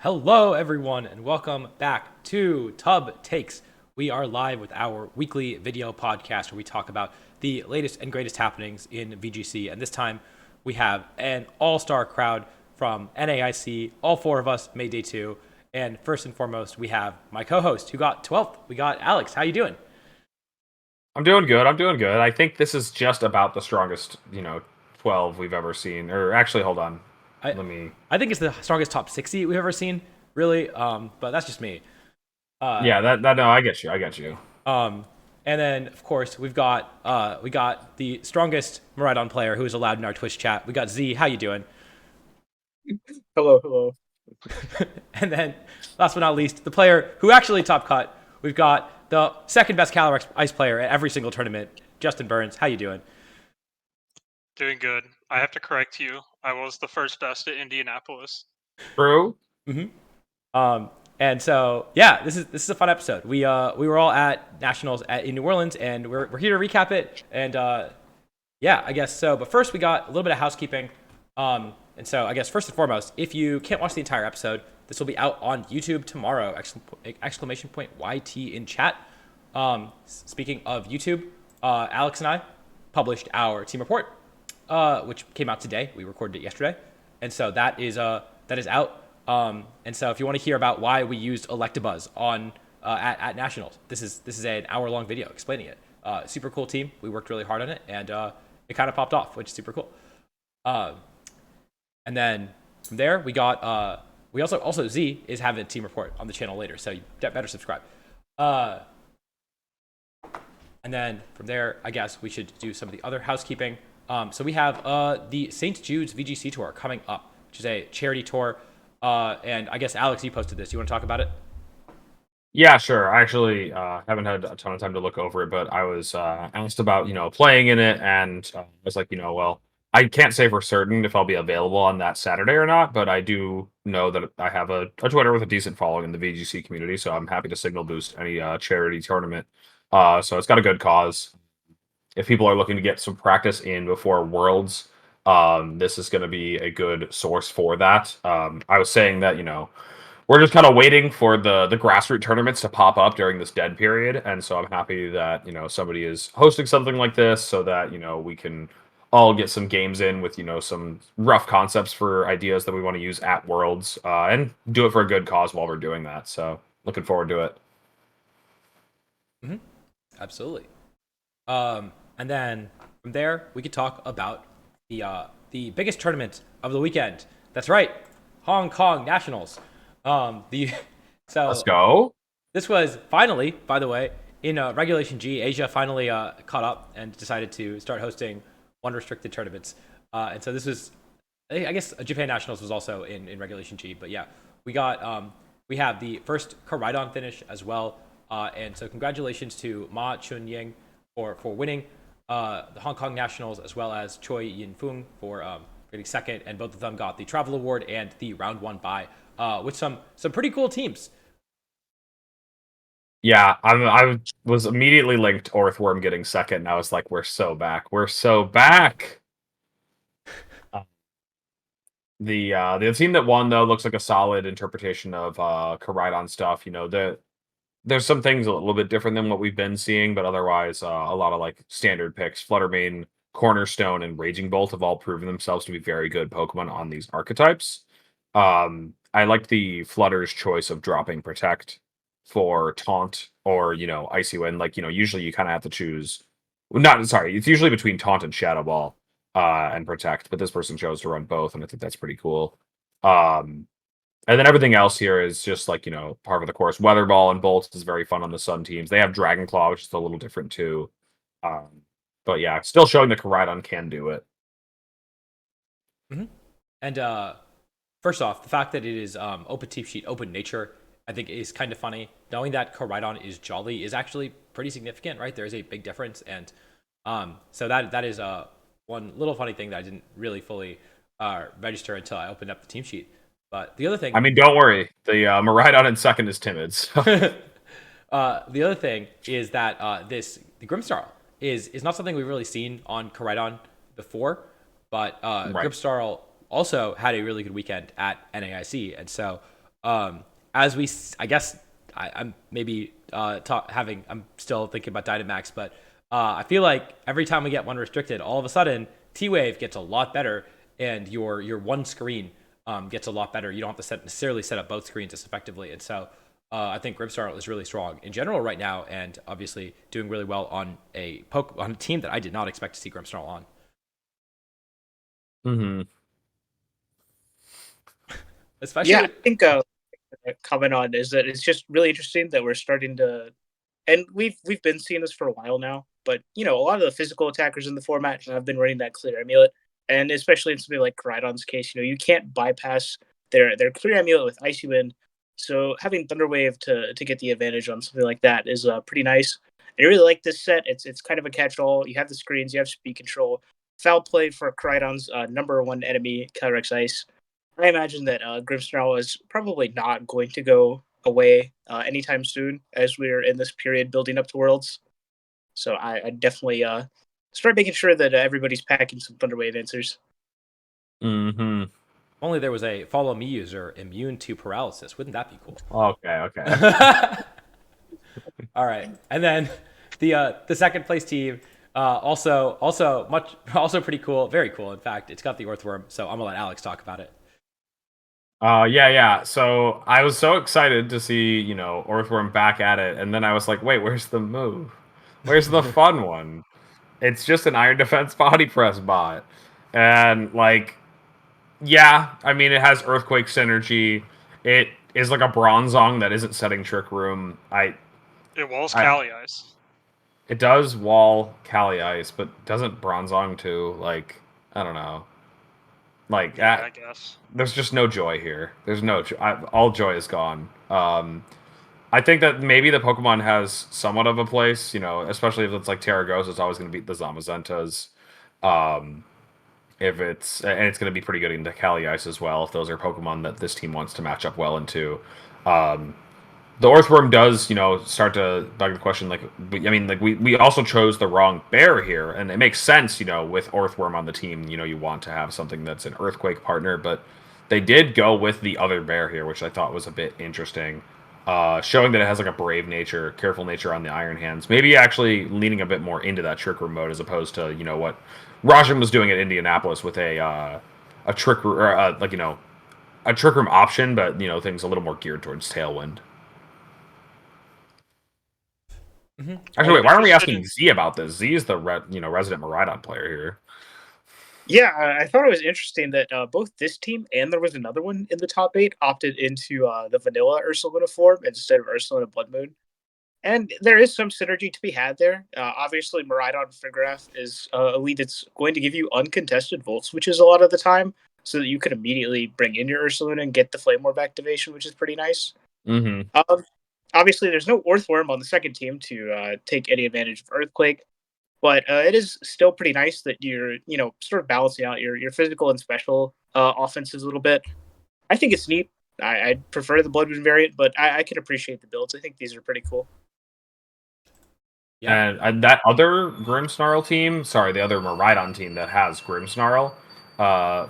Hello, everyone, and welcome back to Tub Takes. We are live with our weekly video podcast where we talk about the latest and greatest happenings in VGC. And this time, we have an all-star crowd from NAIC. All four of us made day two. And first and foremost, we have my co-host who got 12th. We got Alex. How you doing? I'm doing good. I'm doing good. I think this is just about the strongest, 12 we've ever seen. Or actually, hold on. I Let me. I think it's the strongest top 60 we've ever seen, really. But that's just me. Yeah, that no, I get you. I get you. Um, and then of course we got the strongest Maridon player who is allowed in our Twitch chat. We got Z. How you doing? Hello, hello. And then last but not least, the player who actually top cut. We've got the second best Calor Ice player at every single tournament, Justin Burns. How you doing? Doing good. I have to correct you. I was the first best at Indianapolis. True. Mm-hmm. And so yeah, this is a fun episode. We were all at Nationals in New Orleans, and we're here to recap it. And yeah, I guess so. But first, we got a little bit of housekeeping. And so I guess first and foremost, if you can't watch the entire episode, this will be out on YouTube tomorrow. Exclamation point YT in chat. Speaking of YouTube, Alex and I published our team report, which came out today. We recorded it yesterday, and so that is out. And so if you want to hear about why we used Electabuzz on at Nationals, this is an hour-long video explaining it. Super cool team. We worked really hard on it, and it kind of popped off, which is super cool. And then from there, we got we also Z is having a team report on the channel later, so you better subscribe. And then from there, I guess we should do some of the other housekeeping. So we have the St. Jude's VGC tour coming up, which is a charity tour. And I guess Alex, you posted this. You want to talk about it? Yeah, sure. I actually haven't had a ton of time to look over it, but I was asked about playing in it, and I was like, well, I can't say for certain if I'll be available on that Saturday or not, but I do know that I have a Twitter with a decent following in the VGC community, so I'm happy to signal boost any charity tournament. So it's got a good cause. If people are looking to get some practice in before Worlds, this is going to be a good source for that. I was saying that we're just kind of waiting for the grassroots tournaments to pop up during this dead period, and so I'm happy that somebody is hosting something like this so that we can all get some games in with some rough concepts for ideas that we want to use at Worlds, and do it for a good cause while we're doing that. So looking forward to it. Mm-hmm. Absolutely. And then from there, we could talk about the biggest tournament of the weekend. That's right, Hong Kong Nationals. The so Let's go. This was finally, by the way, in Regulation G. Asia finally caught up and decided to start hosting one restricted tournaments. And so this was, I guess, Japan Nationals was also in Regulation G. But yeah, we have the first Koraidon finish as well. And so congratulations to Ma Chun Ying for winning the Hong Kong Nationals, as well as Choi Yin Fung for getting second. And both of them got the Travel Award and the Round 1 bye, with some pretty cool teams. Yeah, I was immediately linked Orthworm getting second, and I was like, we're so back. We're so back. Uh, the team that won, though, looks like a solid interpretation of Koraidon stuff. There's some things a little bit different than what we've been seeing, but otherwise, a lot of like standard picks. Fluttermane, Cornerstone, and Raging Bolt have all proven themselves to be very good Pokemon on these archetypes. I like the Flutter's choice of dropping Protect for Taunt or Icy Wind. Like usually you kind of have to choose. Not sorry, it's usually between Taunt and Shadow Ball and Protect, but this person chose to run both, and I think that's pretty cool. And then everything else here is just like, part of the course. Weather Ball and Bolt is very fun on the Sun teams. They have Dragon Claw, which is a little different too. But yeah, still showing that Koraidon can do it. Mm-hmm. And first off, the fact that it is open team sheet, open nature, I think is kind of funny. Knowing that Koraidon is jolly is actually pretty significant, right? There is a big difference. And so that is one little funny thing that I didn't really fully register until I opened up the team sheet. But the other thing, I mean, don't worry. The Miraidon in second is timid. So. the other thing is that the Grimstar is not something we've really seen on Koraidon before, but Right. Grimstar also had a really good weekend at NAIC, and so As we, I guess, I'm maybe I'm still thinking about Dynamax, but I feel like every time we get one restricted, all of a sudden T-Wave gets a lot better, and your one screen gets a lot better. You don't have to necessarily set up both screens as effectively, and so I think Grimmsnarl is really strong in general right now, and obviously doing really well on on a team that I did not expect to see Grimmsnarl on. Mm-hmm. Especially, Yeah, I think comment on is that it's just really interesting that we're starting to, and we've been seeing this for a while now. But a lot of the physical attackers in the format have been running that clear amulet, and especially in something like Koraidon's case, you can't bypass their clear amulet with Icy Wind. So having Thunderwave to get the advantage on something like that is pretty nice. I really like this set. It's kind of a catch-all. You have the screens, you have speed control, foul play for Koraidon's number one enemy, Calyrex Ice. I imagine that Grimmsnarl is probably not going to go away anytime soon, as we're in this period building up to Worlds. So I definitely start making sure that everybody's packing some Thunderwave answers. Mm-hmm. only there was a follow me user immune to paralysis. Wouldn't that be cool? Okay. All right, and then the second place team also pretty cool, very cool. In fact, it's got the Earthworm, so I'm gonna let Alex talk about it. Yeah. So I was so excited to see, Earthworm back at it, and then I was like, wait, where's the move? Where's the fun one? It's just an Iron Defense body press bot. And yeah, I mean it has Earthquake synergy. It is like a Bronzong that isn't setting Trick Room. It walls Cali Ice. It does wall Cali Ice, but doesn't Bronzong too? I don't know. Yeah, I guess. There's just no joy here. There's no all joy is gone. I think that maybe the Pokemon has somewhat of a place, especially if it's like Terragosa, it's always going to beat the Zamazentas. If it's going to be pretty good into Cali Ice as well, if those are Pokemon that this team wants to match up well into. The Earthworm does, start to beg the question. We also chose the wrong bear here, and it makes sense, with Earthworm on the team. You want to have something that's an Earthquake partner, but they did go with the other bear here, which I thought was a bit interesting, showing that it has like a brave nature, careful nature on the Iron Hands. Maybe actually leaning a bit more into that Trick Room mode as opposed to what Rajan was doing at Indianapolis with a trick or a Trick Room option, but things a little more geared towards Tailwind. Mm-hmm. Actually, wait, why aren't we asking Z about this? Z is the resident Miraidon player here. Yeah, I thought it was interesting that both this team and there was another one in the top 8 opted into the vanilla Ursaluna form instead of Ursaluna Blood Moon. And there is some synergy to be had there. Obviously, Miraidon Fingraph is a lead that's going to give you uncontested Volt Switches a lot of the time, so that you can immediately bring in your Ursaluna and get the Flame Orb activation, which is pretty nice. Mm-hmm. Obviously, there's no Earthworm on the second team to take any advantage of Earthquake, but it is still pretty nice that you're, sort of balancing out your physical and special offenses a little bit. I think it's neat. I'd prefer the Blood Moon variant, but I can appreciate the builds. I think these are pretty cool. Yeah. And that other Grimmsnarl team, the other Miraidon team that has Grimmsnarl,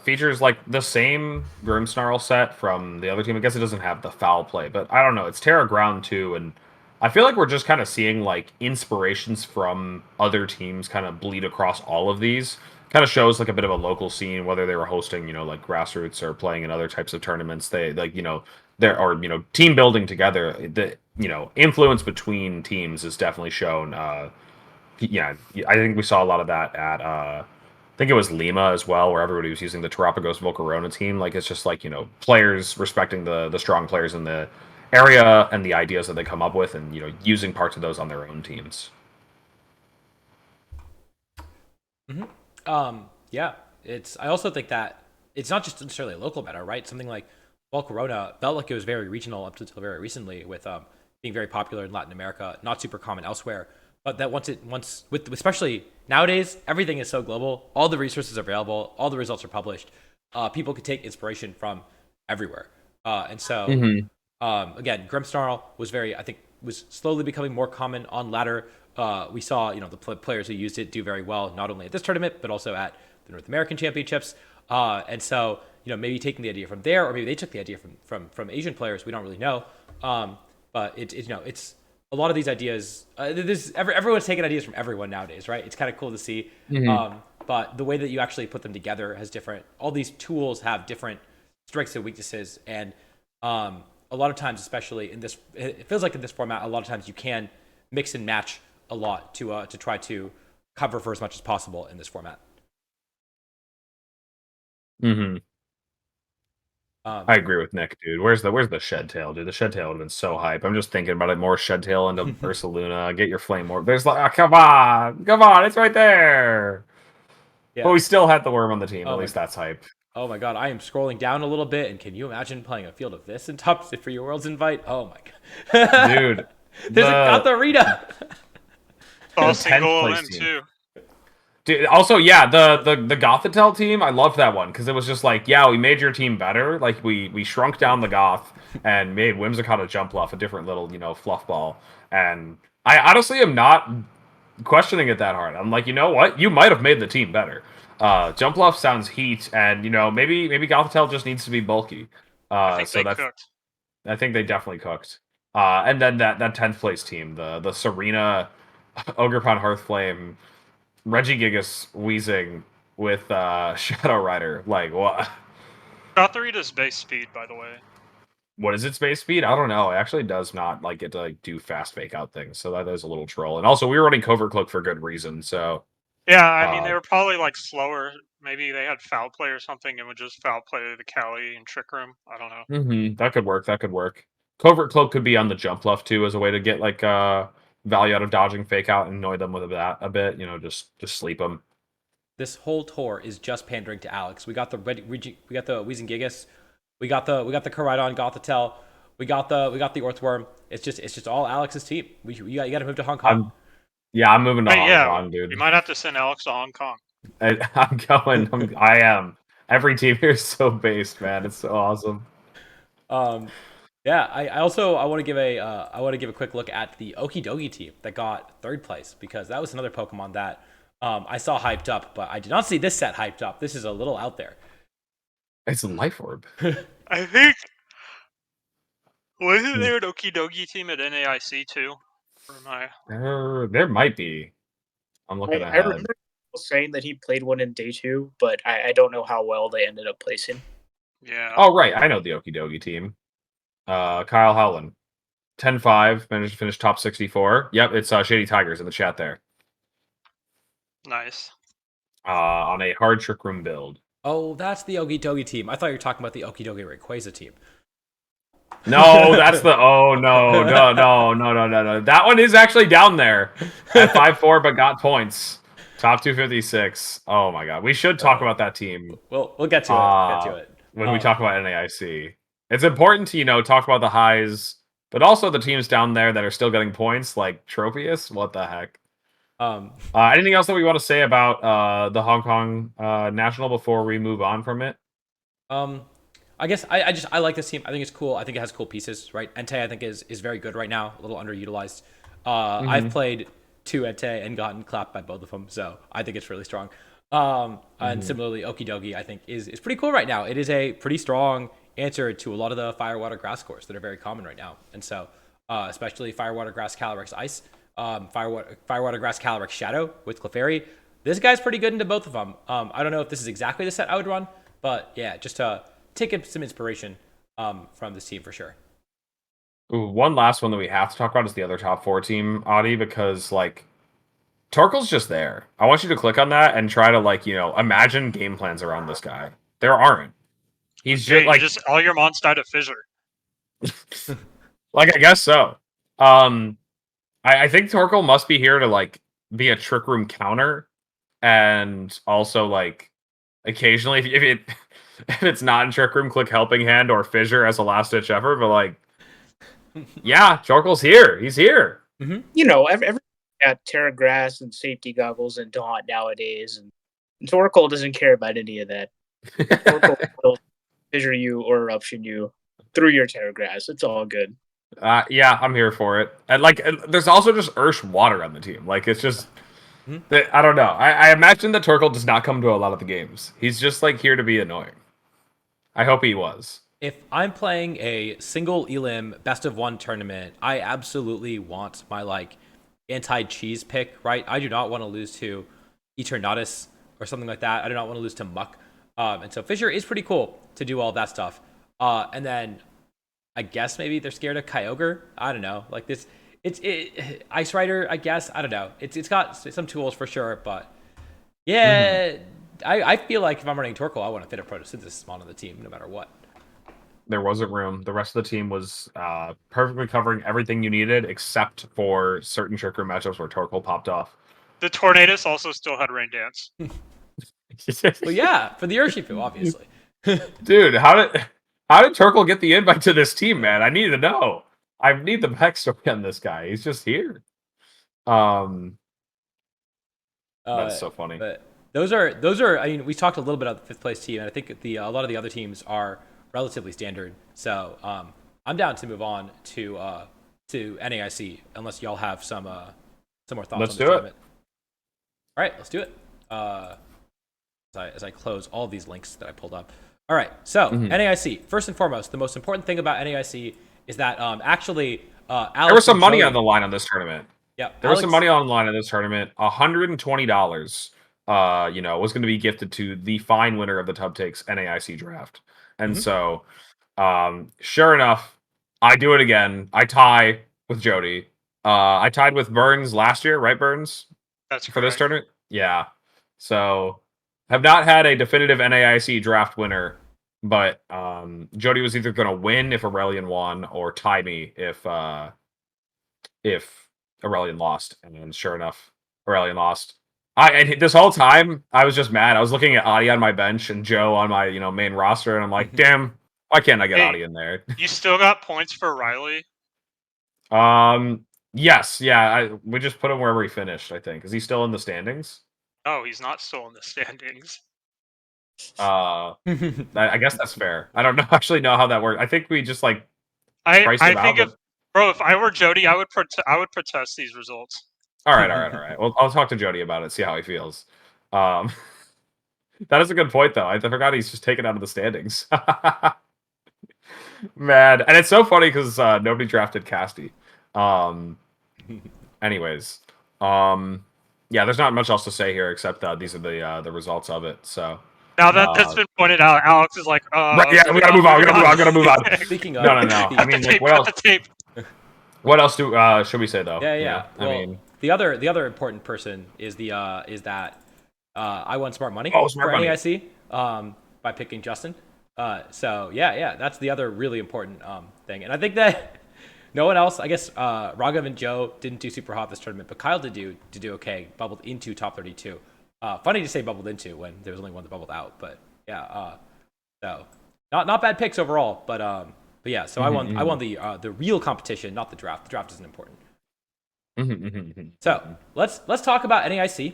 features like the same Grimmsnarl set from the other team. I guess it doesn't have the foul play, but I don't know. It's Terra Ground too, and I feel like we're just kind of seeing like inspirations from other teams kind of bleed across all of these. Kind of shows like a bit of a local scene, whether they were hosting, like grassroots or playing in other types of tournaments. They there or team building together. The influence between teams is definitely shown. Yeah, I think we saw a lot of that at I think it was Lima as well, where everybody was using the Terapagos Volcarona team. Like it's just like players respecting the strong players in the area and the ideas that they come up with, and using parts of those on their own teams. Mm-hmm. Yeah, I also think that it's not just necessarily a local meta, right? Something like Volcarona felt like it was very regional up until very recently, with being very popular in Latin America, not super common elsewhere. But that especially nowadays, everything is so global. All the resources are available. All the results are published. People could take inspiration from everywhere. And so, again, Grimmsnarl was slowly becoming more common on ladder. We saw, the players who used it do very well, not only at this tournament, but also at the North American Championships. And so maybe taking the idea from there, or maybe they took the idea from Asian players. We don't really know. But it's a lot of these ideas. Everyone's taking ideas from everyone nowadays, right? It's kind of cool to see. But the way that you actually put them together has different. All these tools have different strengths and weaknesses, and a lot of times, especially in this, it feels like in this format, a lot of times you can mix and match a lot to try to cover for as much as possible in this format. I agree with Nick, dude. Where's the shed tail, dude? The shed tail would have been so hype. I'm just thinking about it. More shed tail into Ursa Luna. Get your flame more. There's like, oh, come on, it's right there. Yeah. But we still had the worm on the team. Oh At least that's hype. Oh my god, I am scrolling down a little bit, and can you imagine playing a field of this in top for your Worlds invite? Oh my god, dude. There's a Katharina. Oh, The single 10th in place team. too. Dude, also, yeah, the Gothatel team, I loved that one because it was just like, yeah, we made your team better. Like we shrunk down the Goth and made Whimsicott a jump bluff, a different little, fluff ball. And I honestly am not questioning it that hard. I'm like, you know what? You might have made the team better. Jump bluff sounds heat, and maybe Gothatel just needs to be bulky. I think they cooked. I think they definitely cooked. And then that 10th place team, the Serena, Ogrepon Hearthflame, Regigigas wheezing with Shadow Rider. Like, what? Katharina's base speed, by the way. What is its base speed? I don't know. It actually does not get to do fast fake out things, so that is a little troll. And also, we were running Covert Cloak for good reason, so... Yeah, I mean, they were probably, slower. Maybe they had foul play or something and would just foul play the Cali and Trick Room. I don't know. That could work. Covert Cloak could be on the jump bluff, too, as a way to get, value out of dodging fake out and annoy them with that a bit. Just sleep them. This whole tour is just pandering to Alex. We got the Wheezing Gigas, we got the Koraidon Gothatel, we got the Orthworm. It's just all Alex's team. You got to move to Hong Kong. I'm moving to Hong Kong, dude. You might have to send Alex to Hong Kong. I'm going. I am. Every team here is so based, man. It's so awesome. Yeah, I want to give a quick look at the Okie Dokie team that got 3rd place, because that was another Pokemon that I saw hyped up, but I did not see this set hyped up. This is a little out there. It's a Life Orb. I think wasn't there an Okie Dokie team at NAIC too? There might be. I'm looking ahead. I remember saying that he played one in day 2, but I don't know how well they ended up placing. Yeah. Oh, right. I know the Okie Dokie team. Kyle Howland. 10-5, managed to finish top 64. Yep, it's Shady Tigers in the chat there. Nice. On a hard Trick Room build. Oh, that's the Okie Dokie team. I thought you were talking about the Okie Dokie Rayquaza team. No, that's the... Oh, no. That one is actually down there at 5-4, but got points. Top 256. Oh, my God. We should talk about that team. We'll get to it. When we talk about NAIC. It's important to, talk about the highs, but also the teams down there that are still getting points, like Tropius. What the heck? Anything else that we want to say about the Hong Kong National before we move on from it? I guess I like this team. I think it's cool. I think it has cool pieces, right? Entei, I think, is very good right now, a little underutilized. I've played 2 Entei and gotten clapped by both of them, so I think it's really strong. And similarly, Okie Dokie, I think, is pretty cool right now. It is a pretty strong answer to a lot of the Fire, Water, Grass cores that are very common right now. And so, especially Fire, Water, Grass, Calyrex, Ice, Fire, Water, Grass, Calyrex, Shadow with Clefairy. This guy's pretty good into both of them. I don't know if this is exactly the set I would run, but yeah, just to take some inspiration from this team for sure. Ooh, one last one that we have to talk about is the other top 4 team, Audie, because, Torkoal's just there. I want you to click on that and try to, imagine game plans around this guy. There aren't. He's just, all your mons died of fissure. I guess so. I think Torkoal must be here to, be a Trick Room counter, and also, occasionally, if it's not in Trick Room, click Helping Hand or Fissure as a last-ditch effort, but, yeah, Torkoal's here. He's here. Everyone got Terra Grass and safety goggles and Daunt nowadays, and Torkoal doesn't care about any of that. Torkoal will fissure you or eruption you through your Terra Grass. It's all good. Yeah, I'm here for it. And there's also just Ursh Water on the team. It's just, I don't know. I imagine that Torkoal does not come to a lot of the games. He's just here to be annoying. I hope he was. If I'm playing a single elim best of one tournament, I absolutely want my like anti-cheese pick, right? I do not want to lose to Eternatus or something like that. I do not want to lose to Muck. And so Fissure is pretty cool to do all that stuff. And then I guess maybe they're scared of Kyogre. I don't know. Like this, Ice Rider. I guess I don't know. It's got some tools for sure, but yeah, I feel like if I'm running Torkoal, I want to fit a photosynthesis mod on the team no matter what. There wasn't room. The rest of the team was perfectly covering everything you needed, except for certain Trick Room matchups where Torkoal popped off. The Tornadus also still had Rain Dance. Well, yeah, for the Urshifu, obviously. Dude, how did Torkoal get the invite to this team, man? I need to know. I need the backstory on this guy. He's just here. That's so funny. But those are. I mean, we talked a little bit about the 5th place team, and I think a lot of the other teams are relatively standard. So I'm down to move on to NAIC, unless y'all have some more thoughts on this tournament. All right, let's do it. As I close all these links that I pulled up. All right, so NAIC. First and foremost, the most important thing about NAIC is that actually Alex there was some money on the line on this tournament. Yeah, there was some money on the line in this tournament. $120. Was going to be gifted to the fine winner of the Tub Takes NAIC draft. And so, sure enough, I do it again. I tie with Jody. I tied with Burns last year, right, Burns? That's for correct. this tournament. Yeah. So, have not had a definitive NAIC draft winner, but Jody was either going to win if Aurelian won or tie me if Aurelian lost. And then, sure enough, Aurelian lost. This whole time I was just mad. I was looking at Adi on my bench and Joe on my main roster, and I'm like, damn, why can't I get Adi in there? You still got points for Riley? Yes, yeah. We just put him wherever he finished. I think is he still in the standings? No, he's not still in the standings. I guess that's fair. I don't actually know how that works. I think we just like priced him out. If I were Jody, I would protest these results. All right. Well, I'll talk to Jody about it, see how he feels. That is a good point, though. I forgot he's just taken out of the standings. Man, and it's so funny because nobody drafted Casty. Anyways, yeah, there's not much else to say here except these are the results of it. So now that that's been pointed out, Alex is like, right, yeah, we gotta move on. We gotta move on. Speaking of, no. I mean, like, what else? What else should we say though? Yeah. Well, I mean, the other important person is that I won smart money for money. NAIC by picking Justin. So yeah, that's the other really important thing, and I think that no one else. I guess Raghav and Joe didn't do super hot this tournament, but Kyle did do okay. Bubbled into top 32. Funny to say bubbled into when there was only one that bubbled out, but yeah. So not bad picks overall, but yeah. So I won the real competition, not the draft. The draft isn't important. So let's talk about NAIC.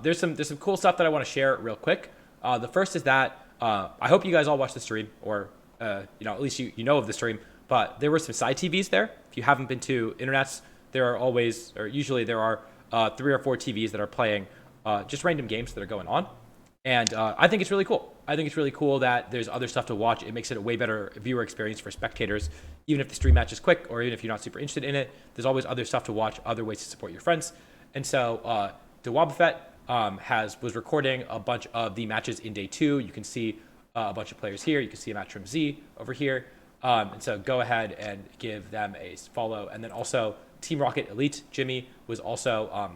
There's some cool stuff that I want to share real quick. The first is that I hope you guys all watched the stream, or at least you know of the stream. But there were some side TVs there. If you haven't been to internets, usually there are 3 or 4 TVs that are playing just random games that are going on, and I think it's really cool. I think it's really cool that there's other stuff to watch. It makes it a way better viewer experience for spectators. Even if the stream match is quick, or even if you're not super interested in it, there's always other stuff to watch, other ways to support your friends. And so DeWabafet was recording a bunch of the matches in day 2. You can see a bunch of players here. You can see a match from Z over here. And so go ahead and give them a follow. And then also Team Rocket Elite Jimmy was also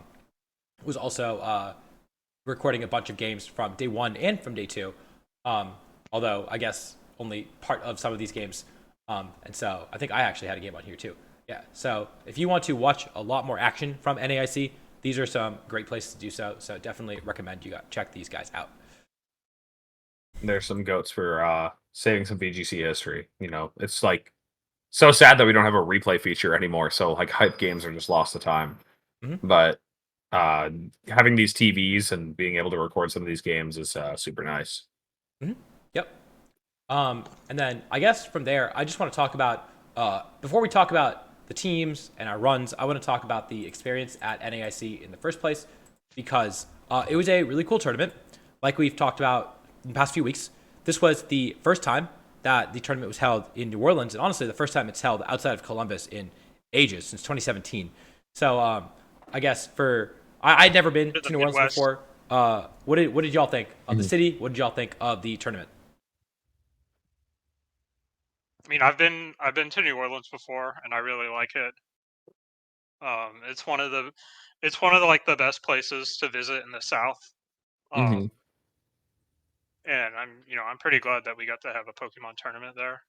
recording a bunch of games from day 1 and from day 2. Although I guess only part of some of these games. And so I think I actually had a game on here too. Yeah. So if you want to watch a lot more action from NAIC, these are some great places to do so. So definitely recommend you check these guys out. There's some goats for saving some VGC history. It's like so sad that we don't have a replay feature anymore. So like hype games are just lost to time. But having these TVs and being able to record some of these games is super nice. Yep. And then I guess from there, I just want to talk about before we talk about the teams and our runs, I want to talk about the experience at NAIC in the first place, because it was a really cool tournament. Like we've talked about in the past few weeks, this was the first time that the tournament was held in New Orleans, and honestly, the first time it's held outside of Columbus in ages, since 2017. So I guess I'd never been to New Orleans before. What did y'all think of the city? What did y'all think of the tournament? I mean, I've been to New Orleans before, and I really like it. It's one of the like the best places to visit in the South. And I'm pretty glad that we got to have a Pokemon tournament there.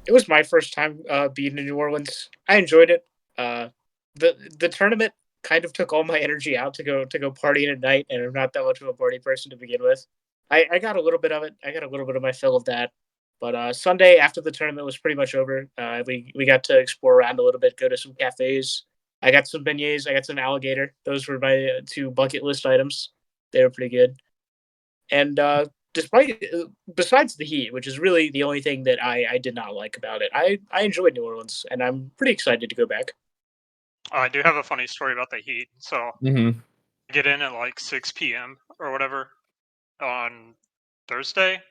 It was my first time being in New Orleans. I enjoyed it. The tournament kind of took all my energy out to go partying at night, and I'm not that much of a party person to begin with. I got a little bit of it. I got a little bit of my fill of that. But Sunday after the tournament was pretty much over, we got to explore around a little bit, go to some cafes. I got some beignets. I got some alligator. Those were my two bucket list items. They were pretty good. And besides the heat, which is really the only thing that I did not like about it, I enjoyed New Orleans, and I'm pretty excited to go back. I do have a funny story about the heat. So I get in at like 6 p.m. or whatever on Thursday,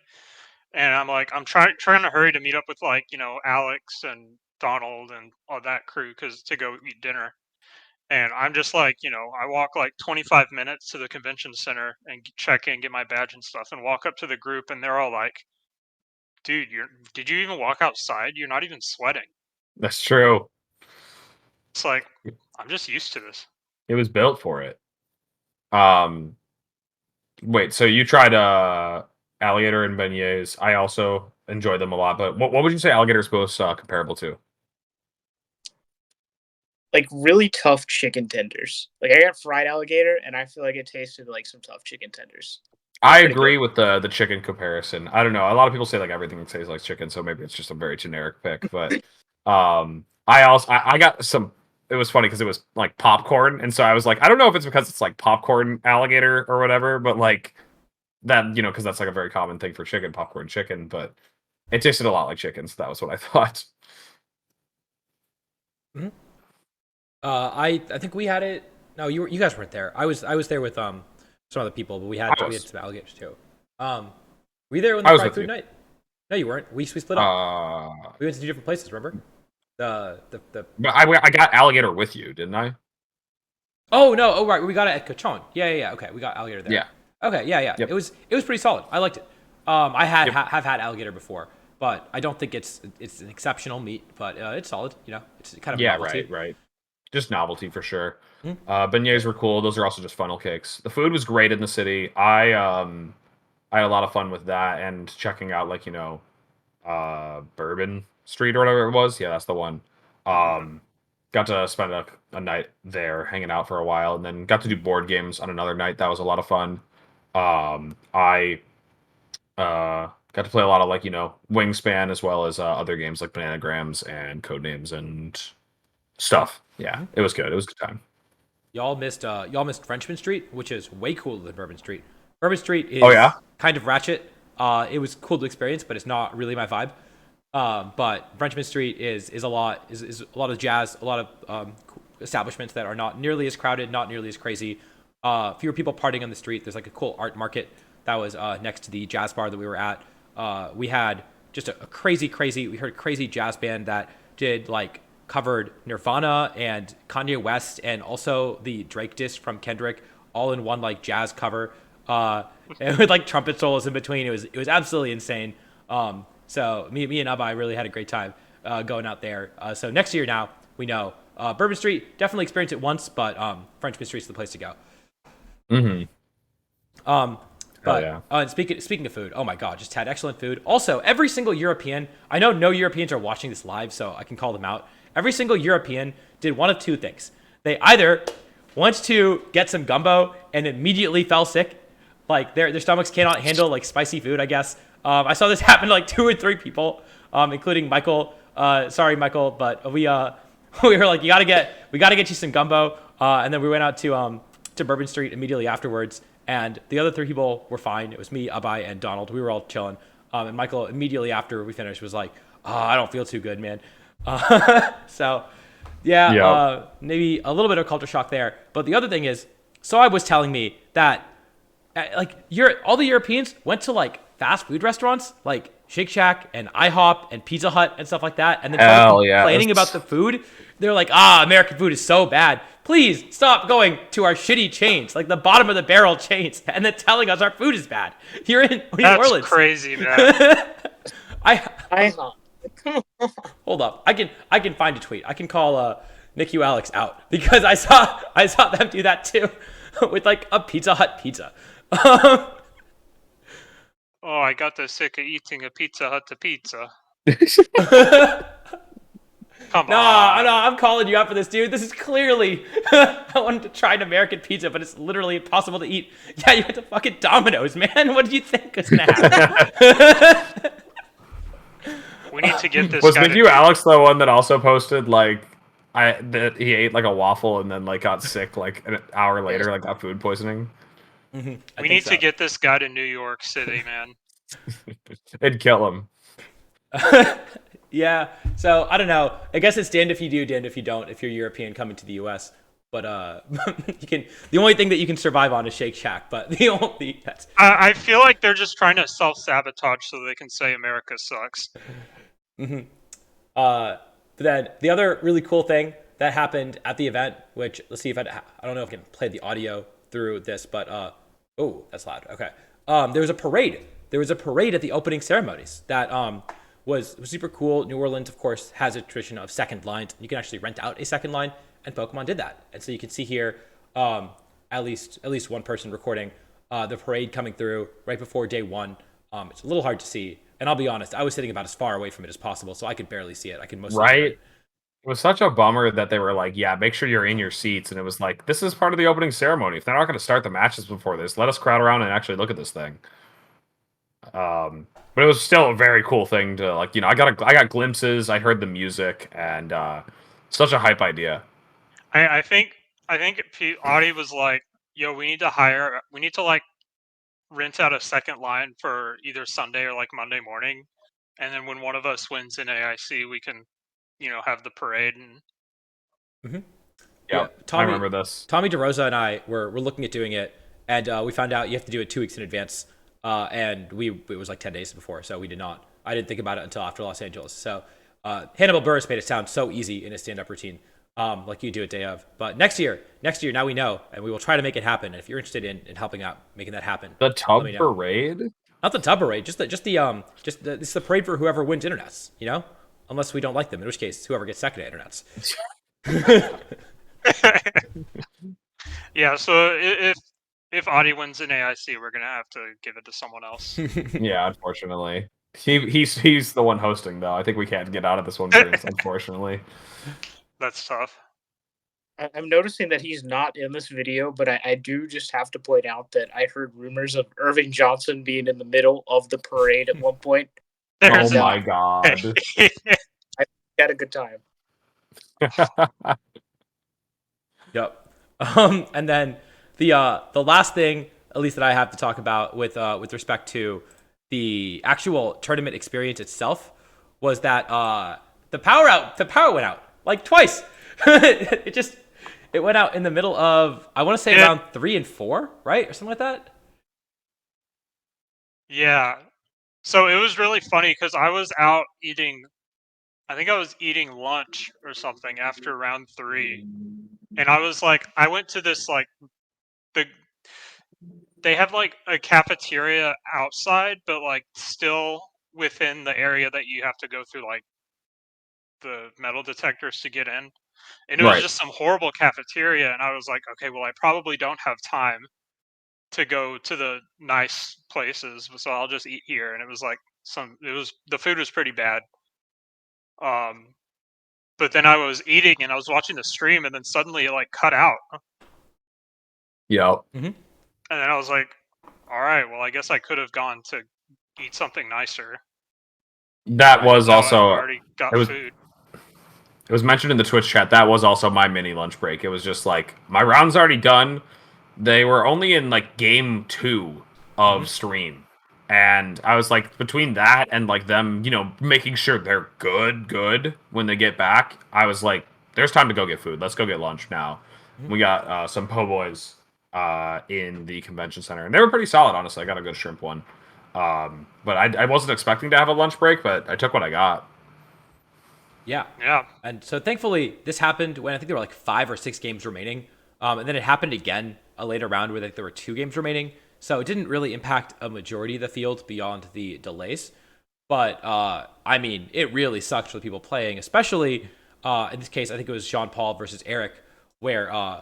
and I'm like, I'm trying to hurry to meet up with like Alex and Donald and all that crew to go eat dinner. And I'm just like, I walk like 25 minutes to the convention center and check in, get my badge and stuff, and walk up to the group, and they're all like, "Dude, did you even walk outside? You're not even sweating." That's true. It's like, I'm just used to this. It was built for it. Wait, so you tried alligator and beignets. I also enjoyed them a lot, but what would you say alligator is most comparable to? Like really tough chicken tenders. Like I got fried alligator, and I feel like it tasted like some tough chicken tenders. I agree with the chicken comparison. I don't know. A lot of people say like everything tastes like chicken, so maybe it's just a very generic pick. But I got some. It was funny because it was like popcorn, and so I was like, I don't know if it's because it's like popcorn alligator or whatever, but like that, because that's like a very common thing for chicken, popcorn chicken. But it tasted a lot like chicken, so that was what I thought. Mm-hmm. I think we had it. No, you guys weren't there. I was there with some other people, but we had some alligators too. Were you there when the fried food night? No, you weren't. We split up. We went to 2 different places. Remember? But I got alligator with you, didn't I? Oh no! Oh right, we got it at Cachon. Yeah. Okay, we got alligator there. Yeah. Okay. Yeah. Yep. It was pretty solid. I liked it. I have had alligator before, but I don't think it's an exceptional meat. But it's solid. It's kind of a novelty. Right. Just novelty for sure. Beignets were cool. Those are also just funnel cakes. The food was great in the city. I had a lot of fun with that and checking out like Bourbon Street or whatever it was. Yeah, that's the one. Got to spend a night there hanging out for a while, and then got to do board games on another night. That was a lot of fun. I got to play a lot of Wingspan as well as other games like Bananagrams and Codenames and stuff. Yeah, it was good. It was a good time. Y'all missed Frenchman Street, which is way cooler than Bourbon Street. Bourbon Street is kind of ratchet. It was cool to experience, but it's not really my vibe. But Frenchman Street is a lot of jazz, a lot of establishments that are not nearly as crowded, not nearly as crazy. Fewer people partying on the street. There's like a cool art market that was next to the jazz bar that we were at. We had just a crazy. We heard a crazy jazz band that did covered Nirvana and Kanye West and also the Drake disc from Kendrick all in one jazz cover. And with trumpet solos in between. It was absolutely insane. So me and Abai really had a great time going out there. So next year now, we know Bourbon Street, definitely experienced it once, but Frenchman Street's the place to go. And speaking of food, oh my God, just had excellent food. Also, every single European, I know no Europeans are watching this live, so I can call them out. Every single European did one of two things. They either went to get some gumbo and immediately fell sick, their stomachs cannot handle spicy food, I guess. I saw this happen to 2 or 3 people, including Michael. Sorry, Michael, but we were like, we gotta get you some gumbo, and then we went out to Bourbon Street immediately afterwards. And the other 3 people were fine. It was me, Abai, and Donald. We were all chilling. And Michael immediately after we finished was like, I don't feel too good, man. So maybe a little bit of culture shock there. But the other thing is, Soai was telling me that like all the Europeans went to like fast food restaurants like Shake Shack and IHOP and Pizza Hut and stuff like that, and then started complaining about the food. They're like, American food is so bad. Please stop going to our shitty chains, like the bottom of the barrel chains, and then telling us our food is bad. You're in New Orleans. That's crazy, man. Hold up. I can find a tweet. I can call Nick Alex out because I saw them do that too with like a Pizza Hut pizza. Oh, I got so sick of eating a Pizza Hut to pizza. Come on. No, I'm calling you out for this, dude. This is clearly I wanted to try an American pizza, but it's literally impossible to eat. Yeah, you went to fucking Domino's, man. What did you think was gonna happen? We need to get this. Was Nick Alex the one that also posted like that he ate like a waffle and then like got sick like an hour later, like got food poisoning? We need to get this guy to New York City, man. It'd kill him. Yeah. So I don't know. I guess it's damned if you do, damned if you don't. If you're European coming to the U.S., but you can. The only thing that you can survive on is Shake Shack. But the only I feel like they're just trying to self-sabotage so they can say America sucks. But then the other really cool thing that happened at the event, which let's see if I don't know if I can play the audio through this, but oh, that's loud. Okay. There was a parade. There was a parade at the opening ceremonies that was super cool. New Orleans, of course, has a tradition of second lines. You can actually rent out a second line, and Pokemon did that. And so you can see here at least one person recording the parade coming through right before day one. It's a little hard to see. And I'll be honest, I was sitting about as far away from it as possible, so I could barely see it. I could mostly Right. It was such a bummer that they were like, yeah, make sure you're in your seats. And it was like, this is part of the opening ceremony. If they're not going to start the matches before this, let us crowd around and actually look at this thing. But it was still a very cool thing to like, I got glimpses. I heard the music and such a hype idea. I think Audie was like, yo, we need to like rent out a second line for either Sunday or like Monday morning. And then when one of us wins in AIC, we can, have the parade and Yeah, I remember this. Tommy DeRosa and I were looking at doing it, and we found out you have to do it 2 weeks in advance. And it was like 10 days before, so we did not. I didn't think about it until after Los Angeles. So Hannibal Buress made it sound so easy in his stand-up routine, like you do it day of. But next year, now we know, and we will try to make it happen. And if you're interested in helping out making that happen, the tub parade, not the tub parade, just it's the parade for whoever wins internets. Unless we don't like them, in which case whoever gets second at internets. Yeah. So if Audie wins in AIC, we're gonna have to give it to someone else. Yeah, unfortunately. He's the one hosting though. I think we can't get out of this one, unfortunately. That's tough. I'm noticing that he's not in this video, but I do just have to point out that I heard rumors of Irving Johnson being in the middle of the parade at one point. Oh my god. I had a good time. Yep. And then the last thing, at least that I have to talk about with respect to the actual tournament experience itself, was that the power went out like twice. It went out in the middle of, I want to say around 3 and 4, right, or something like that. Yeah. So it was really funny because I was out eating. I think I was eating lunch or something after round 3, and I went to this like they have like a cafeteria outside, but like still within the area that you have to go through like the metal detectors to get in. And it was just some horrible cafeteria, and I was like, okay, well, I probably don't have time to go to the nice places, so I'll just eat here. And it was like the food was pretty bad. But then I was eating and I was watching the stream, and then suddenly it like cut out. Yep. Mm-hmm. And then I was like, all right, well, I guess I could have gone to eat something nicer. That was also already got food. It was mentioned in the Twitch chat. That was also my mini lunch break. It was just like, my round's already done. They were only in like game 2 of stream. And I was like, between that and like them, making sure they're good when they get back, I was like, there's time to go get food. Let's go get lunch now. We got some po' boys in the convention center, and they were pretty solid. Honestly, I got a good shrimp one. But I wasn't expecting to have a lunch break, but I took what I got. Yeah. Yeah. And so thankfully this happened when I think there were like 5 or 6 games remaining. And then it happened again a later round where like there were 2 games remaining. So it didn't really impact a majority of the field beyond the delays. But I mean, it really sucked for the people playing, especially in this case, I think it was Jean Paul versus Eric, where I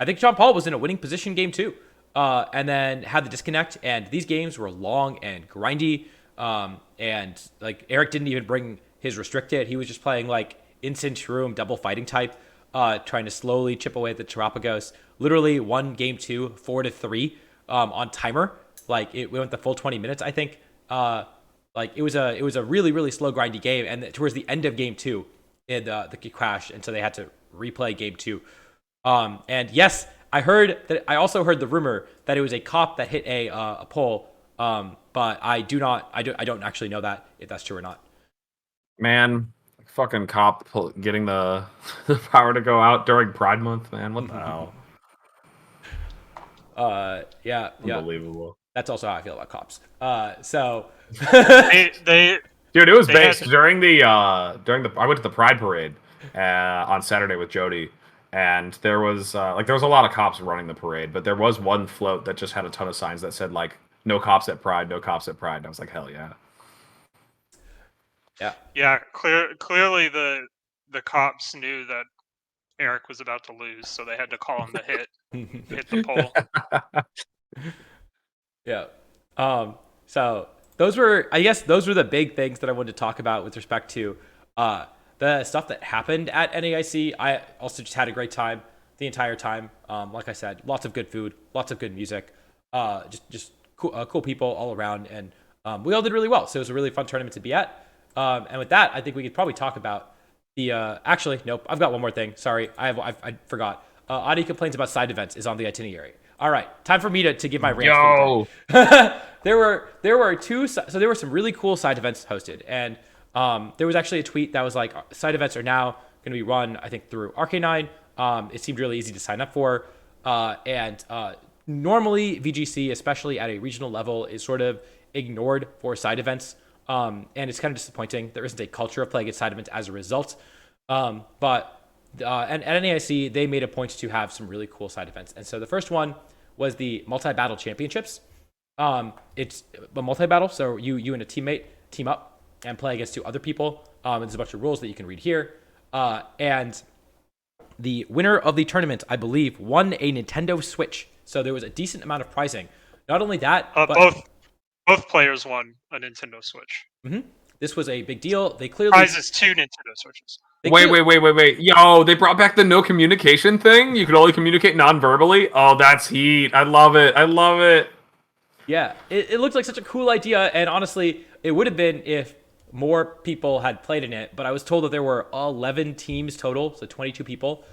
think Jean Paul was in a winning position game 2. And then had the disconnect, and these games were long and grindy. And like Eric didn't even bring his restricted. He was just playing like instant room double fighting type, trying to slowly chip away at the Terapagos. Literally won game 2, 4-3 on timer. Like it went the full 20 minutes, I think. Like it was a really really slow grindy game, and towards the end of game 2, the crashed, and so they had to replay game 2. And yes, I also heard the rumor that it was a cop that hit a pole. But I don't actually know that if that's true or not. Man, fucking cop getting the power to go out during Pride Month, man. What the hell? Yeah. Unbelievable. That's also how I feel about cops. So they Dude, it was based during the I went to the Pride Parade on Saturday with Jody, and there was a lot of cops running the parade, but there was one float that just had a ton of signs that said like no cops at Pride, no cops at Pride. And I was like, hell yeah. Yeah. Clearly the cops knew that Eric was about to lose, so they had to call him to hit the pole. Yeah. So those were the big things that I wanted to talk about with respect to the stuff that happened at NAIC. I also just had a great time the entire time. Like I said, lots of good food, lots of good music, just cool people all around, and we all did really well. So it was a really fun tournament to be at. And with that, I think we could probably talk about the. Actually, nope. I've got one more thing. Sorry, I forgot. Adi complains about side events is on the itinerary. All right, time for me to give my rant. Yo. There were some really cool side events hosted, and there was actually a tweet that was like, side events are now going to be run, I think, through RK9. It seemed really easy to sign up for, and normally VGC, especially at a regional level, is sort of ignored for side events, and it's kind of disappointing. There isn't a culture of playing at side events as a result, but and at NAIC, they made a point to have some really cool side events. And so the first one was the multi-battle championships. It's a multi-battle, so you and a teammate team up and play against 2 other people. There's a bunch of rules that you can read here. And the winner of the tournament, I believe, won a Nintendo Switch. So there was a decent amount of prizing. Not only that, but both players won a Nintendo Switch. Mm-hmm. This was a big deal. They clearly prizes 2 Nintendo Switches. Wait. Yo, they brought back the no communication thing? You could only communicate non-verbally? Oh, that's heat. I love it. Yeah, it looked like such a cool idea, and honestly, it would have been if more people had played in it, but I was told that there were 11 teams total, so 22 people.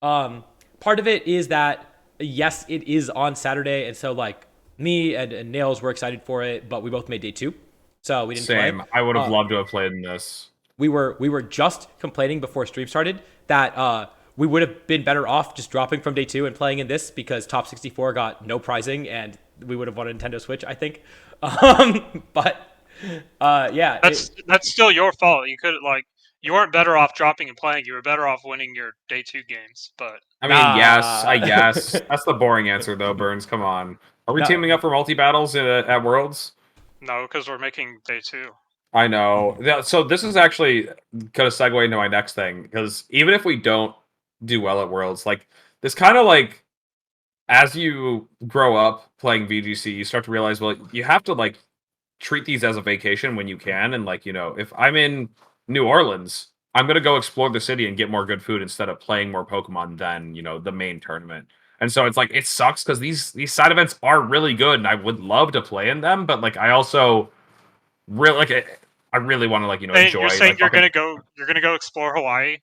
Part of it is that, yes, it is on Saturday, and so, like, me and Nails were excited for it, but we both made day 2, so we didn't play. Same. I would have loved to have played in this. We were just complaining before stream started that we would have been better off just dropping from day 2 and playing in this, because Top 64 got no prizing, and we would have won a Nintendo Switch, I think. But yeah, that's still your fault. You weren't better off dropping and playing. You were better off winning your day 2 games. But I mean, yes, I guess that's the boring answer, though. Burns, come on. Are we teaming up for multi battles at Worlds? No, because we're making day 2. I know. So this is actually kind of segue into my next thing, because even if we don't do well at Worlds, like this kind of like, as you grow up playing VGC, you start to realize, well, you have to like treat these as a vacation when you can. And like, if I'm in New Orleans, I'm going to go explore the city and get more good food instead of playing more Pokemon than, the main tournament. And so it's like, it sucks because these side events are really good and I would love to play in them. But like, I also really I really want to enjoy. You're saying you're going to go explore Hawaii?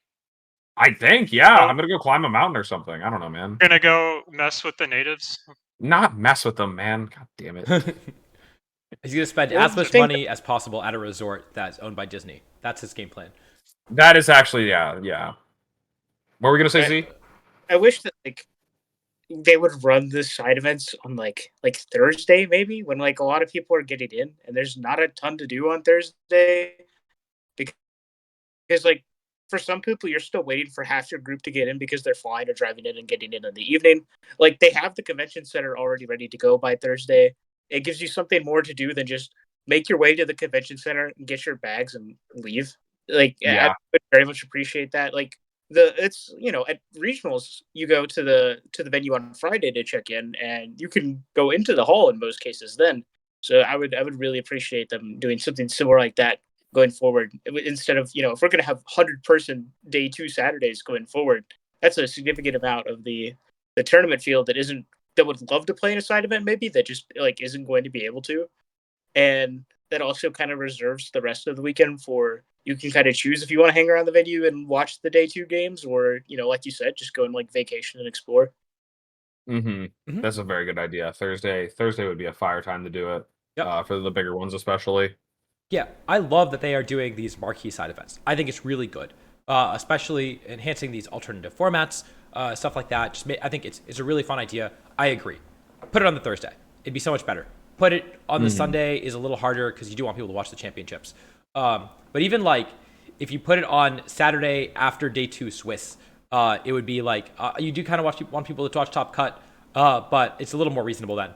I think, yeah. I'm going to go climb a mountain or something. I don't know, man. You're going to go mess with the natives? Not mess with them, man. God damn it. He's going to spend as much money as possible at a resort that's owned by Disney. That's his game plan. That is actually, yeah. What were we going to say, Z? I wish that, they would run the side events on like Thursday maybe when like a lot of people are getting in and there's not a ton to do on Thursday because like for some people you're still waiting for half your group to get in because they're flying or driving in and getting in the evening. Like they have the convention center already ready to go by Thursday. It gives you something more to do than just make your way to the convention center and get your bags and leave. Like I Yeah. would very much appreciate that. Like it's at regionals you go to the venue on Friday to check in and you can go into the hall in most cases then. So I would really appreciate them doing something similar like that going forward instead of if we're going to have 100-person day 2 Saturdays going forward. That's a significant amount of the tournament field that would love to play in a side event maybe that just like isn't going to be able to, and that also kind of reserves the rest of the weekend for you can kind of choose if you want to hang around the venue and watch the day 2 games or like you said just go and like vacation and explore. That's a very good idea. Thursday would be a fire time to do it. Yep. For the bigger ones especially. Yeah, I love that they are doing these marquee side events. I think it's really good, especially enhancing these alternative formats, stuff like that. I think it's a really fun idea. I agree. Put it on the Thursday. It'd be so much better. Put it on the Sunday is a little harder because you do want people to watch the championships. But even like if you put it on Saturday after day 2 Swiss, it would be like you do kind of want people to watch Top Cut, but it's a little more reasonable then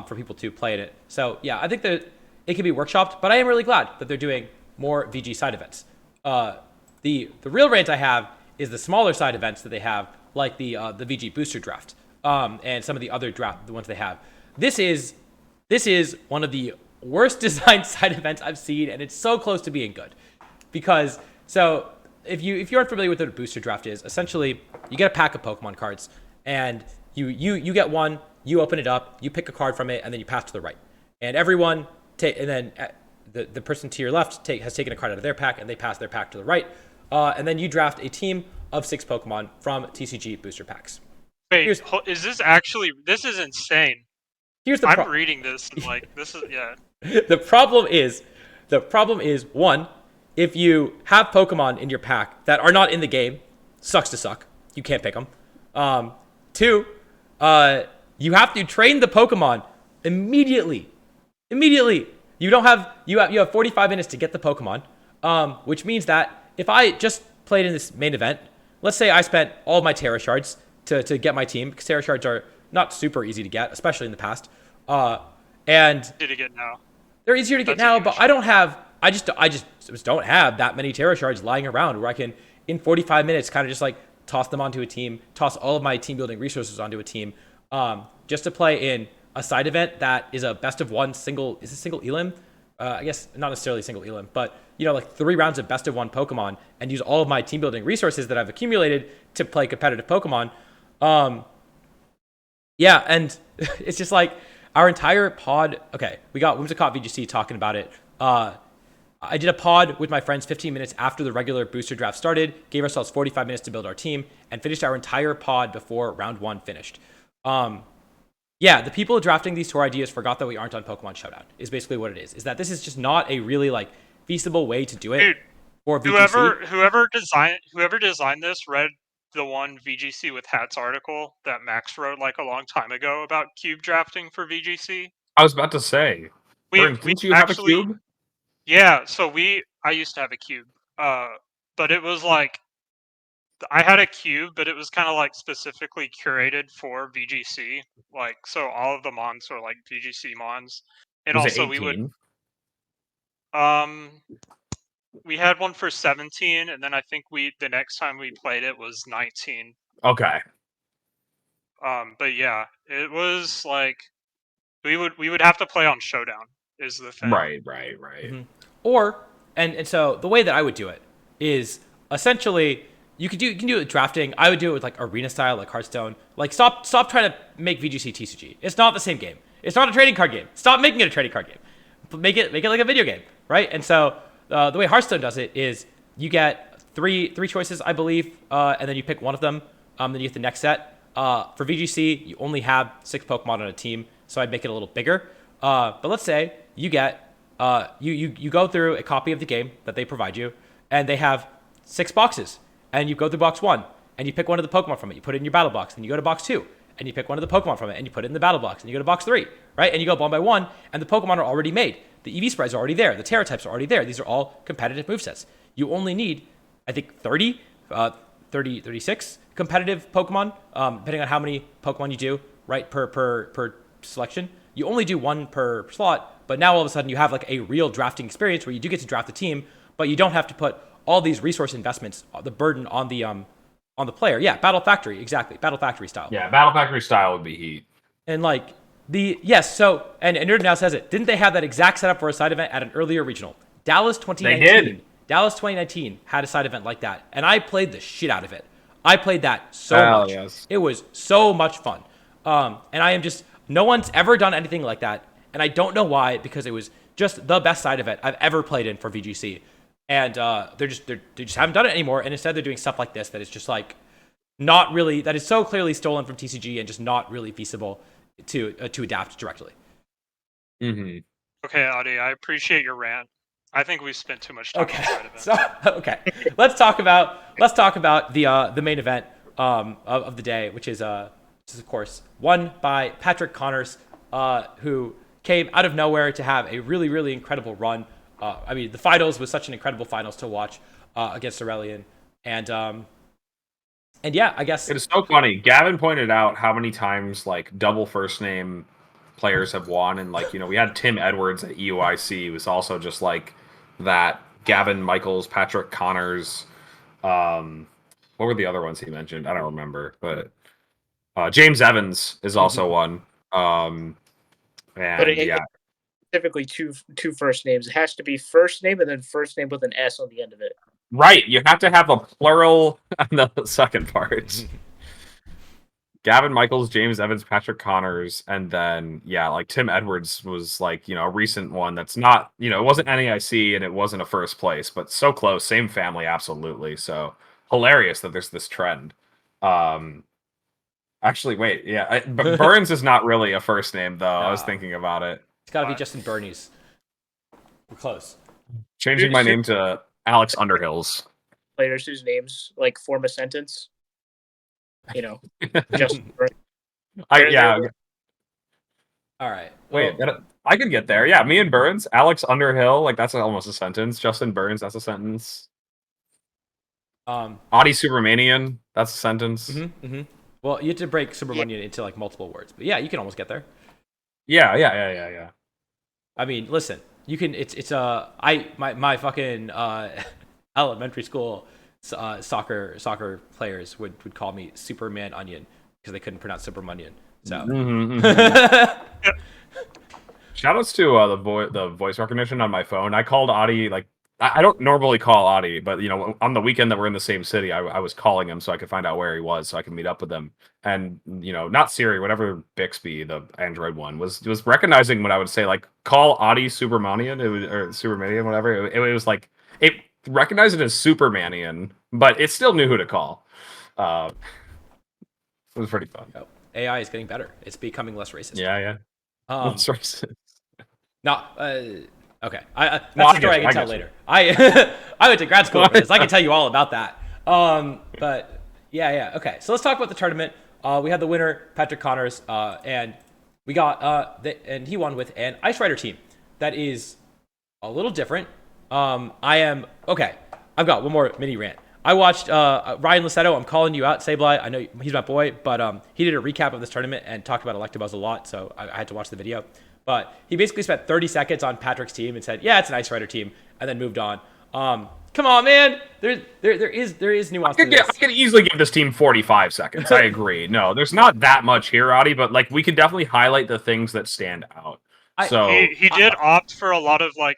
for people to play in it. So yeah, I think that it can be workshopped, but I am really glad that they're doing more VG side events. The real rant I have is the smaller side events that they have, like the VG booster draft and some of the other the ones they have. This is one of the worst designed side events I've seen, and it's so close to being good. Because so if you aren't familiar with what a booster draft is, essentially you get a pack of Pokemon cards, and you get one, you open it up, you pick a card from it, and then you pass to the right, and everyone. And then the person to your left has taken a card out of their pack, and they pass their pack to the right. And then you draft a team of 6 Pokemon from TCG booster packs. Wait, is this actually? This is insane. Here's the I'm reading this and like this is yeah. The problem is one, if you have Pokemon in your pack that are not in the game, sucks to suck. You can't pick them. 2, you have to train the Pokemon immediately. You have 45 minutes to get the Pokemon, which means that if I just played in this main event, let's say I spent all of my Terra Shards to get my team, because Terra Shards are not super easy to get, especially in the past. And Easy to get now. they're easier to get now, but I just don't have that many Terra Shards lying around where I can, in 45 minutes, kind of just like toss them onto a team, toss all of my team building resources onto a team, just to play in a side event that is a best of one single elim. I guess not necessarily single elim, but like 3 rounds of best of one Pokemon and use all of my team building resources that I've accumulated to play competitive Pokemon. Yeah, and it's just like our entire pod. Okay, we got Whimsicott VGC talking about it. I did a pod with my friends 15 minutes after the regular booster draft started, gave ourselves 45 minutes to build our team, and finished our entire pod before round 1 finished. Yeah, the people drafting these tour ideas forgot that we aren't on Pokemon Showdown, is basically what it is. Is that this is just not a really like feasible way to do it. Dude, for VGC. whoever designed this read the one VGC with Hats article that Max wrote like a long time ago about cube drafting for VGC. I was about to say. Didn't you have a cube? Yeah, so I used to have a cube. But it was like I had a cube, but it was kind of like specifically curated for VGC. Like, so all of the mons are like VGC mons, and Was also it 18? we had one for 17, and then I think the next time we played it was 19. Okay. But yeah, it was like we would have to play on Showdown is the thing. Right. Mm-hmm. Or and so the way that I would do it is essentially you can do it drafting. I would do it with like arena style, like Hearthstone. Like stop trying to make VGC TCG. It's not the same game. It's not a trading card game. Stop making it a trading card game. Make it like a video game, right? And so the way Hearthstone does it is you get three choices, I believe, and then you pick one of them. Then you get the next set. For VGC, you only have 6 Pokemon on a team, so I'd make it a little bigger. But let's say you get you go through a copy of the game that they provide you, and they have 6 boxes, and you go through box 1, and you pick one of the Pokemon from it. You put it in your battle box, and you go to box 2, and you pick one of the Pokemon from it, and you put it in the battle box, and you go to box 3, right? And you go one by one, and the Pokemon are already made. The EV sprites are already there. The Terra types are already there. These are all competitive movesets. You only need, I think, 36 competitive Pokemon, depending on how many Pokemon you do, right, per selection. You only do one per slot, but now all of a sudden you have like a real drafting experience where you do get to draft the team, but you don't have to put all these resource investments, the burden on the player. Yeah, Battle Factory, exactly. Battle Factory style. Yeah, Battle Factory style would be heat. And like so Nerd now says it. Didn't they have that exact setup for a side event at an earlier regional? Dallas 2019. They did. Dallas 2019 had a side event like that, and I played the shit out of it. I played that so much. Yes. It was so much fun. And I am just, no one's ever done anything like that, and I don't know why, because it was just the best side event I've ever played in for VGC. And they just haven't done it anymore, and instead they're doing stuff like this that is just like not really, that is so clearly stolen from TCG and just not really feasible to adapt directly. Mm-hmm. Okay, Adi, I appreciate your rant. I think we spent too much time on side events. Okay, let's talk about the main event of the day, which is of course won by Patrick Connors, who came out of nowhere to have a really, really incredible run. I mean, the finals was such an incredible finals to watch against Aurelian, and yeah, I guess it is so funny. Gavin pointed out how many times like double first name players have won, and like, you know, we had Tim Edwards at EUIC, was also just like that. Gavin Michaels, Patrick Connors, what were the other ones he mentioned? I don't remember, but James Evans is also one. And yeah, specifically two first names. It has to be first name and then first name with an S on the end of it. Right, you have to have a plural on the second part. Gavin Michaels, James Evans, Patrick Connors, and then, yeah, like Tim Edwards was like, you know, a recent one that's not, you know, it wasn't NAIC and it wasn't a first place, but so close, same family, absolutely. So hilarious that there's this trend. Actually, wait, yeah, but Burns is not really a first name, though. No. I was thinking about it. It's got to be Justin Bernies. We're close. Changing my name to Alex Underhills. Players whose names like form a sentence. You know, Justin Burns. Yeah. All right. Wait, I could get there. Yeah, me and Burns, Alex Underhill, like that's almost a sentence. Justin Burns, that's a sentence. Adi Supermanian, that's a sentence. Well, you have to break Subramanian into like multiple words, but yeah, you can almost get there. Yeah. I mean, listen, you can. It's my fucking elementary school soccer players would call me Superman Onion because they couldn't pronounce Subramanian. So shoutouts to the voice recognition on my phone. I called Adi, like I don't normally call Adi, but you know, on the weekend that we're in the same city, I was calling him so I could find out where he was so I could meet up with him. And you know, not Siri, whatever Bixby, the Android one, was recognizing when I would say like call Adi Supermanian, or Supermanian, whatever. It was like it recognized it as Supermanian, but it still knew who to call. It was pretty fun. Oh, AI is getting better. It's becoming less racist. Yeah. Less racist. No, okay. That's a story I can tell later. I went to grad school for this. I can tell you all about that. But yeah. Okay, so let's talk about the tournament. We had the winner, Patrick Connors, and we got and he won with an Ice Rider team that is a little different. I've got one more mini rant. I watched Ryan Lassetto. I'm calling you out, Sableye. I know he's my boy, but he did a recap of this tournament and talked about Electabuzz a lot, so I had to watch the video. But he basically spent 30 seconds on Patrick's team and said, "Yeah, it's an Ice Rider team," and then moved on. Come on, man. There is nuance to this. I could easily give this team 45 seconds. I agree. No, there's not that much here, Adi, but like we can definitely highlight the things that stand out. He did opt for a lot of like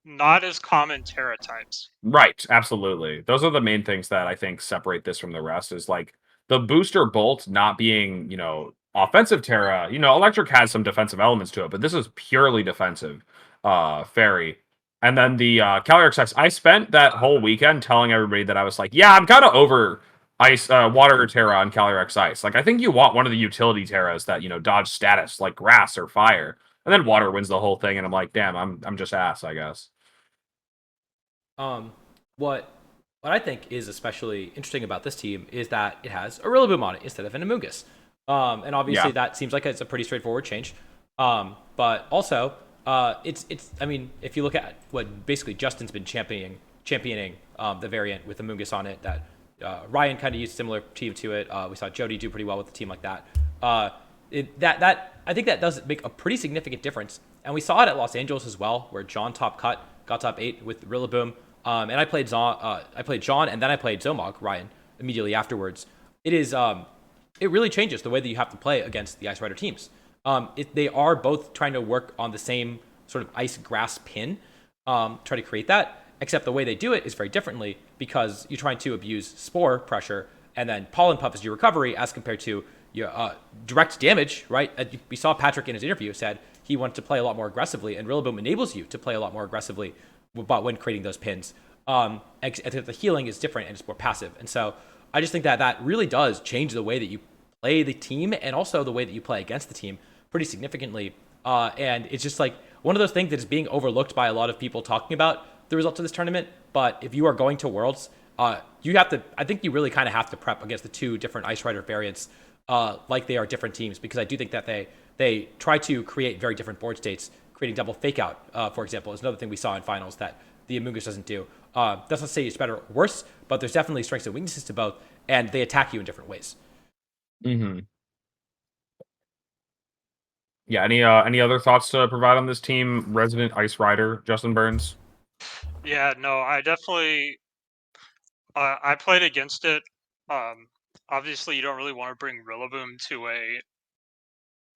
not as common Terra types. Right, absolutely. Those are the main things that I think separate this from the rest, is like the booster bolt not being, you know, offensive Terra. You know, Electric has some defensive elements to it, but this is purely defensive Fairy. And then the Calyrex X, I spent that whole weekend telling everybody that I was like, yeah, I'm kind of over Ice Water Terra on Calyrex Ice. Like, I think you want one of the utility Terras that, you know, dodge status, like Grass or Fire. And then Water wins the whole thing, and I'm like, damn, I'm just ass, I guess. What what I think is especially interesting about this team is that it has a Rillaboom on it instead of an Amoonguss. And obviously that seems like it's a pretty straightforward change. But also, it's. I mean, if you look at what basically Justin's been championing the variant with Amoonguss on it, that Ryan kind of used a similar team to it. We saw Jody do pretty well with a team like that. That I think that does make a pretty significant difference. And we saw it at Los Angeles as well, where John got top 8 with Rillaboom. And I played John, and then I played Zomog, Ryan, immediately afterwards. It really changes the way that you have to play against the Ice Rider teams. They are both trying to work on the same sort of ice grass pin, try to create that, except the way they do it is very differently because you're trying to abuse spore pressure and then pollen puff is your recovery as compared to your direct damage, right? We saw Patrick in his interview said he wanted to play a lot more aggressively, and Rillaboom enables you to play a lot more aggressively but when creating those pins. The healing is different and it's more passive. And so I just think that really does change the way that you play the team and also the way that you play against the team pretty significantly. And it's just like one of those things that is being overlooked by a lot of people talking about the results of this tournament. But if you are going to Worlds, I think you really kind of have to prep against the two different Ice Rider variants like they are different teams, because I do think that they try to create very different board states. Creating double fake out, for example, is another thing we saw in finals that the Amoonguss doesn't do. That's not to say it's better or worse, but there's definitely strengths and weaknesses to both, and they attack you in different ways. Mm-hmm. Yeah. Any other thoughts to provide on this team? Resident Ice Rider, Justin Burns. Yeah, no, I definitely. I played against it. Obviously, you don't really want to bring Rillaboom to a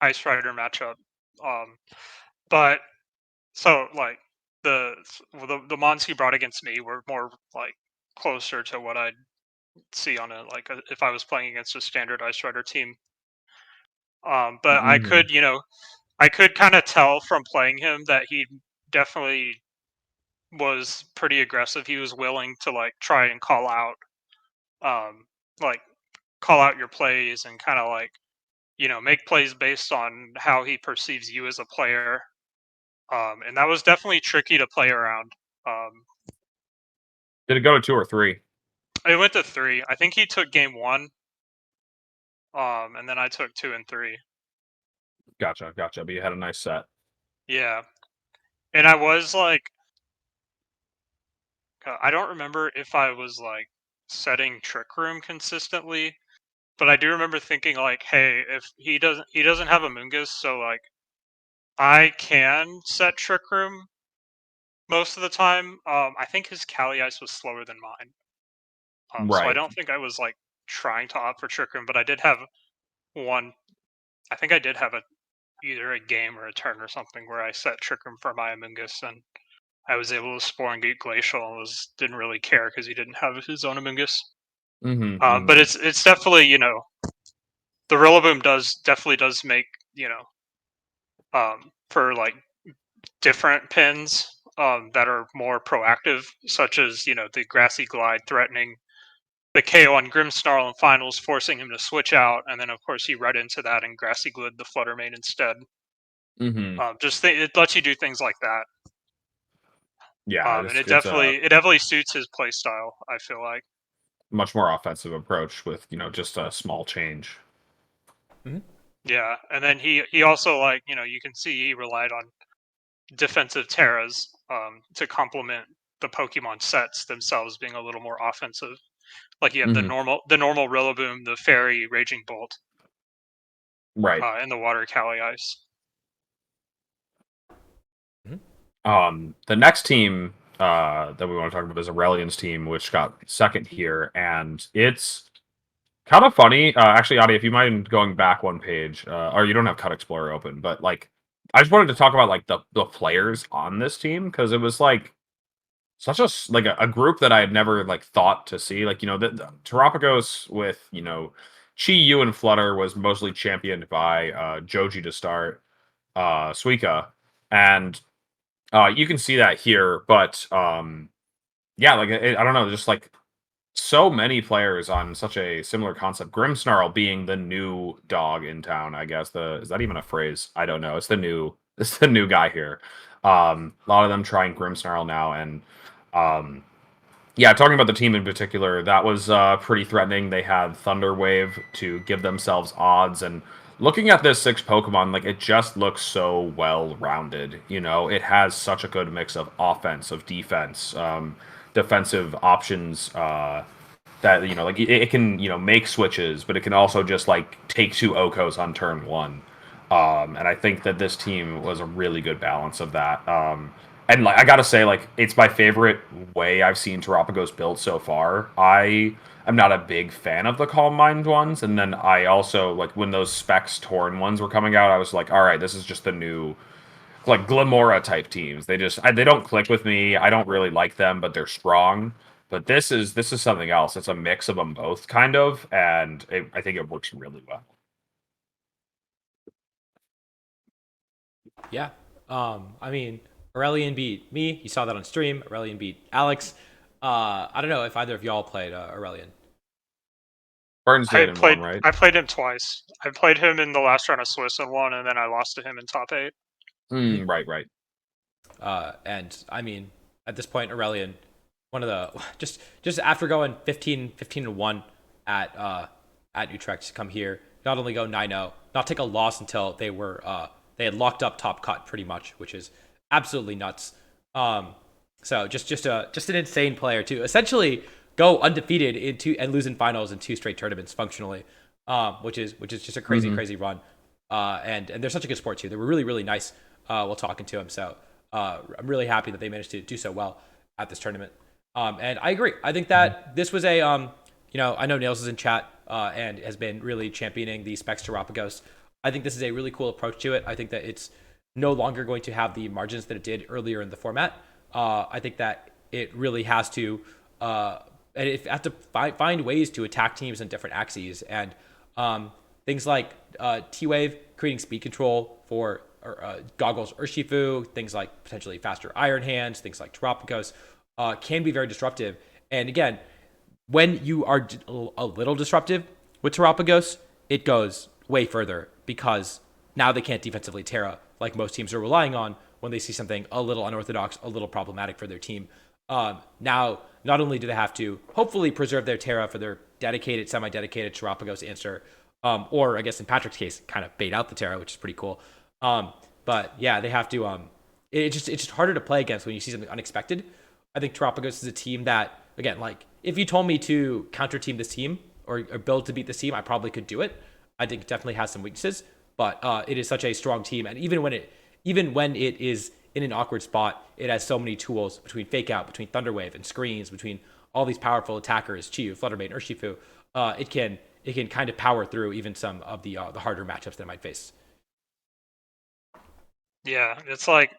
Ice Rider matchup. But so like the mons he brought against me were more like closer to what I'd see on if I was playing against a standard Ice Rider team. But I could, I could kind of tell from playing him that he definitely was pretty aggressive. He was willing to try and um, like call out your plays and kind of make plays based on how he perceives you as a player. And that was definitely tricky to play around. Did it go to 2 or 3? It went to 3. I think he took game 1. And then I took 2 and 3. Gotcha. But you had a nice set. Yeah. And I was I don't remember if I was setting Trick Room consistently, but I do remember thinking hey, if he doesn't have a Mungus, so I can set Trick Room most of the time. I think his Cali Ice was slower than mine. So I Right. don't think I was trying to opt for Trick Room, but I did have one. I think I did have either a game or a turn or something where I set Trick Room for my Amoonguss, and I was able to Spore and Gate Glacial and didn't really care because he didn't have his own Amoonguss. But it's definitely, the Rillaboom definitely does make, for different pins that are more proactive, such as, the Grassy Glide threatening the KO on Grimmsnarl in finals, forcing him to switch out, and then of course he read into that and Grassy Glide the Flutter Mane instead. It lets you do things like that. Yeah, And it definitely suits his play style, I feel like. Much more offensive approach with just a small change. Mm-hmm. Yeah, and then he also you can see he relied on defensive Terras to complement the Pokemon sets themselves being a little more offensive. Like you have the normal Rillaboom, the Fairy, Raging Bolt, right, and the Water Cali Ice. The next team that we want to talk about is Aurelian's team, which got second here, and it's kind of funny. Actually, Adi, if you mind going back one page, or you don't have Cut Explorer open, but I just wanted to talk about the players on this team, because it was such a group that I had never thought to see. The Terapagos with Chi Yu and Flutter was mostly championed by Joji to start, Suika, and you can see that here. But yeah, I don't know, just so many players on such a similar concept. Grimmsnarl being the new dog in town, I guess. Is that even a phrase? I don't know. It's the new guy here. A lot of them trying Grimmsnarl now, and Yeah, talking about the team in particular, that was pretty threatening. They had Thunder Wave to give themselves odds, and looking at this 6 Pokemon, like it just looks so well rounded. You know, it has such a good mix of offense, of defense, defensive options. That like it can make switches, but it can also just like take 2 Okos on turn 1. And I think that this team was a really good balance of that. And like I gotta say, like it's my favorite way I've seen Terapagos built so far. I am not a big fan of the Calm Mind ones, and then I also like when those Specs Torn ones were coming out, I was like, all right, this is just the new like Glamora type teams. They don't click with me. I don't really like them, but they're strong. But this is something else. It's a mix of them both, kind of, and I think it works really well. Yeah. I mean, Aurelian beat me. You saw that on stream. Aurelian beat Alex. I don't know if either of y'all played Aurelian. Burns did in one, right? I played him twice. I played him in the last round of Swiss and won, and then I lost to him in top 8. Right. And I mean, at this point, Aurelian, one of the just after going 15-1 at Utrecht to come here, not only go 9-0, not take a loss until they had locked up top cut pretty much, which is absolutely nuts. So just an insane player to essentially go undefeated and lose in finals in 2 straight tournaments functionally, which is just a crazy run. And they're such a good sport too. They were really nice while talking to him. So I'm really happy that they managed to do so well at this tournament. And I agree. I think that this was a I know Nails is in chat and has been really championing the Specs Terapagos. I think this is a really cool approach to it. I think that it's no longer going to have the margins that it did earlier in the format. I think that it really has to and it has to find ways to attack teams on different axes, and things like T-Wave creating speed control for Goggles Urshifu, things like potentially faster Iron Hands, things like Terapagos can be very disruptive. And again, when you are a little disruptive with Terapagos, it goes way further because now they can't defensively Terra like most teams are relying on when they see something a little unorthodox, a little problematic for their team. Now, not only do they have to hopefully preserve their Terra for their dedicated, semi-dedicated Terapagos answer, or I guess in Patrick's case, kind of bait out the Terra, which is pretty cool. But yeah, they have to. It's just harder to play against when you see something unexpected. I think Terapagos is a team that, again, like if you told me to counter team this team or build to beat this team, I probably could do it. I think it definitely has some weaknesses, but it is such a strong team, and even when it is in an awkward spot, it has so many tools between Fake Out, between Thunderwave and screens, between all these powerful attackers, Chiyu, Fluttermane, Urshifu. It can kind of power through even some of the harder matchups that it might face. Yeah, it's like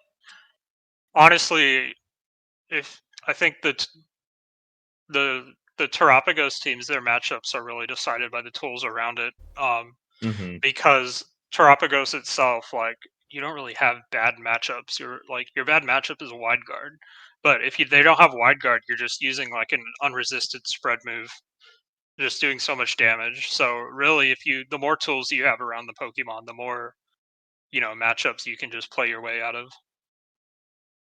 honestly, if I think that the Terapagos teams, their matchups are really decided by the tools around it. Because Terapagos itself, like you don't really have bad matchups. Your bad matchup is a wide guard, but if they don't have wide guard, you're just using like an unresisted spread move, just doing so much damage. So really, the more tools you have around the Pokemon, the more matchups you can just play your way out of.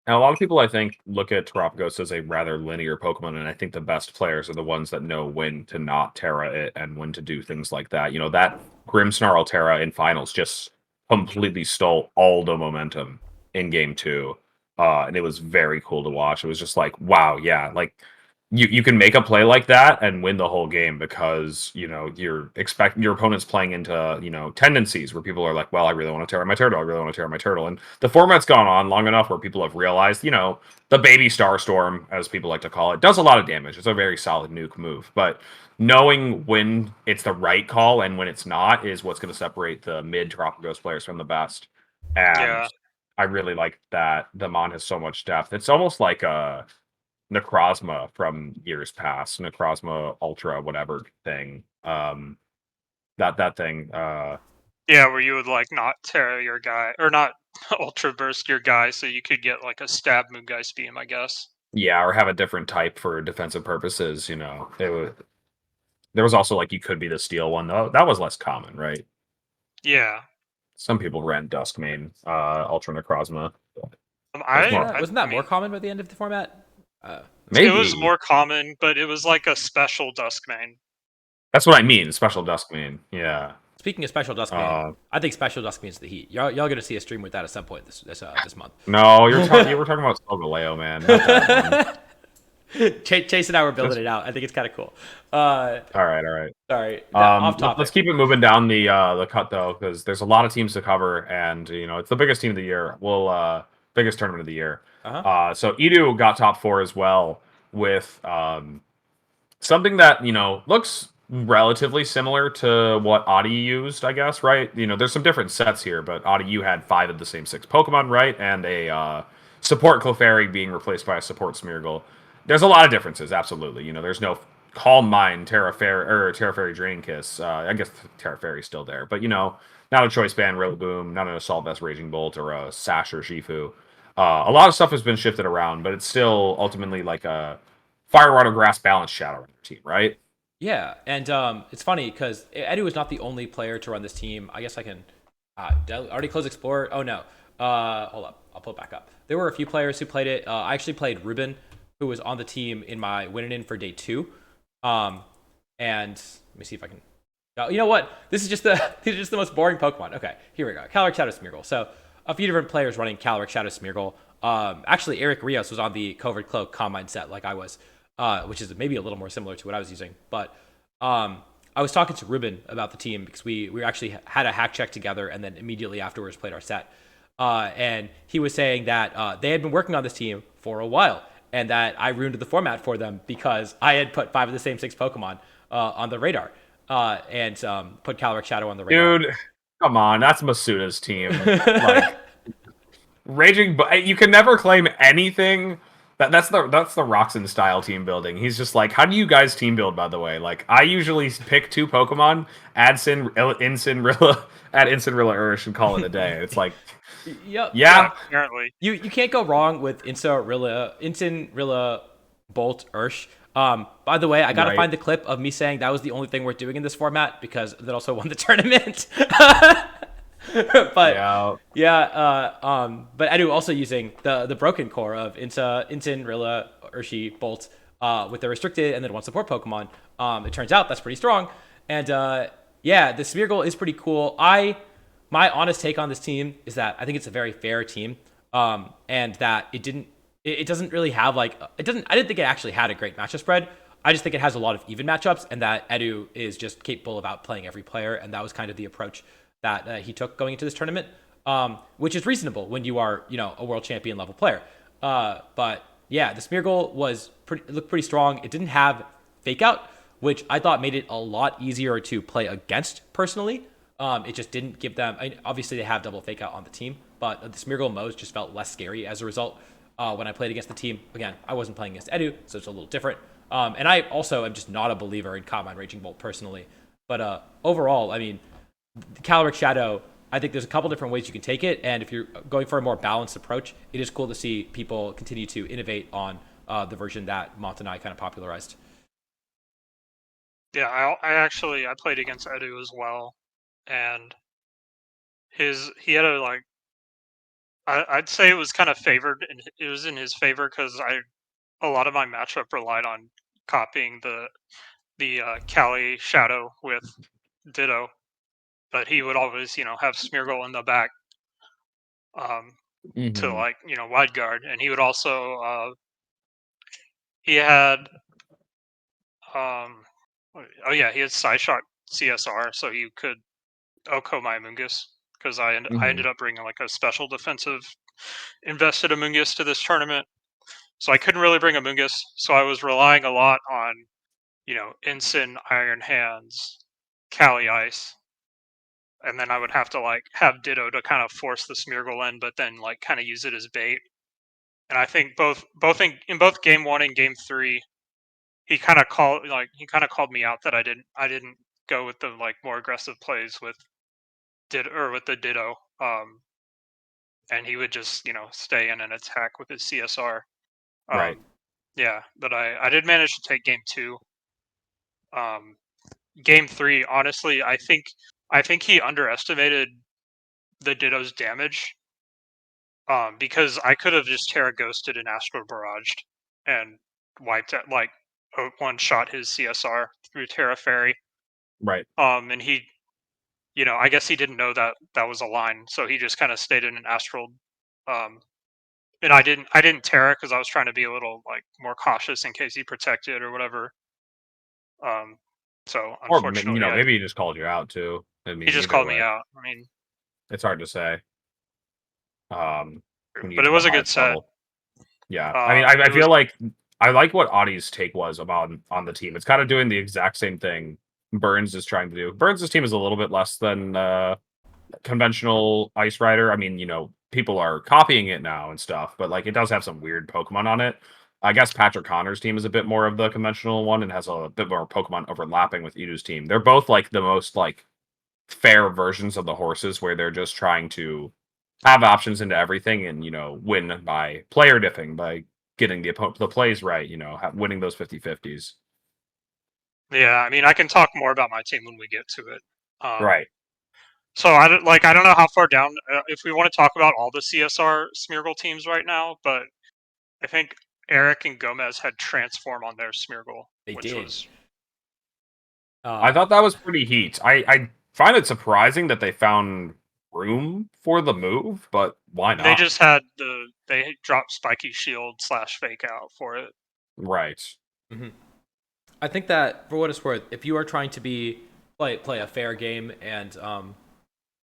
And a lot of people, I think, look at Terapagos as a rather linear Pokemon, and I think the best players are the ones that know when to not Terra it and when to do things like that. You know, that Grimmsnarl Terra in finals just completely stole all the momentum in game 2. And it was very cool to watch. It was just like, wow, yeah, like you can make a play like that and win the whole game because your opponent's playing into tendencies where people are like, well, I really want to Terra my turtle, I really want to Terra my turtle, and the format's gone on long enough where people have realized the baby Starstorm, as people like to call it, does a lot of damage. It's a very solid nuke move, but knowing when it's the right call and when it's not is what's going to separate the mid Terapagos players from the best. And Yeah. I really like that the Mon has so much depth. It's almost like a Necrozma from years past, Necrozma Ultra, whatever thing. That thing. Yeah, where you would like not Terra your guy or not Ultra Burst your guy, so you could get like a stab Moongeist Beam, I guess. Yeah, or have a different type for defensive purposes. There was also like you could be the steel one though. That was less common, right? Yeah. Some people ran Duskmane, Ultra Necrozma. Wasn't that more common by the end of the format? Maybe. It was more common, but it was like a special Duskmane. That's what I mean. Special Duskmane. Yeah. Speaking of special Duskmane, I think special Duskmane's the heat. Y'all gonna see a stream with that at some point this month. No, you were talking about Solgaleo, man. Not that one. Chase and I were building it out. I think it's kind of cool. All right. Sorry, off topic. Let's keep it moving down the cut though, because there's a lot of teams to cover, and it's the biggest team of the year. Well, biggest tournament of the year. So Edu got top 4 as well with something that looks relatively similar to what Adi used, I guess, right? There's some different sets here, but Adi, you had 5 of the same 6 Pokemon, right? And a support Clefairy being replaced by a support Smeargle. There's a lot of differences, absolutely. There's no Calm Mind, Terra Fairy Drain Kiss. I guess Terra Fairy's still there, but not a Choice Band Rillaboom, not an Assault Vest Raging Bolt, or a Sash or Shifu. A lot of stuff has been shifted around, but it's still ultimately like a Fire, Water, Grass balanced Shadow team, right? Yeah, and it's funny because Edu is not the only player to run this team. I guess I can did I already close Explorer. Oh no, hold up, I'll pull it back up. There were a few players who played it. I actually played Ruben, who was on the team in my win-in for day 2. And let me see if I can. You know what? These are just the most boring Pokemon. Okay, here we go. Caloric Shadow Smeargle. So a few different players running Caloric Shadow Smeargle. Actually, Eric Rios was on the Covert Cloak Combine set like I was. Which is maybe a little more similar to what I was using. But I was talking to Ruben about the team because we actually had a hack check together and then immediately afterwards played our set. And he was saying that they had been working on this team for a while and that I ruined the format for them because I had put 5 of the same 6 Pokemon on the radar and put Caloric Shadow on the radar. Dude, come on. That's Masuda's team. Like, Raging, but you can never claim anything. That's the Roxon style team building. He's just like, how do you guys team build, by the way? Like, I usually pick 2 Pokemon, add Incineroar Ursh, and call it a day. It's like, yep. Yeah. Apparently. You can't go wrong with Incineroar Bolt Ursh. By the way, I gotta find the clip of me saying that was the only thing worth doing in this format because that also won the tournament. But but Edu also using the broken core of Incineroar Urshi Bolt with the restricted and then 1 support Pokemon. It turns out that's pretty strong. And the Smeargle is pretty cool. My honest take on this team is that I think it's a very fair team. And that it doesn't really have I didn't think it actually had a great matchup spread. I just think it has a lot of even matchups and that Edu is just capable of outplaying every player. And that was kind of the approach that he took going into this tournament, which is reasonable when you are, a world champion level player. But yeah, the Smeargle looked pretty strong. It didn't have Fake Out, which I thought made it a lot easier to play against personally. It just didn't give them. Obviously, they have double Fake Out on the team, but the Smeargle modes just felt less scary as a result. When I played against the team, again, I wasn't playing against Edu, so it's a little different. And I also am just not a believer in Combine Raging Bolt personally. But overall, I mean, Caloric Shadow, I think there's a couple different ways you can take it, and if you're going for a more balanced approach, it is cool to see people continue to innovate on the version that Mont and I kind of popularized. Yeah, I played against Edu as well, and he had I'd say it was kind of favored, and it was in his favor because a lot of my matchup relied on copying the Cali Shadow with Ditto. But he would always, have Smeargle in the back to wide guard, and he would also he had he had Psyshock CSR, so he could Oko my Amoonguss because I ended up bringing like a special defensive invested Amoonguss to this tournament, so I couldn't really bring Amoonguss, so I was relying a lot on Ensign, Iron Hands, Cali Ice. And then I would have to have Ditto to kind of force the Smeargle in, but then kind of use it as bait. And I think both in both game 1 and game 3, he kind of called me out that I didn't go with the more aggressive plays with the Ditto. And he would just stay in and attack with his CSR. Right. Yeah, but I did manage to take game 2. Game 3, honestly, I think he underestimated the Ditto's damage. Because I could have just Terra Ghosted and Astral Barraged, and wiped out, like, one shot his CSR through Terra Fairy. Right. And he, I guess he didn't know that that was a line, so he just kind of stayed in an astral. And I didn't Terra because I was trying to be a little like more cautious in case he protected or whatever. So Or unfortunately, maybe he just called you out too. I he mean, just either called me way, out. I mean, it's hard to say. When you but get it to the was a good highest set. level. Yeah, I mean, I It was feel like I like what Audie's take was about on the team. It's kind of doing the exact same thing Burns is trying to do. Burns' team is a little bit less than conventional Ice Rider. I mean, people are copying it now and stuff, but like it does have some weird Pokemon on it. I guess Patrick Connor's team is a bit more of the conventional one and has a bit more Pokemon overlapping with Idu's team. They're both like the most like fair versions of the horses where they're just trying to have options into everything and win by player diffing, by getting the plays right, winning those 50-50s. Yeah, I mean, I can talk more about my team when we get to it. Right. So I don't know how far down if we want to talk about all the CSR Smeargle teams right now, but I think Eric and Gomez had Transform on their Smeargle, They which did. was I thought that was pretty heat. I find it surprising that they found room for the move, but why not? they just had they dropped Spiky Shield / Fake Out for it. Right. Mm-hmm. I think that for what it's worth, if you are trying to play a fair game and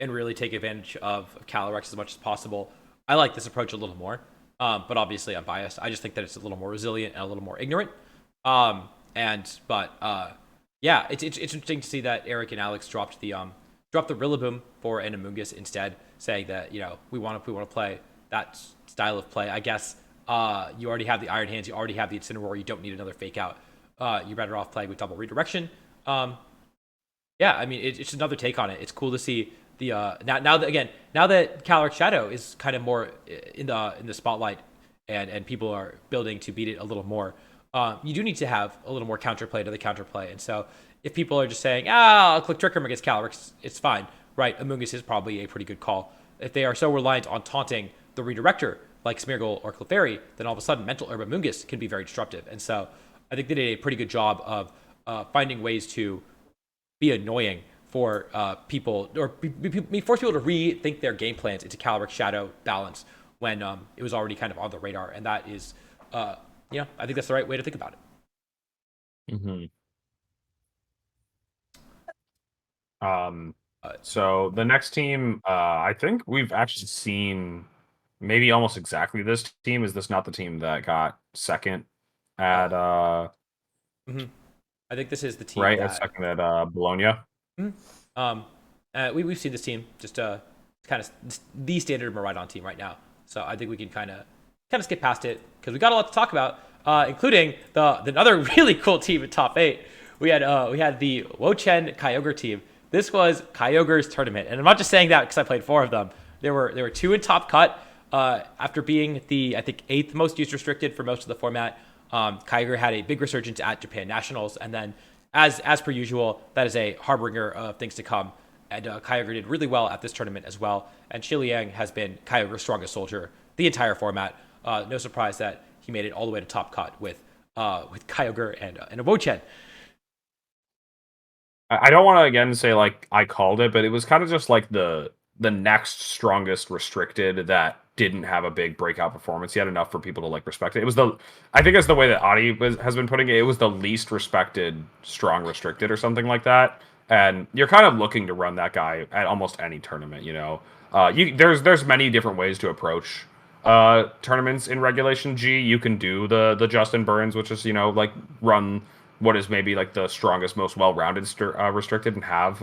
really take advantage of Calyrex as much as possible, I like this approach a little more. But obviously I'm biased. I just think that it's a little more resilient and a little more ignorant. Yeah, it's interesting to see that Eric and Alex dropped the Rillaboom for an Amoonguss instead, saying that we want to play that style of play. I guess you already have the Iron Hands, you already have the Incineroar, you don't need another Fake Out. You're better off playing with double redirection. Yeah, I mean it's another take on it. It's cool to see the now that Calyrex Shadow is kind of more in the spotlight and people are building to beat it a little more. You do need to have a little more counterplay to the counterplay. And so if people are just saying, I'll click Trick Room against Calyrex, it's fine. Right, Amoonguss is probably a pretty good call. If they are so reliant on taunting the redirector like Smeargle or Clefairy, then all of a sudden Mental Herb Amoonguss can be very disruptive. And so I think they did a pretty good job of finding ways to be annoying for people, or force people to rethink their game plans into Calyrex Shadow balance when it was already kind of on the radar. And that is, I think that's the right way to think about it. Mm-hmm. So the next team, I think we've actually seen maybe almost exactly this team. Is this not the team that got second at Mm-hmm. I think this is the team at second at Bologna. Mm-hmm. We've seen this team just kind of the standard Miraidon team right now. So I think we can kind of skip past it because we got a lot to talk about, including another really cool team in top 8. We had the Wochen Kyogre team. This was Kyogre's tournament, and I'm not just saying that because I played 4 of them. There were 2 in top cut. After being the, I think, 8th most use restricted for most of the format, Kyogre had a big resurgence at Japan Nationals, and then as per usual, that is a harbinger of things to come. And Kyogre did really well at this tournament as well. And Xiliang has been Kyogre's strongest soldier the entire format. No surprise that he made it all the way to top cut with Kyogre and a Wochen. I don't want to again say like I called it, but it was kind of just like the next strongest restricted that didn't have a big breakout performance yet enough for people to like respect it. It was I think it's the way that Audie has been putting it. It was the least respected strong restricted or something like that. And you're kind of looking to run that guy at almost any tournament. There's many different ways to approach tournaments in Regulation G. You can do the Justin Burns, which is like run what is maybe like the strongest, most well-rounded restricted and have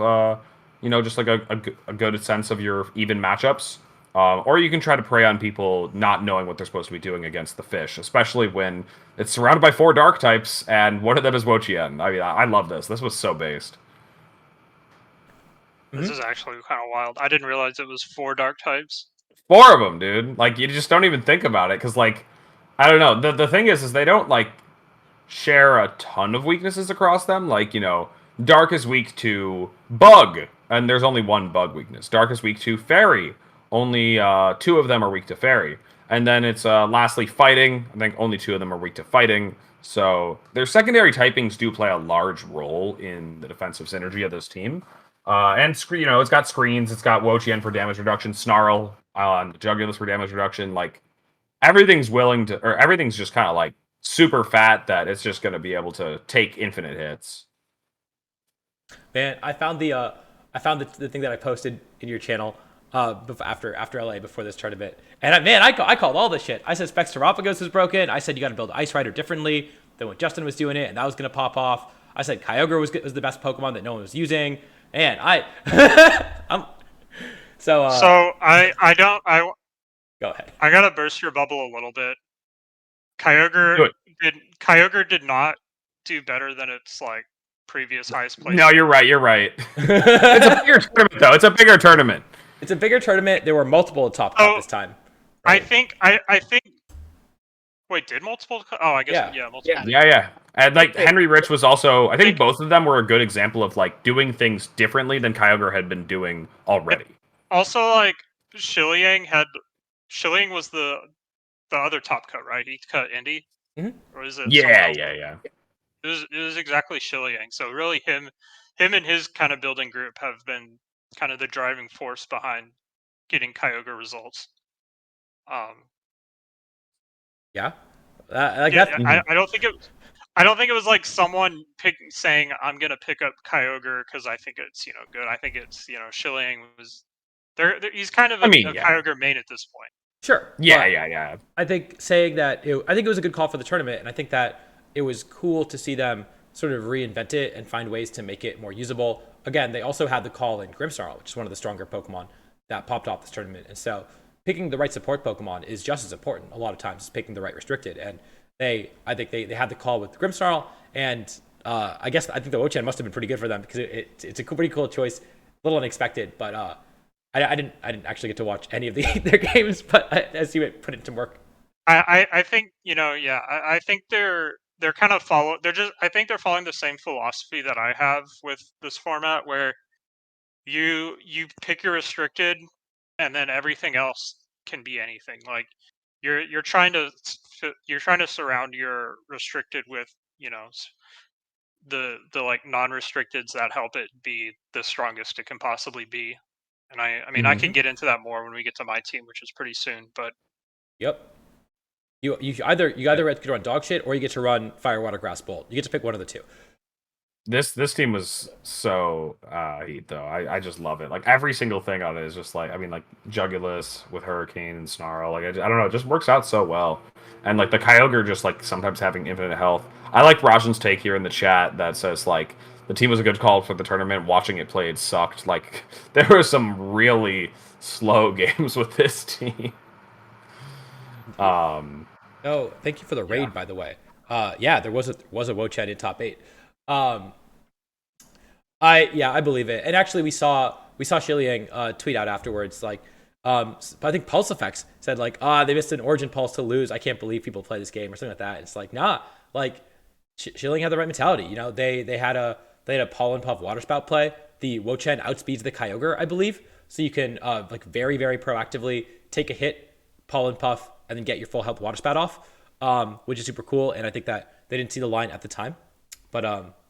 just like a good sense of your even matchups. Or you can try to prey on people not knowing what they're supposed to be doing against the fish, especially when it's surrounded by 4 dark types and one of them is Wochien. I mean, I love this. This was so based. This is actually kind of wild. I didn't realize it was 4 dark types. 4 of them, dude. Like, you just don't even think about it, because, like, I don't know. The thing is they don't, like, share a ton of weaknesses across them. Like, Dark is weak to Bug, and there's only 1 Bug weakness. Dark is weak to Fairy. Only 2 of them are weak to Fairy. And then it's, lastly, Fighting. I think only 2 of them are weak to Fighting. So their secondary typings do play a large role in the defensive synergy of this team. And it's got screens, it's got Wo-Chien for damage reduction, Snarl on Jugulus for damage reduction. Like everything's just kind of like super fat that it's just going to be able to take infinite hits. Man, I found the thing that I posted in your channel after LA before this tournament, and I called all this shit. I said Spexterophagus was broken. I said you got to build Ice Rider differently than when Justin was doing it, and that was gonna pop off. I said Kyogre was the best Pokemon that no one was using, and so I go ahead. I gotta burst your bubble a little bit. Kyogre did not do better than its like previous highest place. No, you're right. It's a bigger tournament though. It's a bigger tournament. It's a bigger tournament. There were multiple top cut this time. Right? I think. Wait, did multiple? Oh, I guess yeah. Multiple. Yeah. And like Henry Rich was also. I think both of them were a good example of like doing things differently than Kyogre had been doing already. Also, like Shiliang was the other top cut, right? He cut Indy, or is it? Yeah. It was exactly Shiliang. So really, him and his kind of building group have been kind of the driving force behind getting Kyogre results. Yeah. I don't think it was like someone saying I'm gonna pick up Kyogre because I think it's good. I think it's Shiliang was there. He's kind of a Kyogre main at this point. Sure. Yeah. I think saying that I think it was a good call for the tournament, and I think that it was cool to see them sort of reinvent it and find ways to make it more usable. Again, they also had the call in Grimmsnarl, which is one of the stronger Pokemon that popped off this tournament, and so picking the right support Pokemon is just as important a lot of times as picking the right restricted. And I think they had the call with Grimmsnarl, and I think the Wo-Chien must have been pretty good for them because it's a pretty cool choice, a little unexpected, but I didn't actually get to watch any of their games, but as you put it to work. I think I think they're kind of I think they're following the same philosophy that I have with this format, where you pick your restricted and then everything else can be anything. Like you're trying to surround your restricted with the like non-restricteds that help it be the strongest it can possibly be. And I mean I can get into that more when we get to my team, which is pretty soon. But yep, you either get to run dog shit or you get to run fire, water, grass, bolt. You get to pick one of the two. This team was so heat though. I just love it. Like every single thing on it is just like like Jugulus with Hurricane and Snarl. Like I don't know, it just works out so well. And like the Kyogre just like sometimes having infinite health. I like Rajan's take here in the chat that says like the team was a good call for the tournament. Watching it played sucked. Like there were some really slow games with this team. Oh, thank you for the raid, by the way. There was a Wo-Chien in top 8. I believe it. And actually we saw Shiliang tweet out afterwards like I think Pulse Effects said like they missed an Origin Pulse to lose. I can't believe people play this game or something like that. It's like nah, like Shiliang had the right mentality. They had a Pollen Puff Water Spout play. The Wo-Chien outspeeds the Kyogre, I believe. So you can like very, very proactively take a hit, Pollen Puff, and then get your full health Water Spout off, which is super cool. And I think that they didn't see the line at the time, but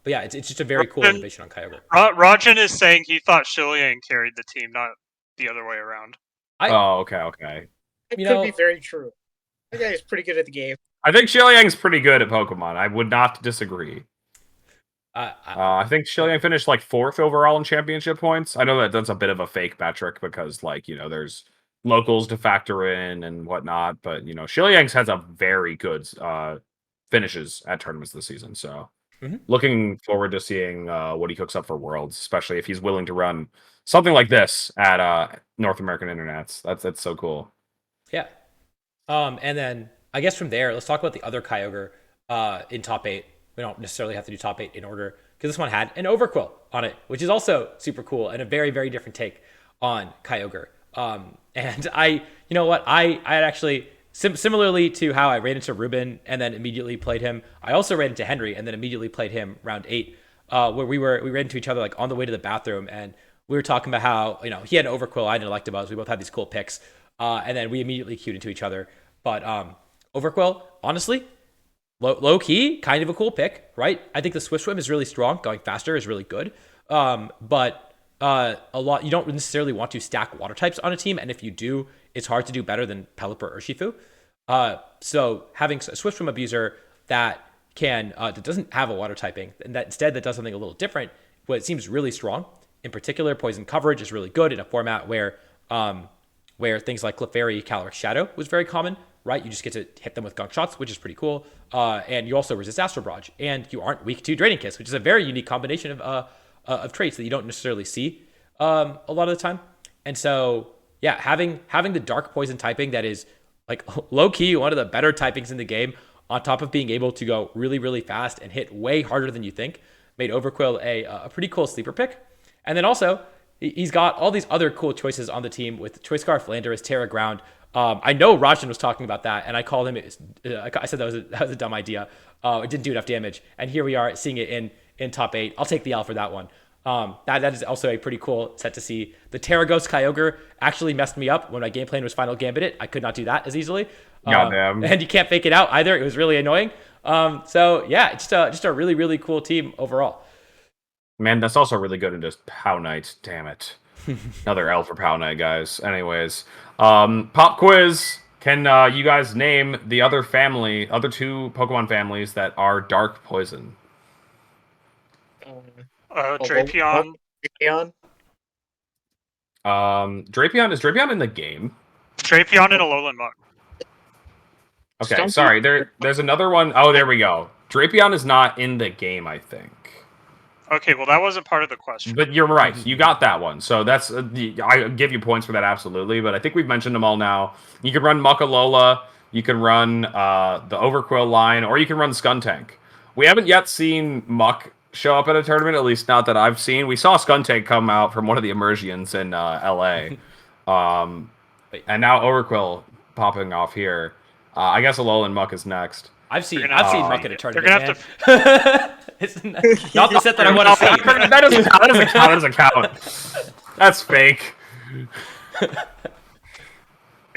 yeah, it's just a very cool innovation on Kyogre. Rajan is saying he thought Shiliang carried the team, not the other way around. Okay. It could be very true. That guy is pretty good at the game. I think Shiliang's pretty good at Pokemon. I would not disagree. I think Shiliang finished like 4th overall in championship points. I know that's a bit of a fake metric because there's locals to factor in and whatnot, but Shiliang's has a very good finishes at tournaments this season. So looking forward to seeing what he cooks up for Worlds, especially if he's willing to run something like this at North American Internets. That's so cool. Yeah. And then I guess from there, let's talk about the other Kyogre in top 8. We don't necessarily have to do top 8 in order because this one had an Overquill on it, which is also super cool and a very, very different take on Kyogre. And I had actually similarly to how I ran into Ruben and then immediately played him. I also ran into Henry and then immediately played him round 8, where we ran into each other like on the way to the bathroom, and we were talking about how he had an Overquill, I had an Electabuzz. We both had these cool picks, and then we immediately queued into each other. But Overquill, honestly, low key, kind of a cool pick, right? I think the Swift Swim is really strong. Going faster is really good. But a lot, you don't necessarily want to stack water types on a team, and if you do, it's hard to do better than Pelipper or Urshifu. So having a Swift Swim abuser that that doesn't have a water typing, and that instead that does something a little different, but it seems really strong. In particular, poison coverage is really good in a format where things like Clefairy, Calc, Shadow was very common, right? You just get to hit them with gunk shots, which is pretty cool. And you also resist Astral Barrage, and you aren't weak to Draining Kiss, which is a very unique combination of traits that you don't necessarily see a lot of the time. And so, yeah, having the dark poison typing that is like low key one of the better typings in the game, on top of being able to go really, really fast and hit way harder than you think, made Overquill a pretty cool sleeper pick. And then also, he's got all these other cool choices on the team with Choice Scarf, Landorus, Terra Ground. I know Rajan was talking about that, and I called him. I said that was a dumb idea. It didn't do enough damage, and here we are seeing it in top 8. I'll take the L for that one. That is also a pretty cool set to see. The Terra Ghost Kyogre actually messed me up when my game plan was Final Gambit it. I could not do that as easily. Goddamn. And you can't fake it out either. It was really annoying. So yeah, just a really, really cool team overall. Man, that's also really good in just Pow Knight. Damn it. Another L for Pow Knight, guys. Anyways, pop quiz. Can you guys name the other two Pokemon families that are dark poison? Drapion. Drapion, is Drapion in the game? Drapion and Alolan Muk. Okay, sorry. There's another one. Oh, there we go. Drapion is not in the game, I think. Okay, well that wasn't part of the question. But you're right. You got that one. So that's I give you points for that, absolutely. But I think we've mentioned them all now. You can run Muckalola. You can run the Overquill line, or you can run Skuntank. We haven't yet seen Muck show up at a tournament, at least not that I've seen. We saw Skuntank come out from one of the immersions in LA. And now Overquill popping off here. I guess Alolan Muck is next. I've seen Muck at a tournament. They're gonna have It's not the set that I want to see. That doesn't count. That's fake.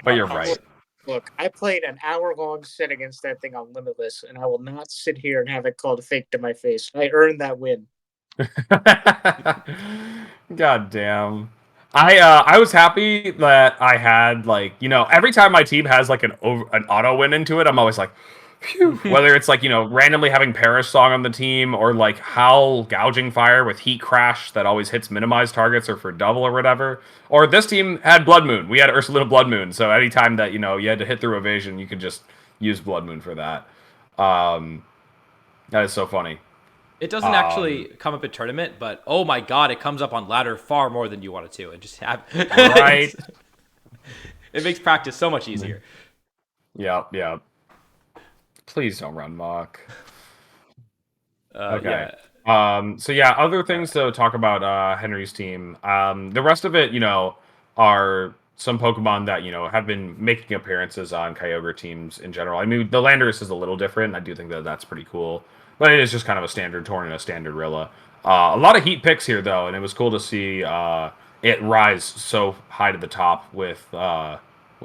But you're right. Look, I played an hour-long set against that thing on Limitless, and I will not sit here and have it called fake to my face. I earned that win. God damn. I was happy that I had, like, every time my team has like an auto win into it, I'm always like, phew. Whether it's like, randomly having Perish Song on the team, or like Howl Gouging Fire with Heat Crash that always hits minimized targets or for double or whatever. Or this team had Blood Moon. We had Ursaluna Blood Moon, so anytime that, you had to hit through evasion, you could just use Blood Moon for that. That is so funny. It doesn't actually come up in tournament, but oh my god, it comes up on ladder far more than you want it to, and just have right. It makes practice so much easier. Yeah. Please don't run Muck. Okay. Yeah. So yeah, other things to talk about Henry's team. The rest of it, are some Pokemon that, have been making appearances on Kyogre teams in general. I mean, the Landorus is a little different. I do think that that's pretty cool. But it is just kind of a standard Torn and a standard Rilla. A lot of heat picks here, though, and it was cool to see it rise so high to the top with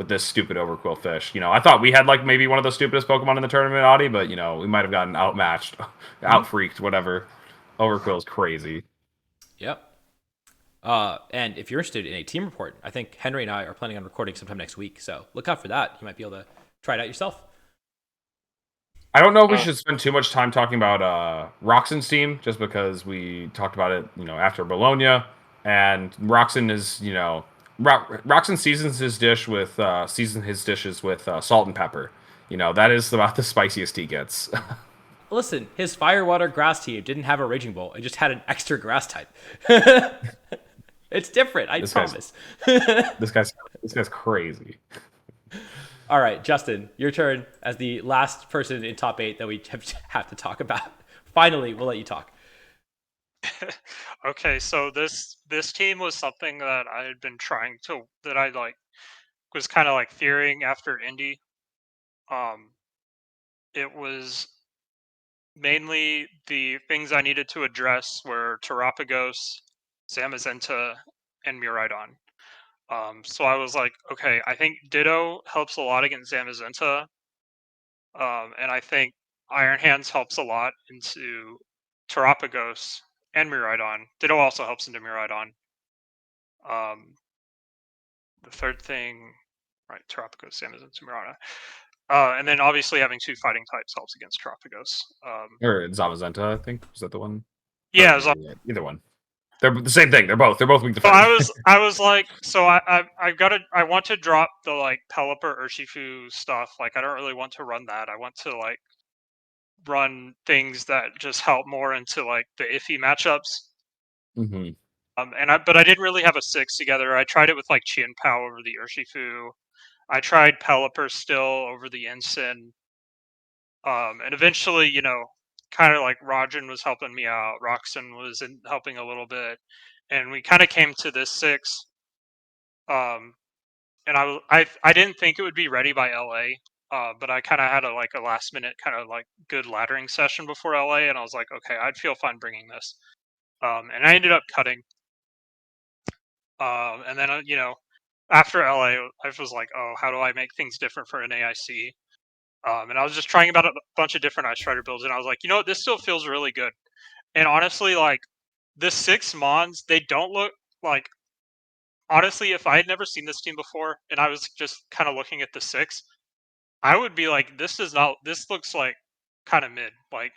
this stupid Overquill fish. I thought we had like maybe one of the stupidest Pokemon in the tournament, Audie, but we might have gotten outmatched, outfreaked, whatever. Overquill's crazy. Yep. And if you're interested in a team report, I think Henry and I are planning on recording sometime next week, so look out for that. You might be able to try it out yourself. I don't know if we should spend too much time talking about Roxan's team, just because we talked about it, after Bologna, and Roxan is, Roxan seasons his dishes with salt and pepper. That is about the spiciest he gets. Listen, his Fire, Water, Grass team didn't have a Raging Bolt; it just had an extra Grass type. It's different, I promise. This guy's crazy. All right, Justin, your turn as the last person in top 8 that we have to talk about. Finally, we'll let you talk. Okay, so this team was something that I had been that I was kind of fearing after Indy. It was mainly the things I needed to address were Terapagos, Zamazenta, and Miraidon. So I was like, okay, I think Ditto helps a lot against Zamazenta. And I think Iron Hands helps a lot into Terapagos and Miraidon. Ditto also helps into Miraidon. The third thing, right, Terapagos, same as into Mirana. And then obviously having 2 fighting types helps against Terapagos. Or Zamazenta, I think. Was that the one? Yeah, Either one. They're the same thing. They're both weak so defenders. I was like, so I want to drop the like Pelipper Urshifu stuff. Like I don't really want to run that. I want to like run things that just help more into like the iffy matchups. Mm-hmm. But I didn't really have a 6 together. I tried it with like Chien Pao over the Urshifu. I tried Pelipper still over the Ensign. And eventually, you know, kind of like Rajan was helping me out. Roxon was helping a little bit. And we kind of came to this 6. And I didn't think it would be ready by LA. But I kind of had a last minute kind of like good laddering session before LA. And I was like, okay, I'd feel fine bringing this. And I ended up cutting. And then, you know, after LA, I was like, oh, how do I make things different for NAIC? And I was just trying about a bunch of different Ice Rider builds, and I was like, you know what, this still feels really good. And honestly, like, the 6 Mons, they don't look like... Honestly, if I had never seen this team before, and I was just kind of looking at the 6, I would be like, this looks like kind of mid. Like,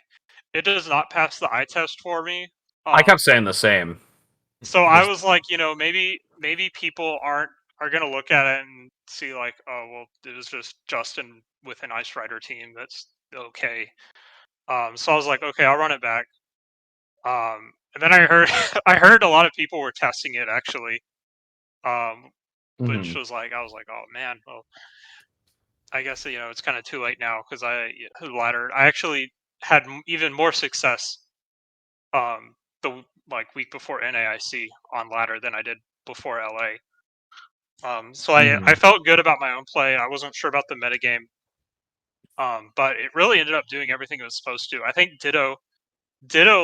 it does not pass the eye test for me. I kept saying the same. So I was like, you know, maybe people are gonna look at it and see like, oh well, it was just Justin with an Ice Rider team. That's okay. So I was like, okay, I'll run it back. And then I heard I heard a lot of people were testing it actually, which was like, I was like, oh man, well, I guess you know it's kind of too late now because I actually had even more success the like week before NAIC on ladder than I did before LA. So I felt good about my own play. I wasn't sure about the metagame. But it really ended up doing everything it was supposed to. I think Ditto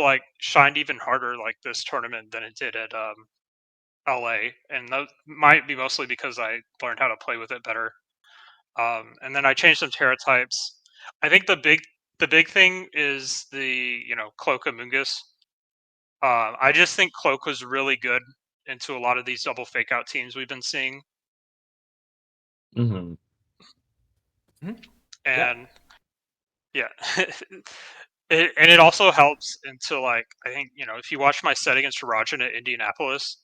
like shined even harder like this tournament than it did at LA, and that might be mostly because I learned how to play with it better. And then I changed some Terra types. I think the big thing is the Cloak Amoongus. I just think Cloak was really good into a lot of these double fake out teams we've been seeing. Mm-hmm. And yeah. And it also helps into like, I think, if you watch my set against Rajan at Indianapolis,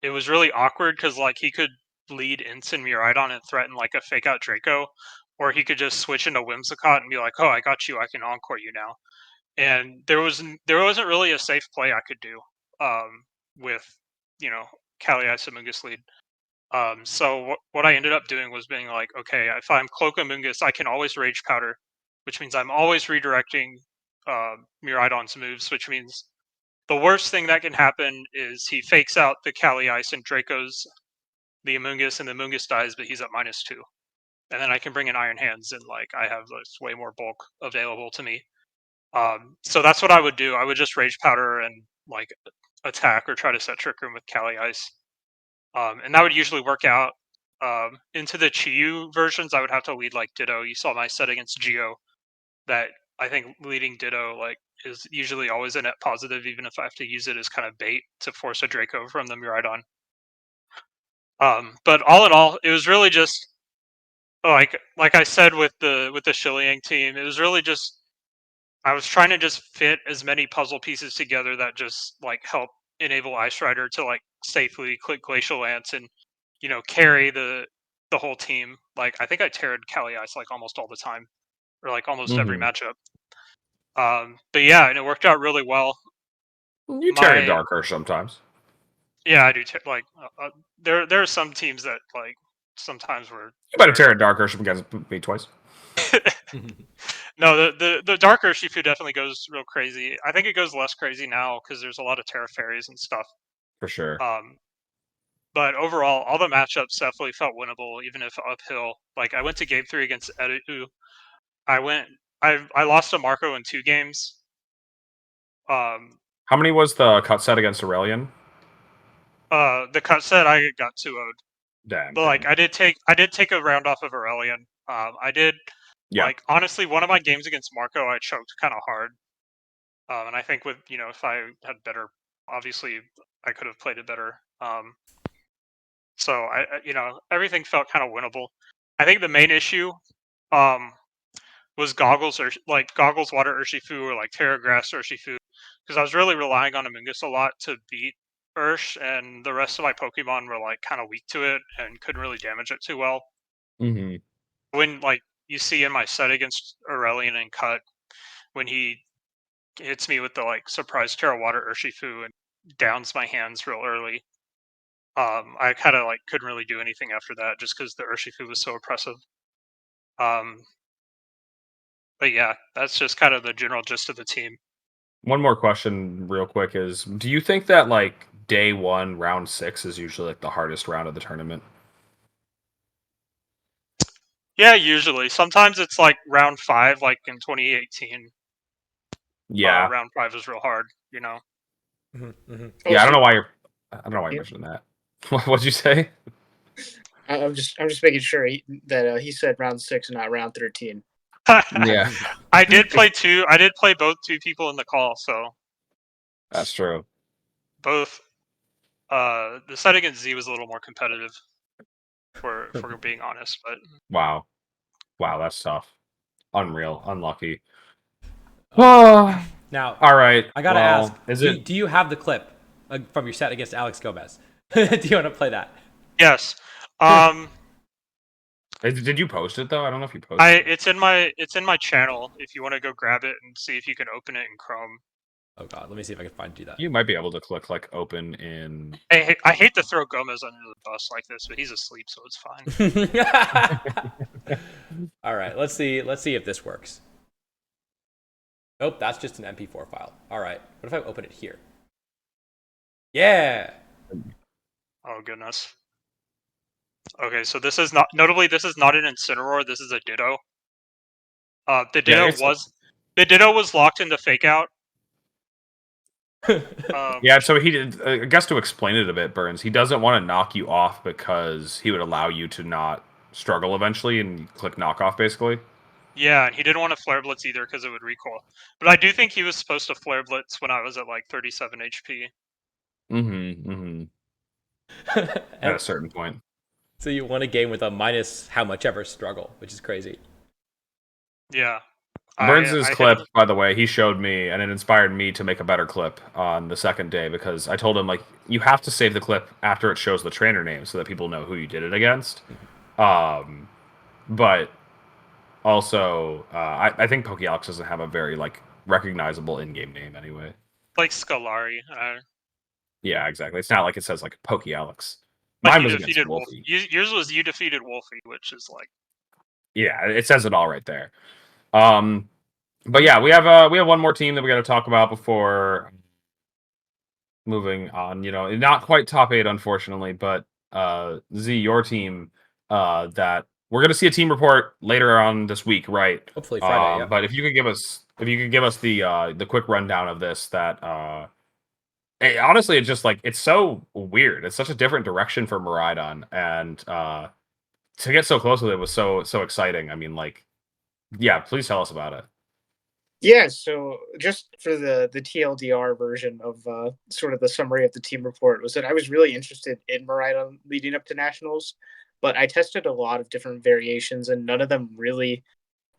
it was really awkward because like he could lead Ensign Miraidon and threaten like a fake out Draco, or he could just switch into Whimsicott and be like, oh, I got you, I can encore you now. And there wasn't really a safe play I could do with Kali Asamungus lead. So what I ended up doing was being like, okay, if I'm Cloak Amoongus, I can always Rage Powder, which means I'm always redirecting Miraidon's moves, which means the worst thing that can happen is he fakes out the Kali Ice and Draco's the Amoongus, and the Amoongus dies, but he's at -2. And then I can bring in Iron Hands, and like I have way more bulk available to me. So that's what I would do. I would just Rage Powder and like attack or try to set Trick Room with Kali Ice. And that would usually work out. Into the Chiyu versions, I would have to lead like Ditto. You saw my set against Geo. That I think leading Ditto like is usually always a net positive, even if I have to use it as kind of bait to force a Draco from the Miraidon. But all in all, it was really just like I said with the Shiliang team, it was really just I was trying to just fit as many puzzle pieces together that just like help enable Ice Rider to like safely click Glacial Lance and carry the whole team. Like I think I tarred Kali Ice like almost all the time, or like almost every matchup. But yeah, and it worked out really well. You tarry Darker sometimes. Yeah, I do. Like there are some teams that like sometimes were. You better tarry Darker against me twice. No, the Dark Urshifu definitely goes real crazy. I think it goes less crazy now because there's a lot of Terra Fairies and stuff. For sure. But overall, all the matchups definitely felt winnable, even if uphill. Like I went to game 3 against Edu. I lost to Marco in 2 games. How many was the cut set against Aurelian? The cut set I got 2-0'd. Damn. But like I did take a round off of Aurelian. I did Yeah. Like, honestly, one of my games against Marco, I choked kind of hard. And I think with, if I had better, obviously, I could have played it better. So everything felt kind of winnable. I think the main issue, was goggles or like goggles, water Urshifu, or like Terra Grass Urshifu, because I was really relying on Amoonguss a lot to beat Ursh, and the rest of my Pokemon were like kind of weak to it and couldn't really damage it too well. Mm-hmm. When like you see in my set against Aurelian and Cut, when he hits me with the like surprise Terra Water Urshifu and downs my hands real early, I kind of like couldn't really do anything after that just because the Urshifu was so oppressive. But yeah, that's just kind of the general gist of the team. One more question, real quick, is: do you think that like day one, round 6 is usually like the hardest round of the tournament? Yeah, usually. Sometimes it's like round 5, like in 2018. Yeah. Round 5 is real hard, Mm-hmm, mm-hmm. Yeah, I don't know why you're Yeah. mentioning that. What'd you say? I'm just making sure that he said round 6 and not round 13. Yeah, I did play two. I did play both two people in the call, so that's true. both. The set against Z was a little more competitive, for being honest. But Wow, that's tough. Unreal, unlucky. Oh, Now, all right. I gotta well, ask: is do, it? do you have the clip from your set against Alex Gomez? Do you want to play that? yes, Did you post it though? I don't know if you posted it. it's in my channel. If you want to go grab it and see if you can open it in Chrome. Oh god, let me see if I can find you that. You might be able to click like open in. I hate to throw Gomez under the bus like this, but he's asleep, so it's fine. All right, let's see if this works. Nope, that's just an MP4 file. All right, what if I open it here? Yeah. Oh goodness. Okay, so this is not an Incineroar. This is a Ditto. The Ditto was locked into Fake Out. Yeah, so he did. I guess to explain it a bit, Burns, he doesn't want to knock you off because he would allow you to not struggle eventually, and you click knock off basically. Yeah, and he didn't want to Flare Blitz either because it would recoil. But I do think he was supposed to Flare Blitz when I was at like 37 HP. At a certain point. So you won a game with a minus how much ever struggle, which is crazy. Yeah. Burns' clip, by the way, he showed me, and it inspired me to make a better clip on the second day because I told him, like, you have to save the clip after it shows the trainer name so that people know who you did it against. But also, I think Pokealex doesn't have a very, like, recognizable in-game name anyway. Like Scolari. Yeah, exactly. It's not like it says, like, Pokealex. But Mine you was defeated against Wolfie. Yours was you defeated Wolfie, which is like... Yeah, it says it all right there. But yeah, we have one more team that we got to talk about before moving on. Not quite top 8, unfortunately, but Z, your team, that we're gonna see a team report later on this week, right? Hopefully Friday. Yeah. But if you could give us the quick rundown of this, that honestly, it's just like it's so weird. It's such a different direction for Miraidon, and to get so close with it was so exciting. I mean, like, yeah, please tell us about it. Yeah, so just for the TLDR version of sort of the summary of the team report was that I was really interested in Miraidon leading up to nationals, but I tested a lot of different variations and none of them really.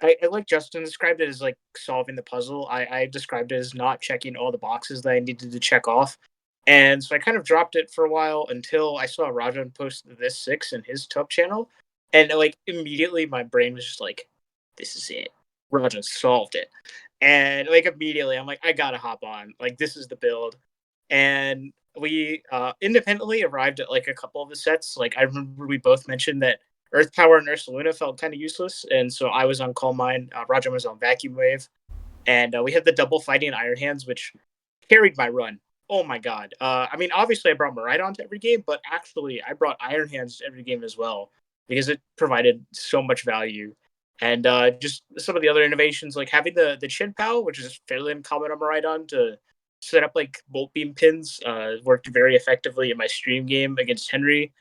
I like Justin described it as like solving the puzzle. I described it as not checking all the boxes that I needed to check off. And so I kind of dropped it for a while until I saw Rajan post this 6 in his Tub channel. And like immediately my brain was just like, this is it. Rajan solved it. And like immediately I'm like, I gotta hop on. Like this is the build. And we independently arrived at like a couple of the sets. Like I remember we both mentioned that Earth Power and Ursaluna felt kind of useless, and so I was on Calm Mind. Rajan was on Vacuum Wave, and we had the double fighting Iron Hands, which carried my run. Oh my god! I mean, obviously I brought Miraidon to every game, but actually I brought Iron Hands to every game as well because it provided so much value. And just some of the other innovations, like having the Chin Pow, which is fairly uncommon on Miraidon, to set up like Bolt Beam pins, worked very effectively in my stream game against Henry.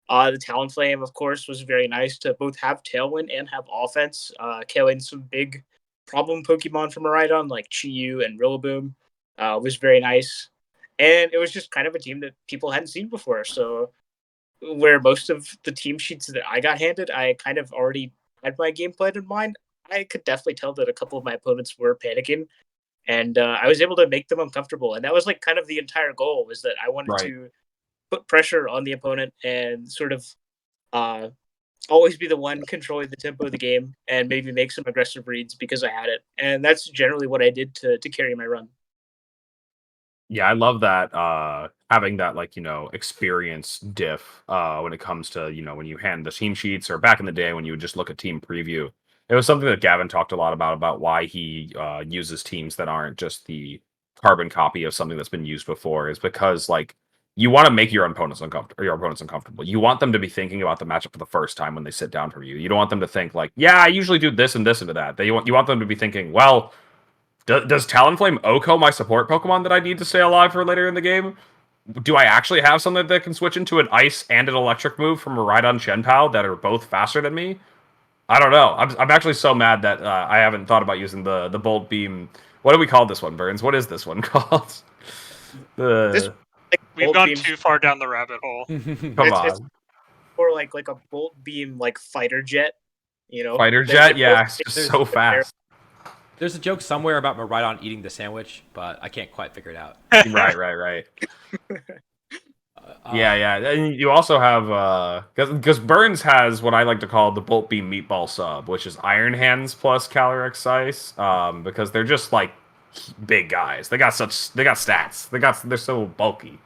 The Talonflame, of course, was very nice to both have Tailwind and have offense. Killing some big problem Pokemon from Miraidon like Chi-Yu and Rillaboom was very nice. And it was just kind of a team that people hadn't seen before. So where most of the team sheets that I got handed, I kind of already had my game plan in mind. I could definitely tell that a couple of my opponents were panicking, and I was able to make them uncomfortable. And that was like kind of the entire goal, was that I wanted Right. to put pressure on the opponent and sort of uh, always be the one controlling the tempo of the game and maybe make some aggressive reads because I had it. And that's generally what I did to carry my run. Yeah, I love that, having that, like, experience diff, when it comes to, when you hand the team sheets, or back in the day when you would just look at team preview. It was something that Gavin talked a lot about why he, uses teams that aren't just the carbon copy of something that's been used before, is because, like, you wanna make your opponents uncomfortable. You want them to be thinking about the matchup for the first time when they sit down for you. You don't want them to think like, "Yeah, I usually do this and this into that." You want them to be thinking, "Well, does Talonflame OHKO my support Pokemon that I need to stay alive for later in the game? Do I actually have something that can switch into an Ice and an Electric move from a Rhydon Shenpao that are both faster than me?" I don't know. I'm actually so mad that I haven't thought about using the Bolt Beam. What do we call this one, Burns? What is this one called? This like We've bolt gone beams, too far down the rabbit hole. Come it's on, more like a bolt beam like fighter jet. Fighter They're Jet. both Yeah, it's just There's- so fast. There's a joke somewhere about Miraidon eating the sandwich, but I can't quite figure it out. Right. Yeah. And you also have because Burns has what I like to call the Bolt Beam Meatball sub, which is Iron Hands plus Calyrex Ice. Because they're just like big guys. They got stats. They're so bulky.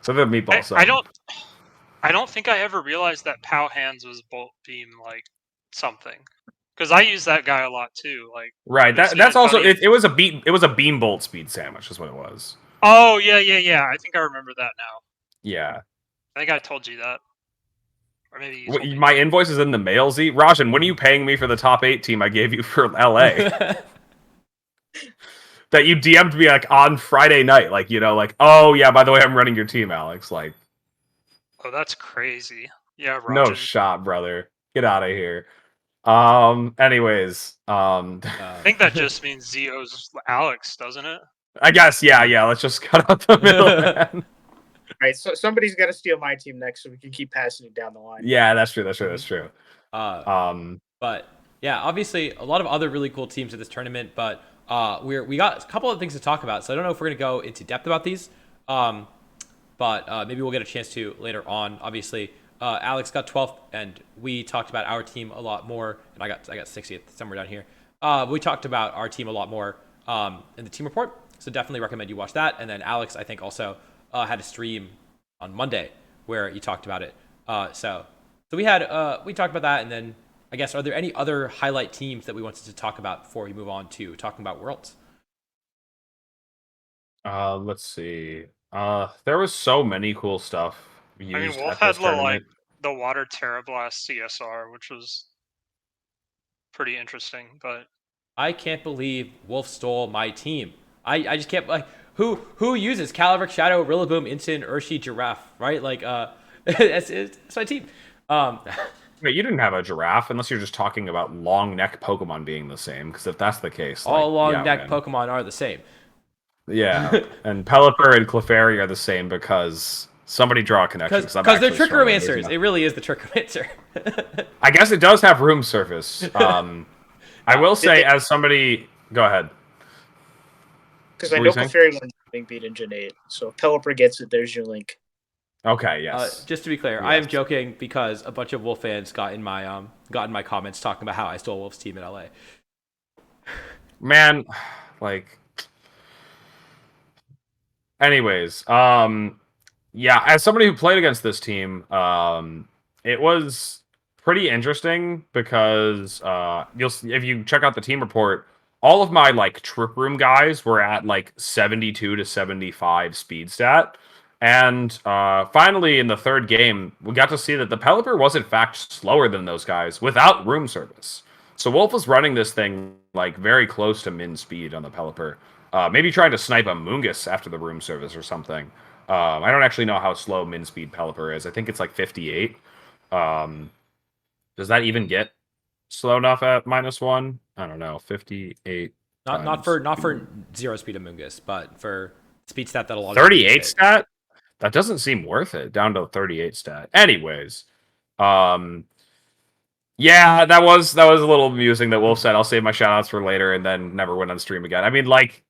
So they're Meatball sub. I don't think I ever realized that Pow Hands was Bolt Beam like something, because I use that guy a lot too. Like, Right. I've seen That's it also funny. it was a beam bolt speed sandwich, is what it was. Oh yeah. I think I remember that now. Yeah. I think I told you that, or maybe you told me. My invoice is in the mail, Z. Rajan, when are you paying me for the top 8 team I gave you for LA? That you DM'd me like on Friday night, like, like, oh yeah, by the way, I'm running your team, Alex. Like, Oh, that's crazy. Yeah, no Rajan. shot, brother. Get out of here. Anyways, I think that just means Zio's Alex, doesn't it? I guess, yeah. Let's just cut out the middleman. Right, so somebody's got to steal my team next, so we can keep passing it down the line. Yeah, that's true. But yeah, obviously a lot of other really cool teams at this tournament, but we got a couple of things to talk about. So I don't know if we're gonna go into depth about these, but maybe we'll get a chance to later on. Obviously, Alex got 12th, and we talked about our team a lot more, and I got 60th somewhere down here. We talked about our team a lot more in the team report, so definitely recommend you watch that. And then Alex, I think, also had a stream on Monday where you talked about it. So we talked about that, and then I guess, are there any other highlight teams that we wanted to talk about before we move on to talking about Worlds? Let's see. There was so many cool stuff used I mean, Wolf at had this tournament. the Water Terrablast CSR, which was pretty interesting, but I can't believe Wolf stole my team. I just can't, like, who uses Calyrex, Shadow, Rillaboom, Instant, Urshi, Giraffe, right? Like, it's my team. Wait, you didn't have a giraffe unless you're just talking about long neck Pokemon being the same. Because if that's the case, All like, long neck man. Pokemon are the same. Yeah, and Pelipper and Clefairy are the same because somebody draw a connection. Because they're Trick Room answers. It really is the Trick Room answer. I guess it does have room surface. I will say, as somebody, go ahead. Because I know Clefairy won Link beat in Gen 8, so if Pelipper gets it, there's your link. Okay, yes. Just to be clear, yes. I am joking because a bunch of Wolf fans got in my comments talking about how I stole Wolf's team in LA. Man, like, anyways, yeah, as somebody who played against this team, it was pretty interesting because if you check out the team report, all of my like Trick Room guys were at like 72 to 75 speed stat. And finally, in the third game, we got to see that the Pelipper was in fact slower than those guys without room service. So Wolf was running this thing like very close to min speed on the Pelipper. Maybe trying to snipe a Moongus after the room service or something. I don't actually know how slow min speed Pelipper is. I think it's like 58. Does that even get slow enough at -1? I don't know. 58. Not for 0 speed Amoongus, but for speed stat that'll allow 38 stat? That doesn't seem worth it. Down to 38 stat. Anyways, yeah, that was a little amusing that Wolf said, I'll save my shoutouts for later and then never win on stream again. I mean, like,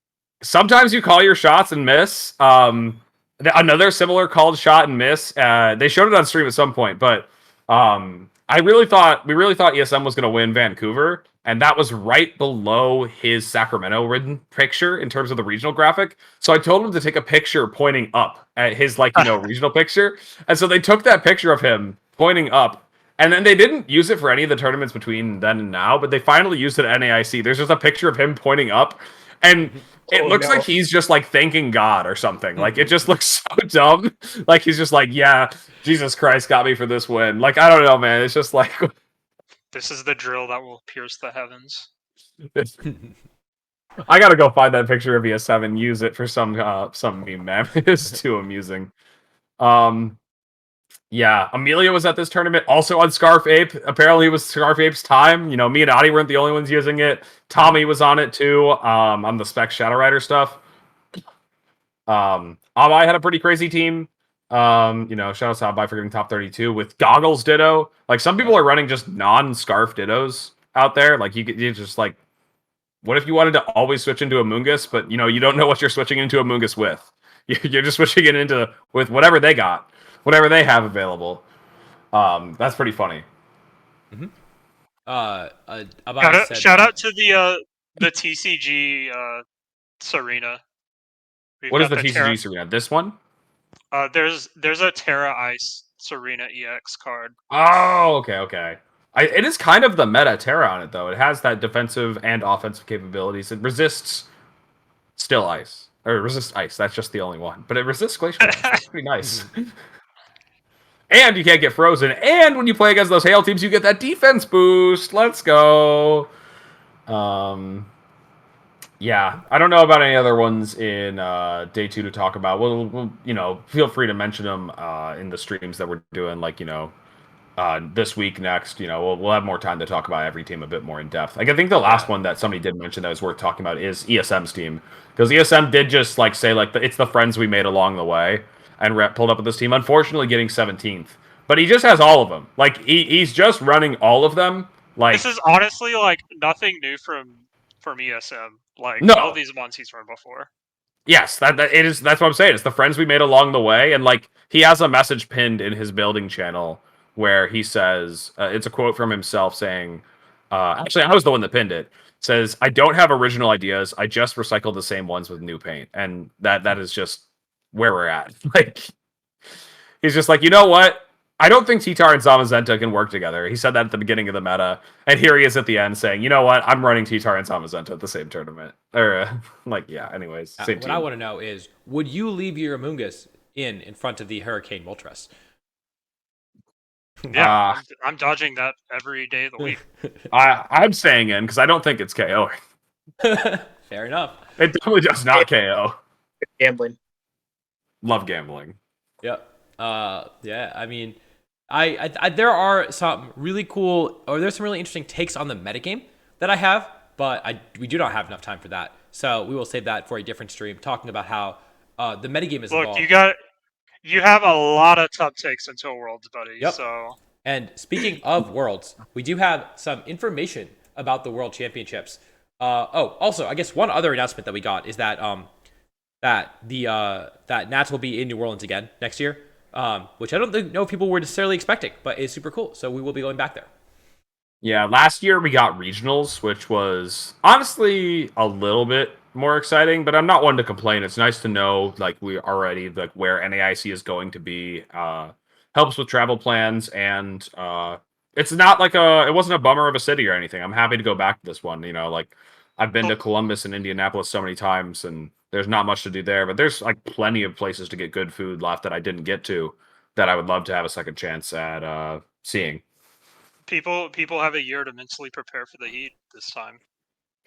sometimes you call your shots and miss. Another similar called shot and miss. They showed it on stream at some point, but we really thought ESM was going to win Vancouver, and that was right below his Sacramento written picture in terms of the regional graphic. So I told him to take a picture pointing up at his regional picture, and so they took that picture of him pointing up. And then they didn't use it for any of the tournaments between then and now, but they finally used it at NAIC. There's just a picture of him pointing up, and it looks like he's just like thanking God or something. Like it just looks so dumb. Like he's just like, yeah, Jesus Christ got me for this win. Like I don't know, man. It's just like this is the drill that will pierce the heavens. I gotta go find that picture of ES7 and use it for some meme, man. It's too amusing. Yeah, Amelia was at this tournament, also on Scarf Ape. Apparently, it was Scarf Ape's time. You know, me and Adi weren't the only ones using it. Tommy was on it too, on the Spec Shadow Rider stuff. Abai had a pretty crazy team. You know, shout out to Abai for getting top 32 with Goggles Ditto. Like, some people are running just non-Scarf Dittos out there. Like, you just like, what if you wanted to always switch into Amoongus, but, you know, you don't know what you're switching into Amoongus with? You're just switching it with whatever they got. Whatever they have available. That's pretty funny. Mm-hmm. Shout out to the TCG Serena. What is the TCG Serena? This one? There's a Terra Ice Serena EX card. Oh, okay. It is kind of the meta Terra on it, though. It has that defensive and offensive capabilities. It resists still ice. Or resists ice. That's just the only one. But it resists glacial ice. That's pretty nice. And you can't get frozen. And when you play against those Hail teams, you get that defense boost. Let's go. Yeah, I don't know about any other ones in day 2 to talk about. We'll you know, feel free to mention them in the streams that we're doing, like, you know, this week, next. You know, we'll have more time to talk about every team a bit more in depth. Like, I think the last one that somebody did mention that was worth talking about is ESM's team, because ESM did just like say like it's the friends we made along the way. And Rep pulled up with this team, unfortunately getting 17th. But he just has all of them. Like, he's just running all of them. Like, this is honestly, like, nothing new from ESM. Like, no. all these ones he's run before. Yes, that's what I'm saying. It's the friends we made along the way. And, like, he has a message pinned in his building channel where he says, it's a quote from himself saying, actually, I was the one that pinned it. Says, I don't have original ideas. I just recycle the same ones with new paint. And that is just where we're at. Like, he's just like, you know what? I don't think T-Tar and Zamazenta can work together. He said that at the beginning of the meta, and here he is at the end saying, you know what? I'm running T-Tar and Zamazenta at the same tournament. Or, like, yeah, anyways, same what team. I want to know is, would you leave your Amoongus in front of the Hurricane Moltres? Yeah, I'm dodging that every day of the week. I'm staying in, because I don't think it's KO. Fair enough. It definitely does not KO. Gambling. Love gambling. Yep. Yeah, I mean, I there are some really cool, or there's some really interesting takes on the metagame that I have, but we do not have enough time for that. So we will save that for a different stream, talking about how the metagame is evolved. Look, you have a lot of tough takes until Worlds, buddy. Yep. So. And speaking of Worlds, we do have some information about the World Championships. Also, I guess one other announcement that we got is that that Nats will be in New Orleans again next year. Which I don't know if people were necessarily expecting, but it's super cool. So we will be going back there. Yeah, last year we got regionals, which was honestly a little bit more exciting, but I'm not one to complain. It's nice to know, like, we already, like, where NAIC is going to be, helps with travel plans, and it's not like it wasn't a bummer of a city or anything. I'm happy to go back to this one. You know, like, I've been to Columbus and Indianapolis so many times, and there's not much to do there, but there's, like, plenty of places to get good food left that I didn't get to that I would love to have a second chance at seeing. People have a year to mentally prepare for the heat this time.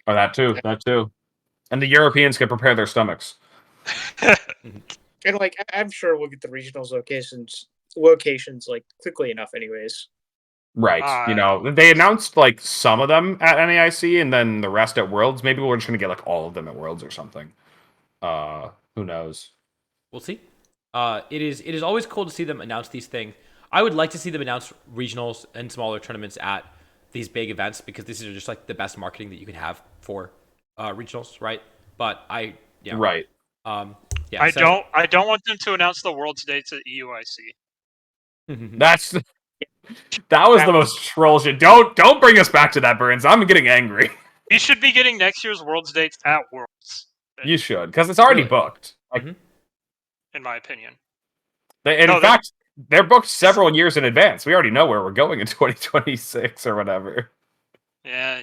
Oh, that too. And the Europeans can prepare their stomachs. And, like, I'm sure we'll get the regionals okay, since locations like quickly enough, anyways. Right. You know, they announced like some of them at NAIC and then the rest at Worlds. Maybe we're just gonna get like all of them at Worlds or something. Who knows? We'll see. It is always cool to see them announce these things. I would like to see them announce regionals and smaller tournaments at these big events because these are just like the best marketing that you can have for regionals, right? But Right. Yeah, I don't want them to announce the world's dates at EUIC. That was the most troll shit. Don't bring us back to that, Burns. I'm getting angry. We should be getting next year's world's dates at Worlds. You should, because it's already Really? booked. Like, in my opinion. in fact, they're booked several years in advance. We already know where we're going in 2026 or whatever. Yeah.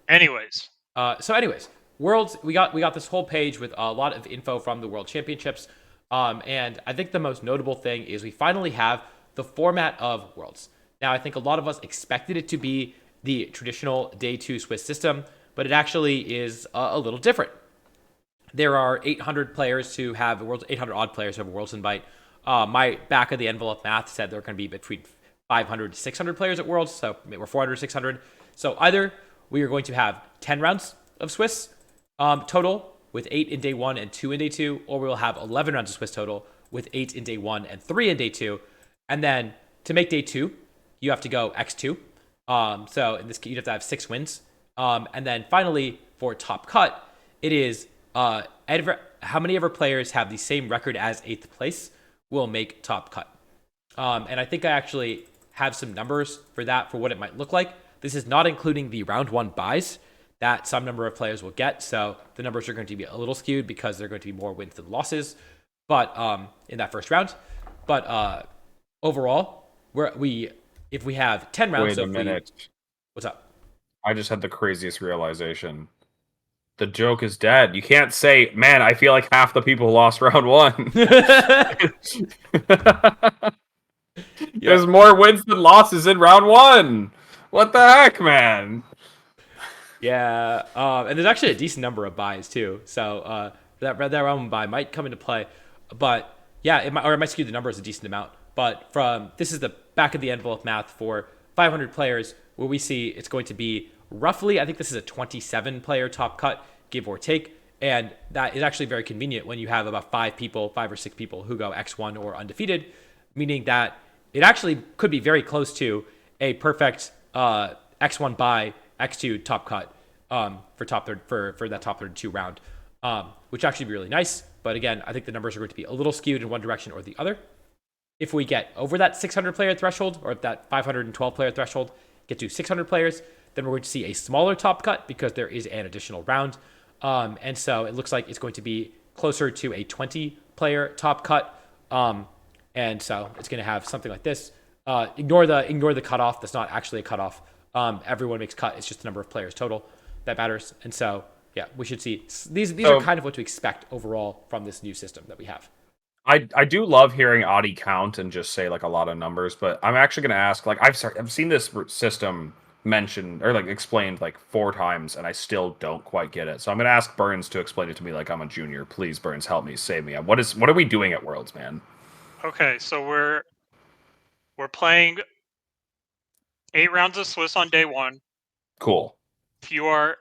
Anyways. Anyways, Worlds, we got this whole page with a lot of info from the World Championships. And I think the most notable thing is we finally have the format of Worlds. Now, I think a lot of us expected it to be the traditional Day 2 Swiss system, but it actually is a little different. There are 800 players who have Worlds, 800 odd players who have a Worlds invite. My back of the envelope math said there are going to be between 500 to 600 players at Worlds, so maybe we're 400 or 600. So either we are going to have 10 rounds of Swiss total with 8 in day 1 and 2 in day 2, or we will have 11 rounds of Swiss total with 8 in day 1 and 3 in day 2. And then to make day 2, you have to go X2. So in this case, you'd have to have 6 wins. And then finally, for top cut, it is how many of our players have the same record as 8th place will make top cut. And I think I actually have some numbers for that, for what it might look like. This is not including the round 1 buys that some number of players will get. So the numbers are going to be a little skewed because they're going to be more wins than losses, but in that first round. But overall, if we have 10 rounds. Wait a minute. What's up? I just had the craziest realization. The joke is dead. You can't say, man, I feel like half the people lost round 1. There's more wins than losses in round 1. What the heck, man? Yeah, and there's actually a decent number of buys too. So that round buy might come into play, but yeah, it might skew the numbers a decent amount. But this is the back of the envelope math for 500 players, where we see it's going to be roughly, I think this is a 27 player top cut, give or take, and that is actually very convenient when you have about 5 or 6 people who go X1 or undefeated, meaning that it actually could be very close to a perfect X1 buy, X2 top cut for that top 32 round, which actually be really nice. But again, I think the numbers are going to be a little skewed in one direction or the other. If we get over that 600 player threshold, or that 512 player threshold, get to 600 players, then we're going to see a smaller top cut because there is an additional round. And so it looks like it's going to be closer to a 20 player top cut. And so it's going to have something like this. Ignore the cutoff. That's not actually a cutoff. Everyone makes cut. It's just the number of players total that matters. And so, yeah, we should see these are kind of what to expect overall from this new system that we have. I do love hearing Audi count and just say like a lot of numbers, but I'm actually going to ask, like, I've seen this system mentioned or like explained like 4 times, and I still don't quite get it. So I'm going to ask Burns to explain it to me like I'm a junior. Please, Burns, help me, save me. What are we doing at Worlds, man? Okay, so we're playing 8 rounds of Swiss on day 1. Cool. If you are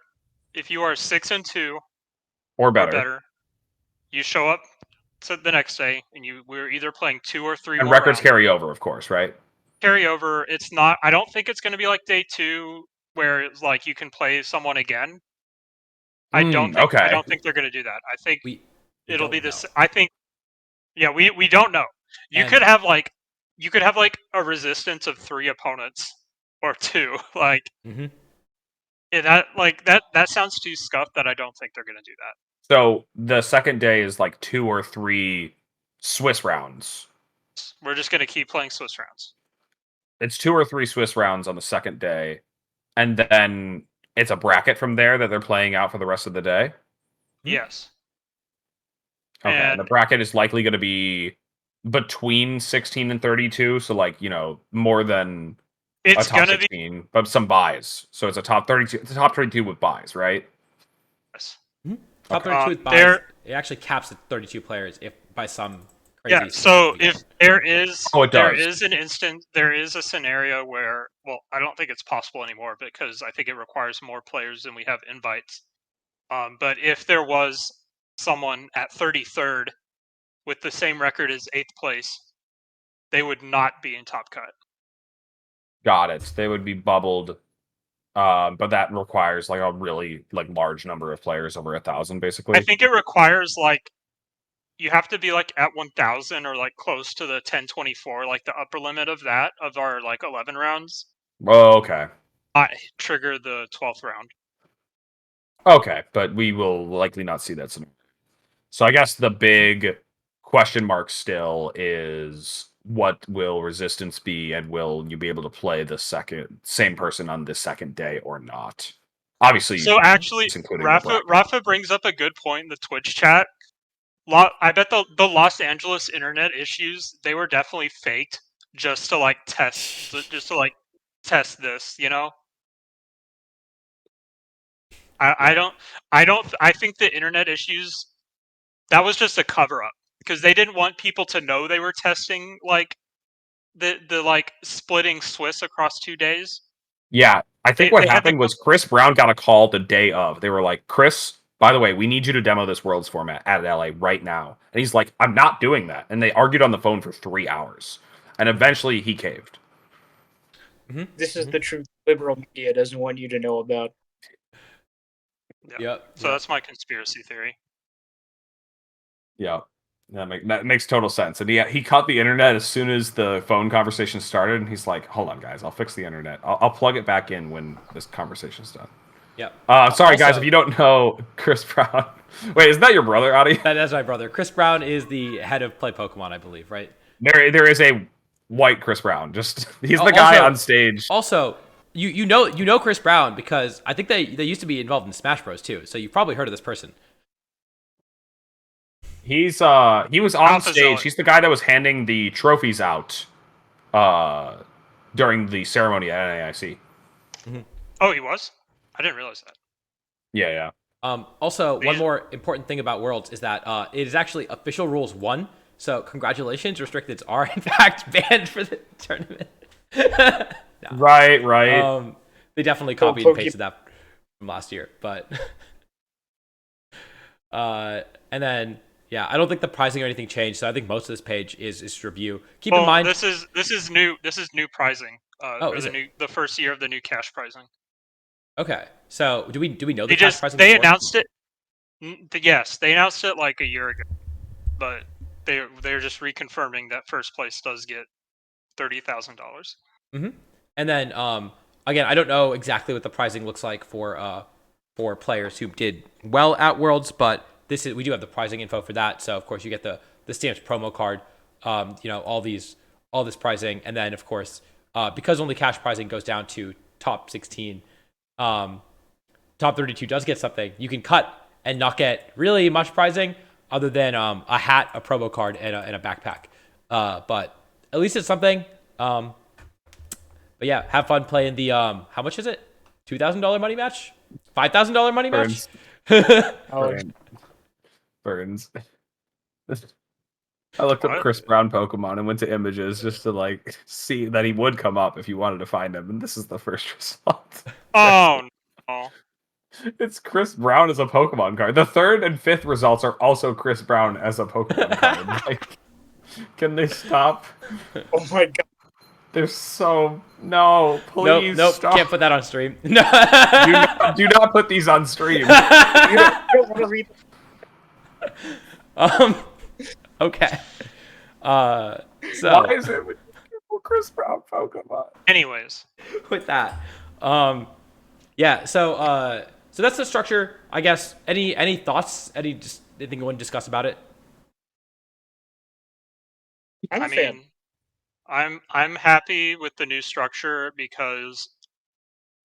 6-2 or better, you show up to the next day, and we're either playing 2 or 3 and more records rounds. carry over, of course, right? Carry over. It's not. I don't think it's going to be like day 2 where it's like you can play someone again. I don't think they're going to do that. I think it'll be this. I think. Yeah, we don't know. You could have like a resistance of 3 opponents or 2. Like, that sounds too scuffed that I don't think they're going to do that. So the second day is like 2 or 3 Swiss rounds. We're just going to keep playing Swiss rounds. It's 2 or 3 Swiss rounds on the second day, and then it's a bracket from there that they're playing out for the rest of the day? Yes. Okay, and the bracket is likely going to be between 16 and 32, so like, more than a top 16, but some buys. So it's a top 32. It's a top 32 with buys, right? Yes. Top 32 with buys. It actually caps at 32 players if by some crazy. Yeah. So if there is there is a scenario where, well, I don't think it's possible anymore because I think it requires more players than we have invites. But if there was someone at 33rd with the same record as 8th place, they would not be in top cut. Got it. They would be bubbled. But that requires like a really like large number of players, over 1,000, basically. I think it requires like you have to be like at 1,000 or like close to the 1024, like the upper limit of that of our like 11 rounds. Oh, okay. Trigger the 12th round. Okay, but we will likely not see that scenario. So I guess the big question mark still is, what will resistance be, and will you be able to play the same person on the second day or not? Obviously, so actually, including Rafa brings up a good point in the Twitch chat. I bet the Los Angeles internet issues, they were definitely faked just to like test this, you know? I think the internet issues, that was just a cover up because they didn't want people to know they were testing like the like splitting Swiss across 2 days. Yeah, I think what happened was Chris Brown got a call the day of. They were like, Chris, by the way, we need you to demo this Worlds format at LA right now. And he's like, I'm not doing that. And they argued on the phone for 3 hours. And eventually he caved. This is the truth liberal media doesn't want you to know about. Yep. So that's my conspiracy theory. Yeah. That makes total sense. And he cut the internet as soon as the phone conversation started, and he's like, "Hold on, guys, I'll fix the internet. I'll plug it back in when this conversation's done." Yep. Sorry, guys, if you don't know Chris Brown. Wait, is that your brother, Adi? That's my brother. Chris Brown is the head of Play Pokemon, I believe, right? There is a white Chris Brown. Just he's the guy on stage. Also, you know Chris Brown because I think they used to be involved in Smash Bros too. So you've probably heard of this person. He was on stage. He's the guy that was handing the trophies out during the ceremony at NAIC. Mm-hmm. Oh, he was? I didn't realize that. Yeah. Also, one more important thing about Worlds is that it is actually official rules 1. So congratulations, restricteds are in fact banned for the tournament. No. Right. They definitely copied and pasted that from last year, but and then yeah, I don't think the pricing or anything changed. So I think most of this page is review. Keep in mind this is new pricing. Is it? The first year of the new cash pricing. Okay, so do we know the cash pricing? They announced it. Yes, they announced it like a year ago, but they're just reconfirming that first place does get $30,000. Mm-hmm. And then again, I don't know exactly what the pricing looks like for players who did well at Worlds, but we do have the pricing info for that. So of course you get the Stamps promo card, all this pricing, and then of course because only cash pricing goes down to top 16, top 32 does get something. You can cut and not get really much pricing other than a hat, a promo card, and a backpack. But at least it's something. But yeah, have fun playing the how much is it? $2,000 money match? $5,000 money match? Burns. I looked up Chris Brown Pokemon and went to images just to like see that he would come up if you wanted to find him, and this is the first result. Oh no. It's Chris Brown as a Pokemon card. The 3rd and 5th results are also Chris Brown as a Pokemon card. Like, can they stop? Oh my god. They're so... No, please Nope, stop. can't put that on stream. No. do not put these on stream. You don't want to read. Okay. So why is it with Chris Brown Pokemon? Anyways, with that, yeah. So that's the structure, I guess. Any thoughts? Anything you want to discuss about it? I'm happy with the new structure because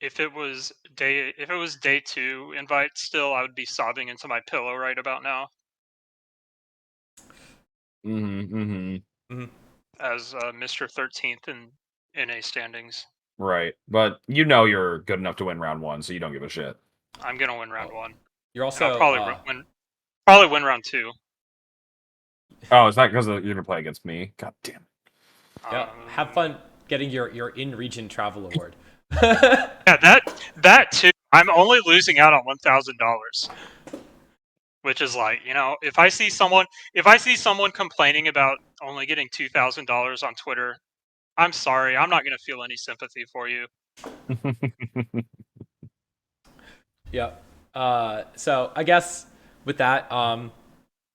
if it was day 2 invite still, I would be sobbing into my pillow right about now. As Mr. 13th in NA standings. Right, but you're good enough to win round 1, so you don't give a shit. I'm gonna win round 1. You're also I'll probably win round 2. Oh, is that because you're gonna play against me? God damn it. Yeah. Have fun getting your in-region travel award. Yeah, that too. I'm only losing out on $1,000, which is like, if I see someone complaining about only getting $2,000 on Twitter, I'm sorry, I'm not gonna feel any sympathy for you. Yeah. So I guess with that,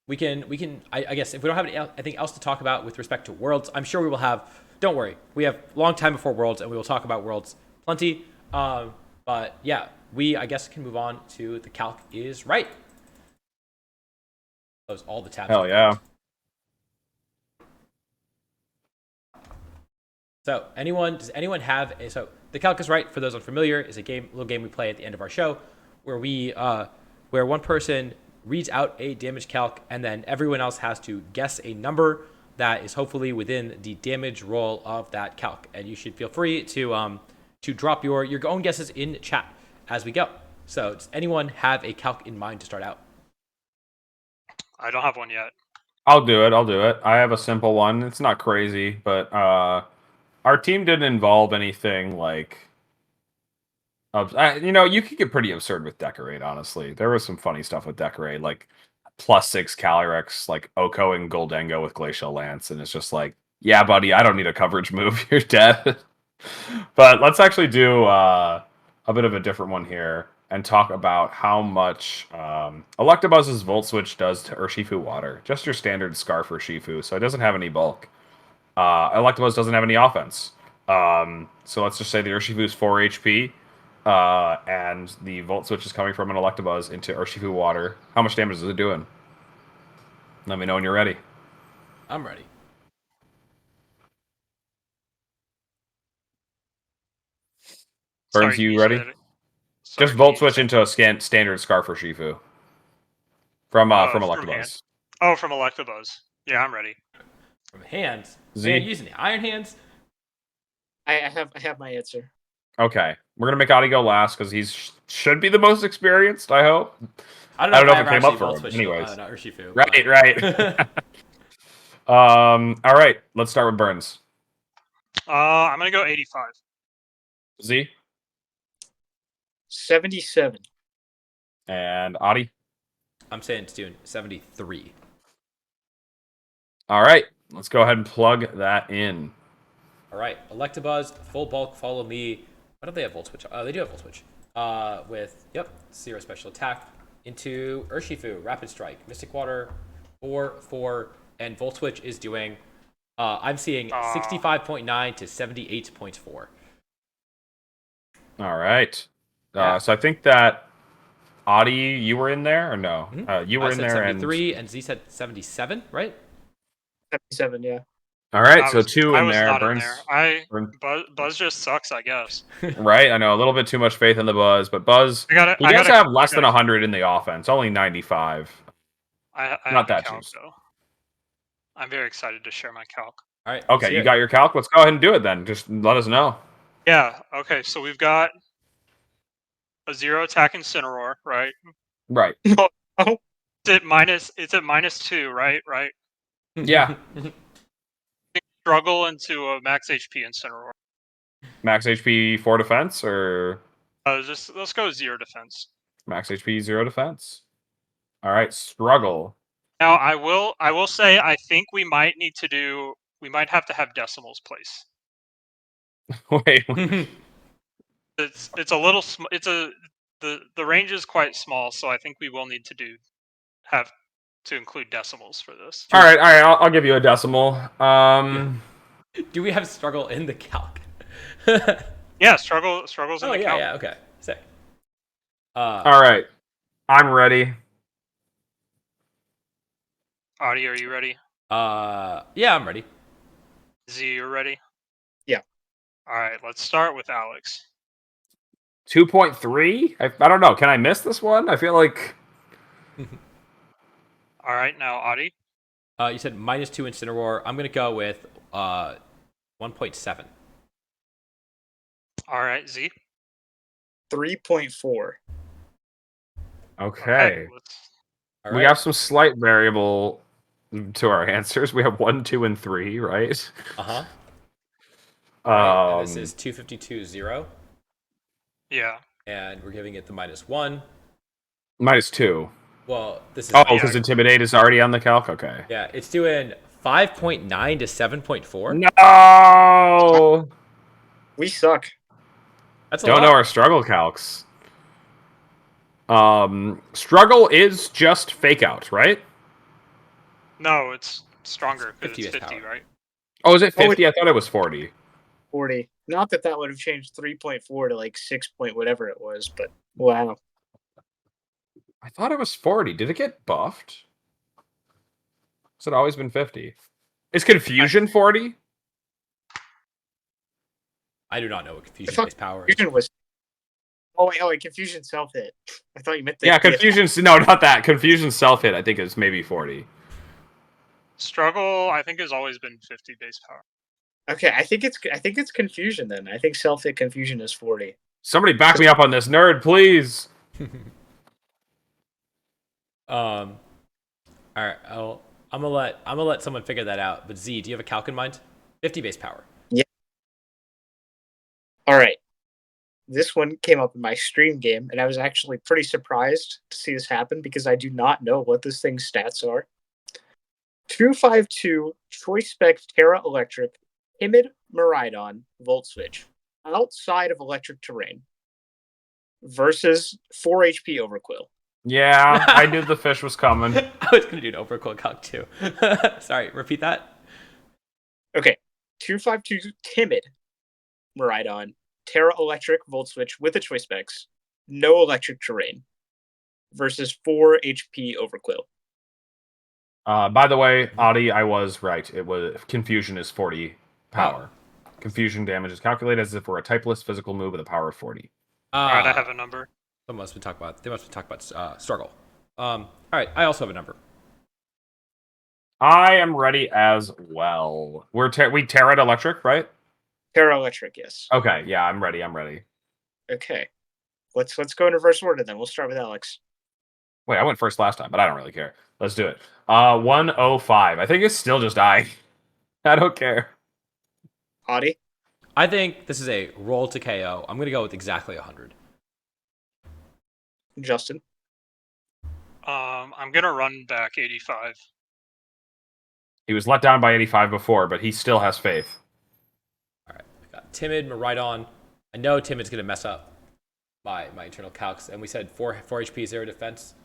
we can. I guess if we don't have anything else to talk about with respect to Worlds, I'm sure we will have. Don't worry, we have a long time before Worlds, and we will talk about Worlds plenty. But yeah, we I guess can move on to the Calc is right. Close all the tabs. Hell yeah. So does anyone have so the Calc is right, for those unfamiliar, is a little game we play at the end of our show where where one person reads out a damage calc and then everyone else has to guess a number that is hopefully within the damage roll of that calc. And you should feel free to drop your own guesses in chat as we go. So does anyone have a calc in mind to start out? I don't have one yet. I'll do it. I have a simple one. It's not crazy, but our team didn't involve anything like. You could get pretty absurd with Decorate, honestly. There was some funny stuff with Decorate, like +6 Calyrex, like Oko and Goldengo with Glacial Lance, and it's just like, yeah, buddy, I don't need a coverage move. You're dead. But let's actually do a bit of a different one here and talk about how much Electabuzz's Volt Switch does to Urshifu Water. Just your standard Scarf Urshifu, so it doesn't have any bulk. Electabuzz doesn't have any offense. So let's just say the Urshifu is 4 HP, and the Volt Switch is coming from an Electabuzz into Urshifu Water. How much damage is it doing? Let me know when you're ready. I'm ready. Burns, Sorry, you ready? Sorry, Just Volt Switch into a standard Scarf Urshifu from Electabuzz. From Electabuzz. Yeah, I'm ready. From hands. Z? Man, using the Iron Hands. I have my answer. Okay, we're gonna make Adi go last because should be the most experienced. I hope. I don't know if it came up for him. Switch, Anyways, Urshifu, right. All right. Let's start with Burns. I'm gonna go 85. Z 77. and Adi. I'm saying it's doing 73. All right, let's go ahead and plug that in. All right, Electabuzz, full bulk, follow me. Why don't they have Volt Switch? They do have Volt Switch. With 0 special attack into Urshifu, Rapid Strike, Mystic Water, 4/4, and Volt Switch is doing. I'm seeing 65.9 to 78.4. All right. Yeah. So I think that Adi, you were in there or no? Mm-hmm. You were in there. 73 and Z said 77, right? 77, yeah. All right, so 2 in there. Not Burns. in there. Buzz just sucks, I guess. Right, I know a little bit too much faith in the Buzz, but Buzz he does have less than 100 in the offense, only 95. I not that calc, though. I'm very excited to share my calc. All right. Okay, you got your calc. Let's go ahead and do it then. Just let us know. Yeah. Okay. So we've got a 0 attack Incineroar, right? Right. Oh. It's at -2, right? Right. Yeah. Struggle into a max HP Incineroar. Max HP 4 defense or let's go 0 defense. Max HP 0 defense. All right, struggle. Now I will say I think we might have to have decimals place. Wait. It's a little the range is quite small, so I think we will need to have to include decimals for this. All right, I'll give you a decimal. Do we have struggle in the calc? Yeah, struggles in the calc. Yeah, okay. Sick. All right. I'm ready. Adi, are you ready? Yeah, I'm ready. Z, you're ready? Yeah. All right, let's start with Alex. 2.3? I don't know. Can I miss this one? I feel like. All right, now Adi. You said -2 Incineroar. I'm gonna go with 1.7. All right, Z. 3.4. Okay. All right, We have some slight variable to our answers. We have 1, 2, and 3, right? Uh-huh. Right, and this is Um, 252.0, Yeah. and we're giving it the -1. -2. Well, this is Oh, minus. because Intimidate is already on the calc? Okay. Yeah, it's doing 5.9 to 7.4. No! We suck. That's a Don't lot. know our struggle calcs. Struggle is just fake out, right? No, it's stronger because 50 it's base 50, power. right? Oh, is it Oh, 50? I thought it was 40. 40. Not that would have changed 3.4 to like 6 point whatever it was, but wow. I thought it was 40. Did it get buffed? Has it always been 50? Is Confusion 40? I do not know what I confusion thought base power is. Confusion was. Oh wait, Confusion self hit. I thought you meant the Yeah, Confusion. No, not that. Confusion self hit. I think is maybe 40. Struggle, I think, has always been 50 base power. Okay, I think it's Confusion then. I think self hit Confusion is 40. Somebody back me up on this, nerd, please. All right, I'm gonna let someone figure that out. But Z, do you have a calc in mind? 50 base power. Yeah. All right. This one came up in my stream game, and I was actually pretty surprised to see this happen because I do not know what this thing's stats are. 252 Choice Spec Terra Electric, Timid Maridon, Volt Switch, outside of electric terrain, versus 4 HP Overquill. Yeah, I knew the fish was coming. I was gonna do an overquill calc too. Sorry, repeat that. Okay, 252 Timid Maridon, Terra Electric, Volt Switch with a Choice Specs, no electric terrain, versus 4 HP Overquill. By the way, Audie, I was right. It was Confusion is 40 power. Oh. Confusion damage is calculated as if we're a typeless physical move with a power of 40. All right, I have a number. They must be talking about struggle. All right, I also have a number. I am ready as well. We Terra Electric, right? Terra Electric, yes. Okay, yeah, I'm ready. Okay, let's go in reverse order then. We'll start with Alex. Wait, I went first last time, but I don't really care. Let's do it. 105. I think it's still just I. I don't care. Audie? I think this is a roll to KO. I'm gonna go with exactly 100. Justin? I'm gonna run back 85. He was let down by 85 before, but he still has faith. All right, I got Timid, Maridon. I know Timid's gonna mess up my internal calcs, and we said 4 HP 0 defense.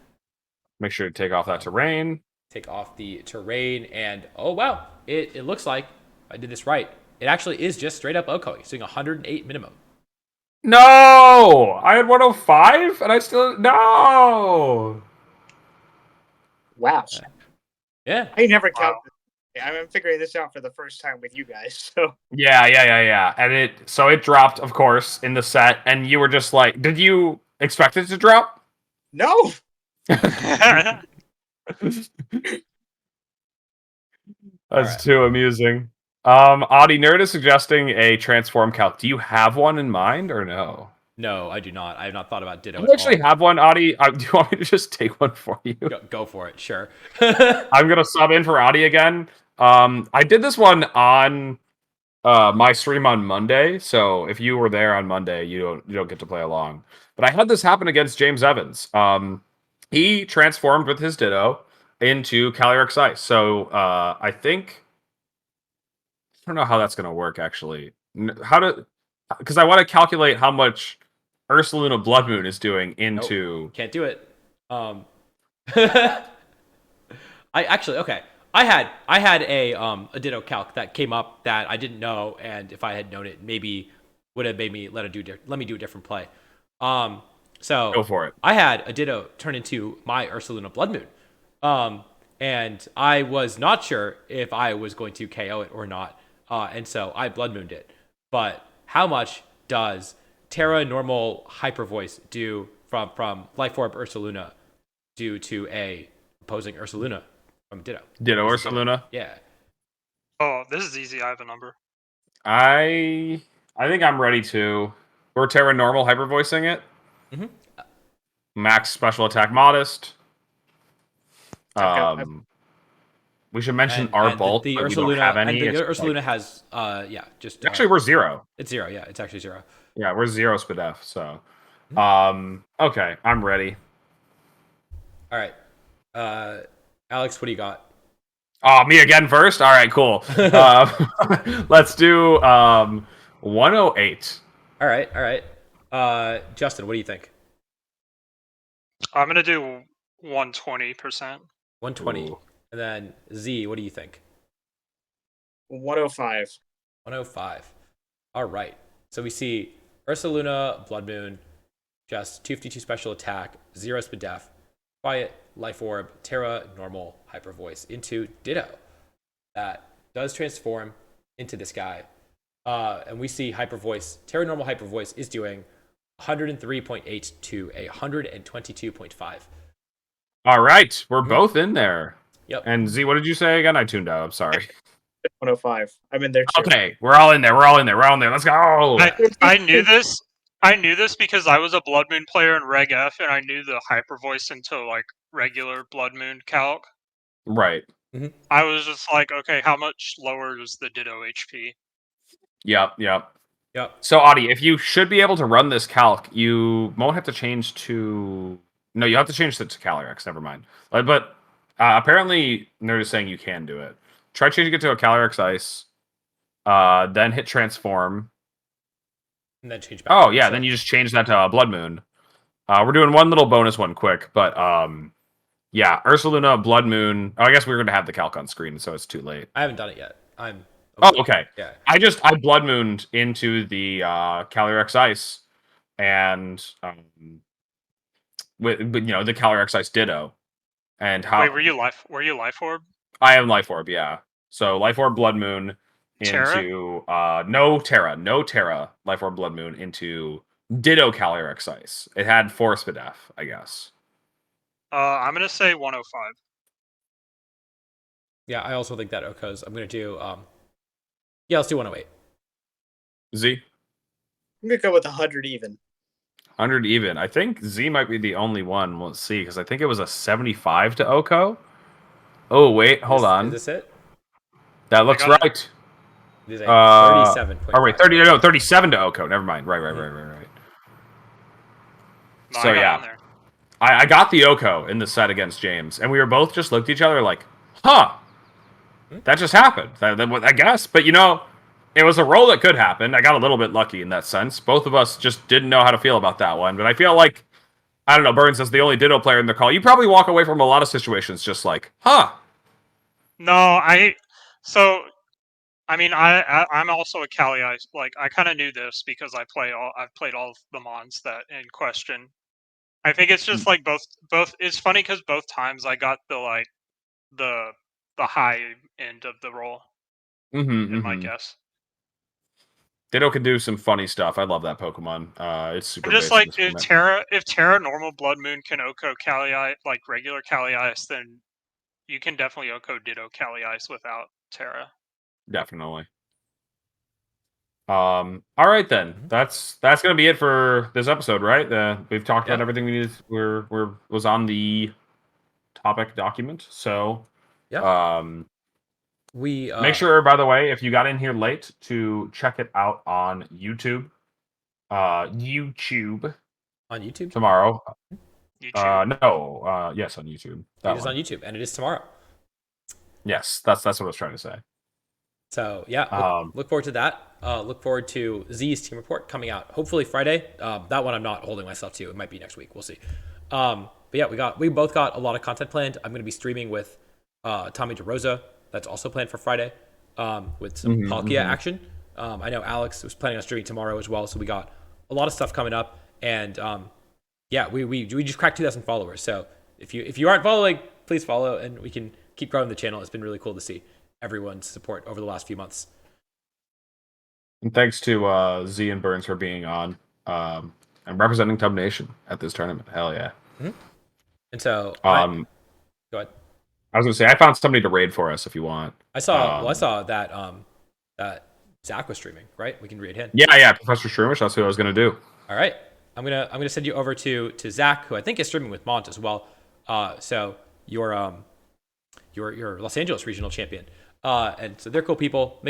Make sure to take off that terrain. Take off the terrain, and oh wow, it looks like I did this right. It actually is just straight up OCOing, so doing 108 minimum. No! I had 105, and I still... No! Wow. Yeah. I never Wow. calculated. I'm figuring this out for the first time with you guys, so... Yeah. And it dropped, of course, in the set, and you were just like, did you expect it to drop? No! That's right. too amusing. Audie Nerd is suggesting a transform calc. Do you have one in mind or no? No, I do not. I have not thought about Ditto You at actually all. have one, Audie. Do you want me to just take one for you? Go for it, sure. I'm gonna sub in for Audie again. I did this one on my stream on Monday, so if you were there on Monday, you don't get to play along. But I had this happen against James Evans. He transformed with his Ditto into Calyrex Ice. So I think I don't know how that's gonna work actually. Because I want to calculate how much Ursaluna Blood Moon is doing into. Nope, can't do it. I actually okay. I had a Ditto calc that came up that I didn't know, and if I had known it, maybe would have made me let me do a different play. So Go for it. I had a Ditto turn into my Ursaluna Blood Moon, and I was not sure if I was going to KO it or not, and so I Blood Mooned it. But how much does Terra Normal Hyper Voice do from Life Orb Ursaluna due to a opposing Ursaluna from Ditto? Ditto Ursaluna. Yeah. Oh, this is easy. I have a number. I think I'm ready to. We're Terra Normal hyper voicing it. Mm-hmm. Max special attack modest. We should mention And- our and bulk, the but we Ursa don't Luna, have any. and the It's Ursa like- Luna has just actually, we're 0. it's 0. Yeah, it's actually 0. Yeah, we're 0 SPDF. So, Mm-hmm. okay, I'm ready. All right, Alex, what do you got? Oh, me again first. All right, cool. Let's do 108. All right. Justin, what do you think? I'm gonna do 120%. 120. Ooh. And then Z, what do you think? 105. 105. All right. So we see Ursa Luna, Blood Moon, just 252 special attack, 0 speed def, Quiet, Life Orb, Terra, Normal, Hyper Voice into Ditto. That does transform into this guy. And we see Hyper Voice, Terra Normal Hyper Voice is doing 103.8 to 122.5. All right, we're both in there. Yep. And Z, what did you say again? I tuned out. I'm sorry. 105. I'm in there too. Okay, we're all in there. We're all in there. We're all in there. Let's go. I knew this. I knew this because I was a Blood Moon player in Reg F, and I knew the Hyper Voice into like regular Blood Moon Calc. Right. I was just like, okay, how much lower is the Ditto HP? Yep. Yep. So, Audie, if you should be able to run this calc, you won't have to change to... No, you have to change it to Calyrex. Never mind. But apparently, Nerd is saying you can do it. Try changing it to a Calyrex Ice, then hit Transform. And then change back. Oh, yeah, then you just change that to Blood Moon. We're doing one little bonus one quick, but yeah, Ursa Luna, Blood Moon. Oh, I guess we were going to have the calc on screen, so it's too late. I haven't done it yet. Oh, okay. Yeah. I Blood Mooned into the Calyrex Ice, and with the Calyrex Ice Ditto, and how? Wait, were you Life Orb? I am Life Orb, yeah. So Life Orb, Blood Moon into no Terra, Life Orb, Blood Moon into Ditto Calyrex Ice. It had 4 SPDF, I guess. I'm gonna say 105. Yeah, I also think that because I'm gonna do yeah, let's do 108. Z? I'm gonna go with 100 even. 100 even. I think Z might be the only one. Let's see, because I think it was a 75 to Oko. Oh, wait, hold on. Is this it? That looks right. It is a 37. Oh, wait, 37 to Oko. Never mind. Right. No, So, yeah. I got the Oko in the set against James, and we were both just looked at each other like, huh, that just happened. I guess. But, it was a roll that could happen. I got a little bit lucky in that sense. Both of us just didn't know how to feel about that one. But I feel like, I don't know, Burns is the only Ditto player in the call. You probably walk away from a lot of situations just like, huh. No, I'm also a Kali. I kind of knew this because I've played all of the mons that in question. I think it's just like both. It's funny because both times I got the high end of the roll. In my guess. Ditto can do some funny stuff. I love that Pokemon. It's super. Just like if Terra normal Blood Moon can Oko Kali like regular Kali Ice, then you can definitely Oko Ditto Kali Ice without Terra. Definitely. All right then. That's gonna be it for this episode, right? We've talked about everything we needed. Was on the topic document. So we make sure, by the way, if you got in here late, to check it out on YouTube. YouTube. On YouTube tomorrow. YouTube. Yes, on YouTube. It is on YouTube, and it is tomorrow. Yes, that's what I was trying to say. So yeah, look forward to that. Look forward to Z's team report coming out hopefully Friday. That one I'm not holding myself to. It might be next week. We'll see. But yeah, we both got a lot of content planned. I'm going to be streaming with Tommy DeRosa. That's also planned for Friday with some Palkia action. I know Alex was planning on streaming tomorrow as well. So we got a lot of stuff coming up, and yeah, we just cracked 2,000 followers. So if you aren't following, please follow, and we can keep growing the channel. It's been really cool to see everyone's support over the last few months. And thanks to Z and Burns for being on and representing Tub Nation at this tournament. Hell yeah. And so go ahead. I was gonna say I found somebody to raid for us if you want. I saw that that Zach was streaming, right? We can raid him. Yeah, Professor Shroomish, that's who I was gonna do. All right. I'm gonna send you over to Zach, who I think is streaming with Mont as well. So your Los Angeles regional champion. And so they're cool people.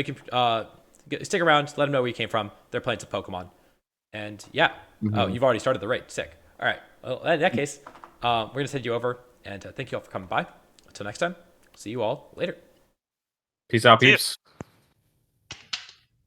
Stick around, let them know where you came from. They're playing some Pokemon. And yeah, oh, you've already started the raid. Sick. All right. Well, in that case, we're going to send you over. And thank you all for coming by. Until next time, see you all later. Peace out, See ya. peeps.